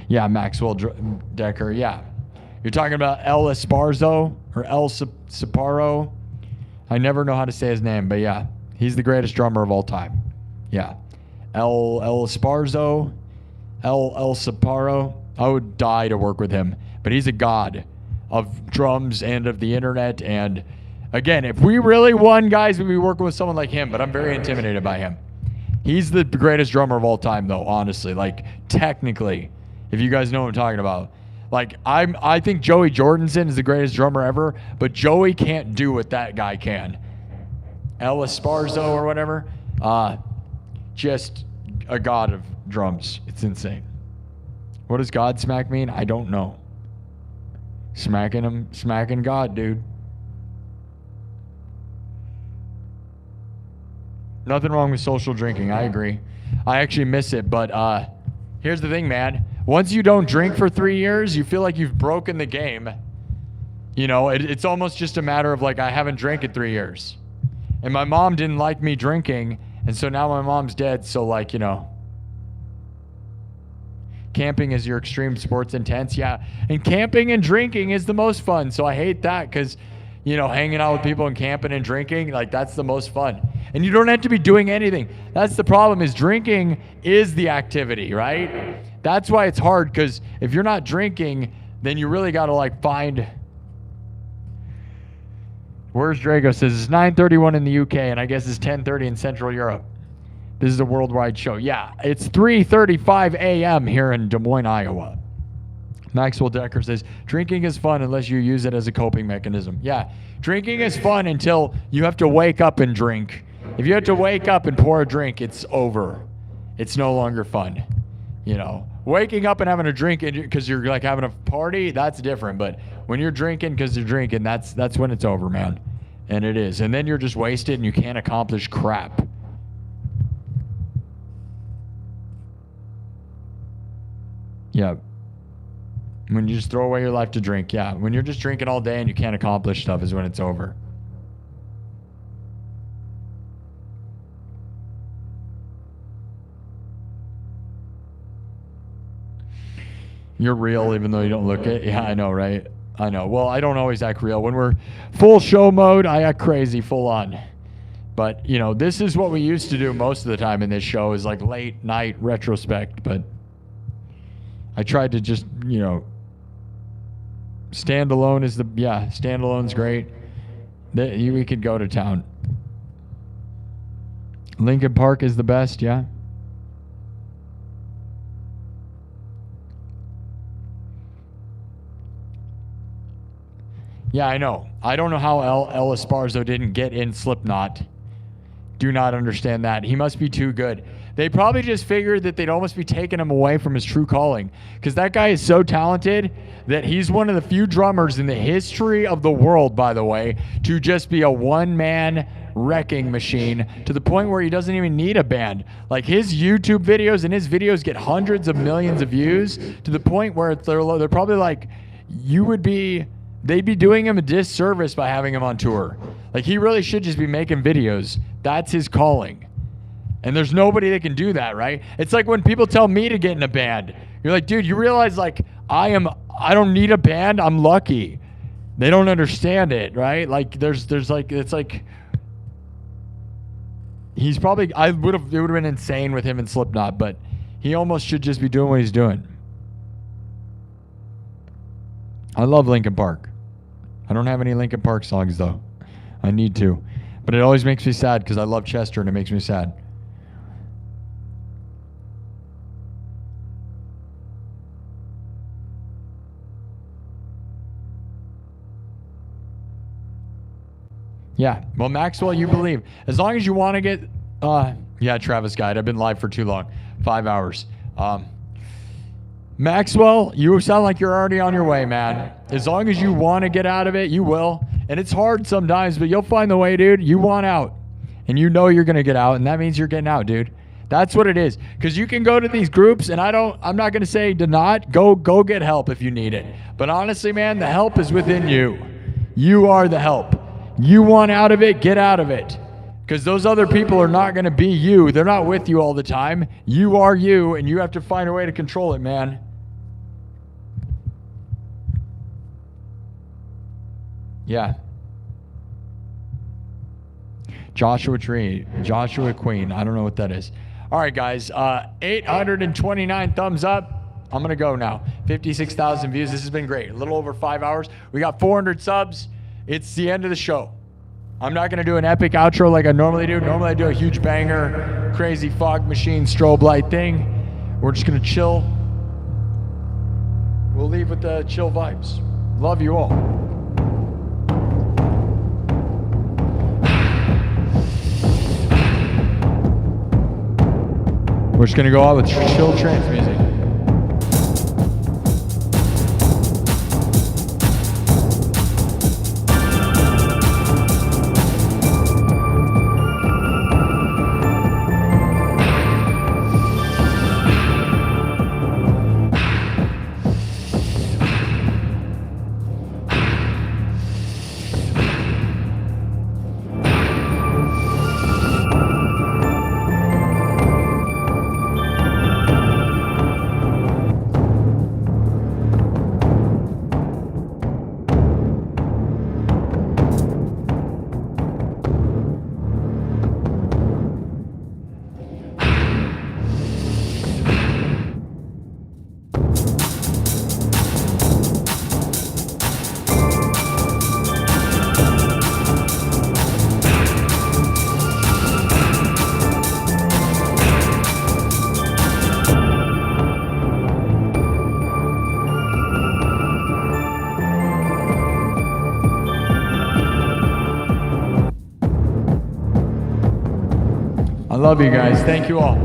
Speaker 1: Yeah, Maxwell Decker. Yeah. You're talking about El Esparzo or El Saparo. I never know how to say his name, but yeah, he's the greatest drummer of all time. Yeah. El Esparzo, El Saparo. I would die to work with him, but he's a god of drums and of the internet. And again, if we really won, guys, we'd be working with someone like him, but I'm very intimidated by him. He's the greatest drummer of all time, though, honestly. Like, technically, if you guys know what I'm talking about. Like, I think Joey Jordison is the greatest drummer ever, but Joey can't do what that guy can. El Esparzo or whatever. Just a god of drums. It's insane. What does Godsmack mean? I don't know. Smacking God, dude. Nothing wrong with social drinking. I agree. I actually miss it, but here's the thing, man. Once you don't drink for 3 years, you feel like you've broken the game. You know, it's almost just a matter of like, I haven't drank in 3 years. And my mom didn't like me drinking, and so now my mom's dead, so like, you know. Camping is your extreme sports intense, yeah. And camping and drinking is the most fun, so I hate that because, you know, hanging out with people and camping and drinking, like that's the most fun. And you don't have to be doing anything. That's the problem, is drinking is the activity, right? That's why it's hard, because if you're not drinking, then you really got to like find... Where's Drago? Says it's 9:31 in the UK, and I guess it's 10:30 in Central Europe. This is a worldwide show. Yeah, it's 3:35 a.m. here in Des Moines, Iowa. Maxwell Decker says, drinking is fun unless you use it as a coping mechanism. Yeah, drinking is fun until you have to wake up and drink. If you have to wake up and pour a drink, it's over. It's no longer fun. You know, waking up and having a drink because you're like having a party, that's different. But when you're drinking because you're drinking, that's when it's over, man. And it is. And then you're just wasted and you can't accomplish crap. Yeah. When you just throw away your life to drink, yeah. When you're just drinking all day and you can't accomplish stuff is when it's over. You're real even though you don't look it. Yeah, I know, right? I know. Well, I don't always act real. When we're full show mode, I act crazy, full on. But, you know, this is what we used to do most of the time in this show is like late night retrospect. But I tried to just, you know, standalone is the, yeah, standalone's great. We could go to town. Lincoln Park is the best, yeah. Yeah, I know. I don't know how El Esparzo didn't get in Slipknot. Do not understand that. He must be too good. They probably just figured that they'd almost be taking him away from his true calling. Because that guy is so talented that he's one of the few drummers in the history of the world, by the way, to just be a one-man wrecking machine to the point where he doesn't even need a band. Like his YouTube videos and his videos get hundreds of millions of views to the point where they're probably like, they'd be doing him a disservice by having him on tour. Like he really should just be making videos. That's his calling. And there's nobody that can do that, right? It's like when people tell me to get in a band. You're like, dude, you realize like I don't need a band. I'm lucky. They don't understand it, right? Like there's like, it's like, he's probably, it would have been insane with him and Slipknot, but he almost should just be doing what he's doing. I love Linkin Park. I don't have any Linkin Park songs though. I need to. But it always makes me sad because I love Chester and it makes me sad. Yeah. Well, Maxwell, you believe. As long as you want to get... yeah, Travis Guide. I've been live for too long. 5 hours. Maxwell, you sound like you're already on your way, man. As long as you want to get out of it, you will. And it's hard sometimes, but you'll find the way, dude. You want out. And you know you're going to get out, and that means you're getting out, dude. That's what it is. Because you can go to these groups, and I'm not going to say do not. Go get help if you need it. But honestly, man, the help is within you. You are the help. You want out of it, get out of it. Because those other people are not going to be you. They're not with you all the time. You are you, and you have to find a way to control it, man. Yeah. Joshua Queen. I don't know what that is. All right, guys. 829 thumbs up. I'm going to go now. 56,000 views. This has been great. A little over 5 hours. We got 400 subs. It's the end of the show. I'm not going to do an epic outro like I normally do. Normally I do a huge banger, crazy fog machine strobe light thing. We're just going to chill. We'll leave with the chill vibes. Love you all. We're just going to go out with chill trance music. I love you guys. Thank you all.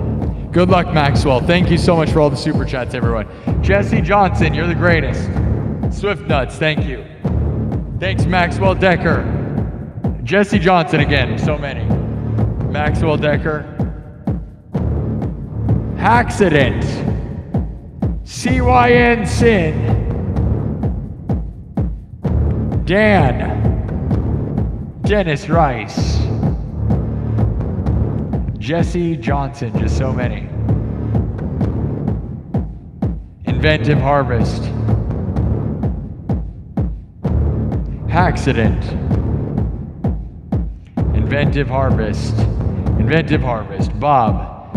Speaker 1: Good luck, Maxwell. Thank you so much for all the super chats, everyone. Jesse Johnson, you're the greatest. Swift Nuts, thank you. Thanks, Maxwell Decker. Jesse Johnson again, so many. Maxwell Decker. Accident. CYN Sin. Dan. Dennis Rice. Jesse Johnson, just so many. Inventive Harvest. Accident. Inventive Harvest. Inventive Harvest. Bob.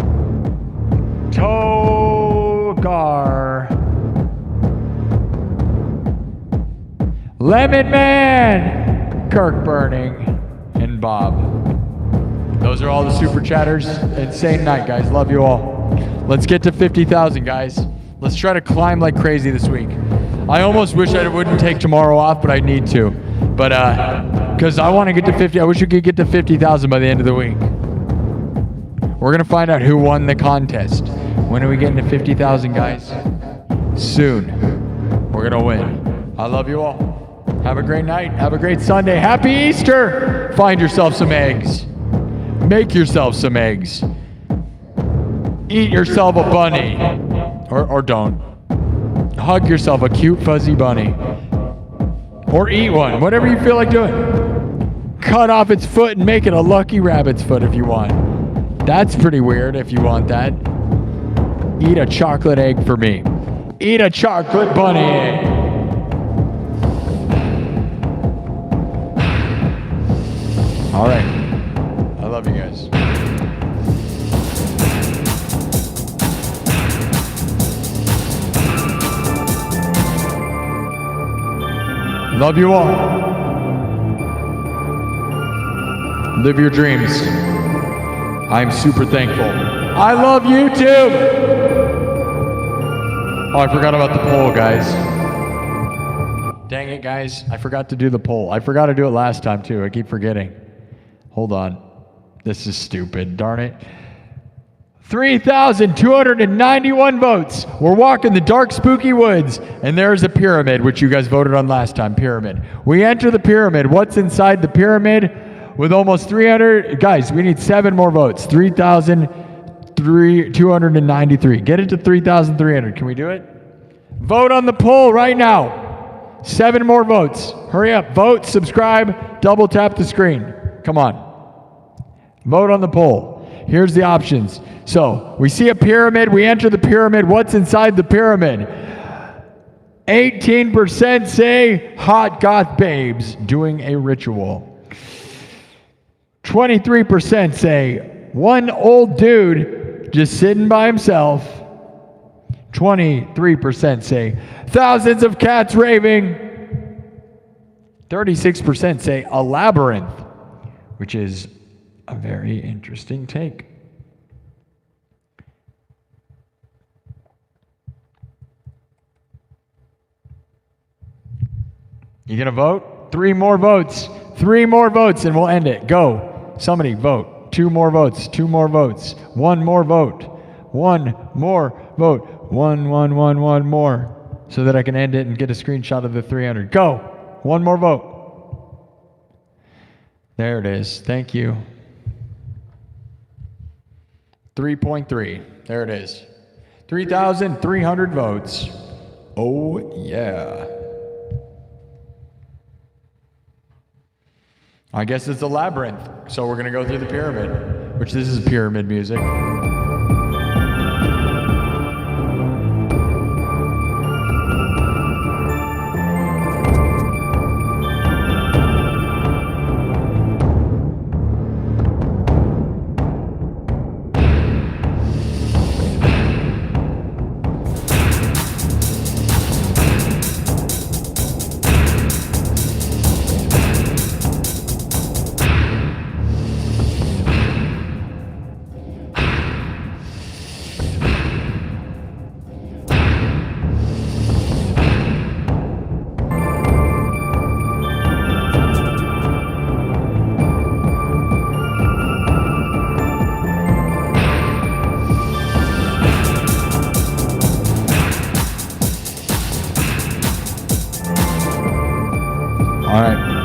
Speaker 1: Togar. Lemon Man. Kirk Burning. And Bob. Those are all the super chatters. Insane night, guys. Love you all. Let's get to 50,000, guys. Let's try to climb like crazy this week. I almost wish I wouldn't take tomorrow off, but I need to. But, because I want to get to 50. I wish we could get to 50,000 by the end of the week. We're going to find out who won the contest. When are we getting to 50,000, guys? Soon. We're going to win. I love you all. Have a great night. Have a great Sunday. Happy Easter. Find yourself some eggs. Make yourself some eggs. Eat yourself a bunny. Or don't. Hug yourself a cute fuzzy bunny. Or eat one. Whatever you feel like doing. Cut off its foot and make it a lucky rabbit's foot if you want. That's pretty weird if you want that. Eat a chocolate egg for me. Eat a chocolate bunny egg. All right. I love you guys. Love you all. Live your dreams. I'm super thankful. I love YouTube. Oh, I forgot about the poll, guys. Dang it, guys. I forgot to do the poll. I forgot to do it last time, too. I keep forgetting. Hold on. This is stupid. Darn it. 3,291 votes. We're walking the dark, spooky woods, and there's a pyramid, which you guys voted on last time. Pyramid. We enter the pyramid. What's inside the pyramid? With almost 300, guys, we need 7 more votes. 3,293. Get it to 3,300. Can we do it? Vote on the poll right now. 7 more votes. Hurry up. Vote, subscribe, double tap the screen. Come on. Vote on the poll. Here's the options. So, we see a pyramid. We enter the pyramid. What's inside the pyramid? 18% say hot goth babes doing a ritual. 23% say one old dude just sitting by himself. 23% say thousands of cats raving. 36% say a labyrinth, which is a very interesting take. You gonna vote? 3 more votes. 3 more votes and we'll end it. Go. Somebody vote. 2 more votes. 2 more votes. 1 more vote. 1 more vote. 1 more. So that I can end it and get a screenshot of the 300. Go. 1 more vote. There it is. Thank you. 3.3. There it is. 3,300 votes. Oh, yeah. I guess it's a labyrinth. So we're going to go through the pyramid, which this is pyramid music.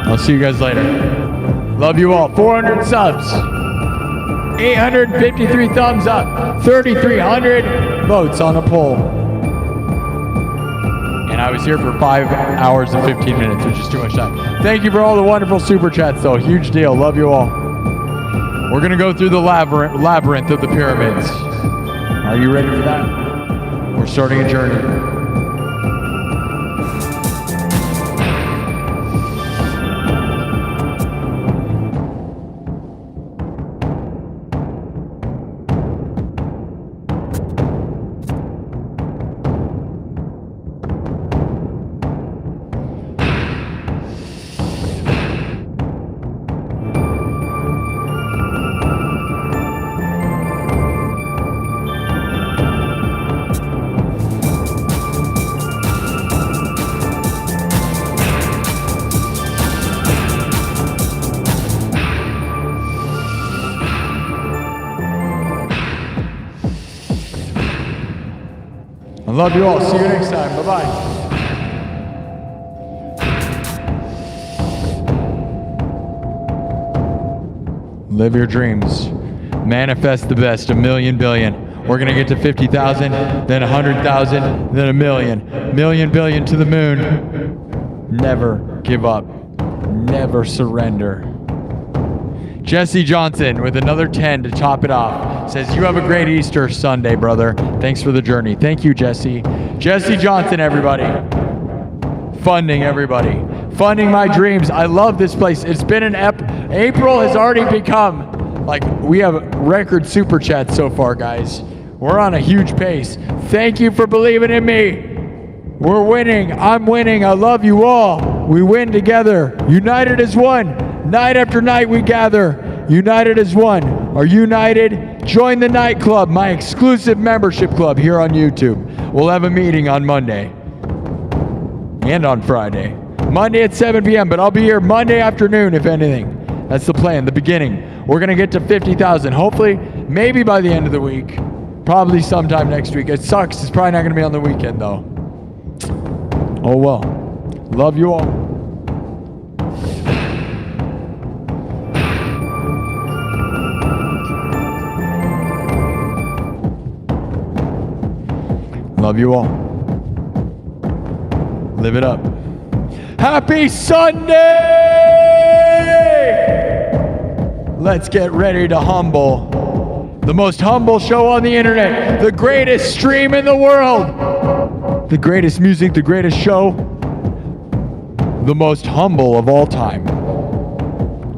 Speaker 1: I'll see you guys later. Love you all. 400 subs. 853 thumbs up. 3,300 votes on a poll. And I was here for 5 hours and 15 minutes, which is too much time. Thank you for all the wonderful super chats, though. Huge deal. Love you all. We're going to go through the labyrinth of the pyramids. Are you ready for that? We're starting a journey. Love you all. See you next time. Bye-bye. Live your dreams. Manifest the best. 1,000,000 billion. We're going to get to 50,000, then 100,000, then 1,000,000. 1,000,000 billion to the moon. Never give up. Never surrender. Jesse Johnson with another 10 to top it off. Says, you have a great Easter Sunday, brother. Thanks for the journey. Thank you, Jesse. Jesse Johnson, everybody. Funding, everybody. Funding my dreams. I love this place. It's been an April has already become, like, we have record super chats so far, guys. We're on a huge pace. Thank you for believing in me. We're winning. I'm winning. I love you all. We win together. United as one. Night after night we gather. United as one. Are you united? Join the nightclub, my exclusive membership club here on YouTube. We'll have a meeting on Monday and on Friday. Monday at 7 p.m., but I'll be here Monday afternoon, if anything. That's the plan, the beginning. We're going to get to 50,000, hopefully, maybe by the end of the week. Probably sometime next week. It sucks. It's probably not going to be on the weekend, though. Oh, well. Love you all. Love you all. Live it up. Happy Sunday! Let's get ready to humble. The most humble show on the internet. The greatest stream in the world. The greatest music, the greatest show. The most humble of all time.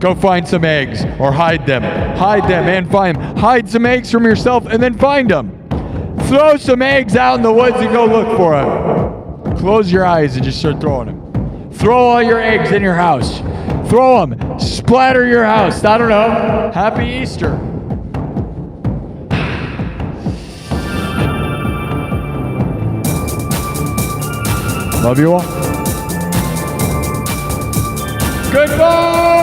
Speaker 1: Go find some eggs or hide them. Hide them and find them. Hide some eggs from yourself and then find them. Throw some eggs out in the woods and go look for them. Close your eyes and just start throwing them. Throw all your eggs in your house. Throw them. Splatter your house. I don't know. Happy Easter. Love you all. Goodbye.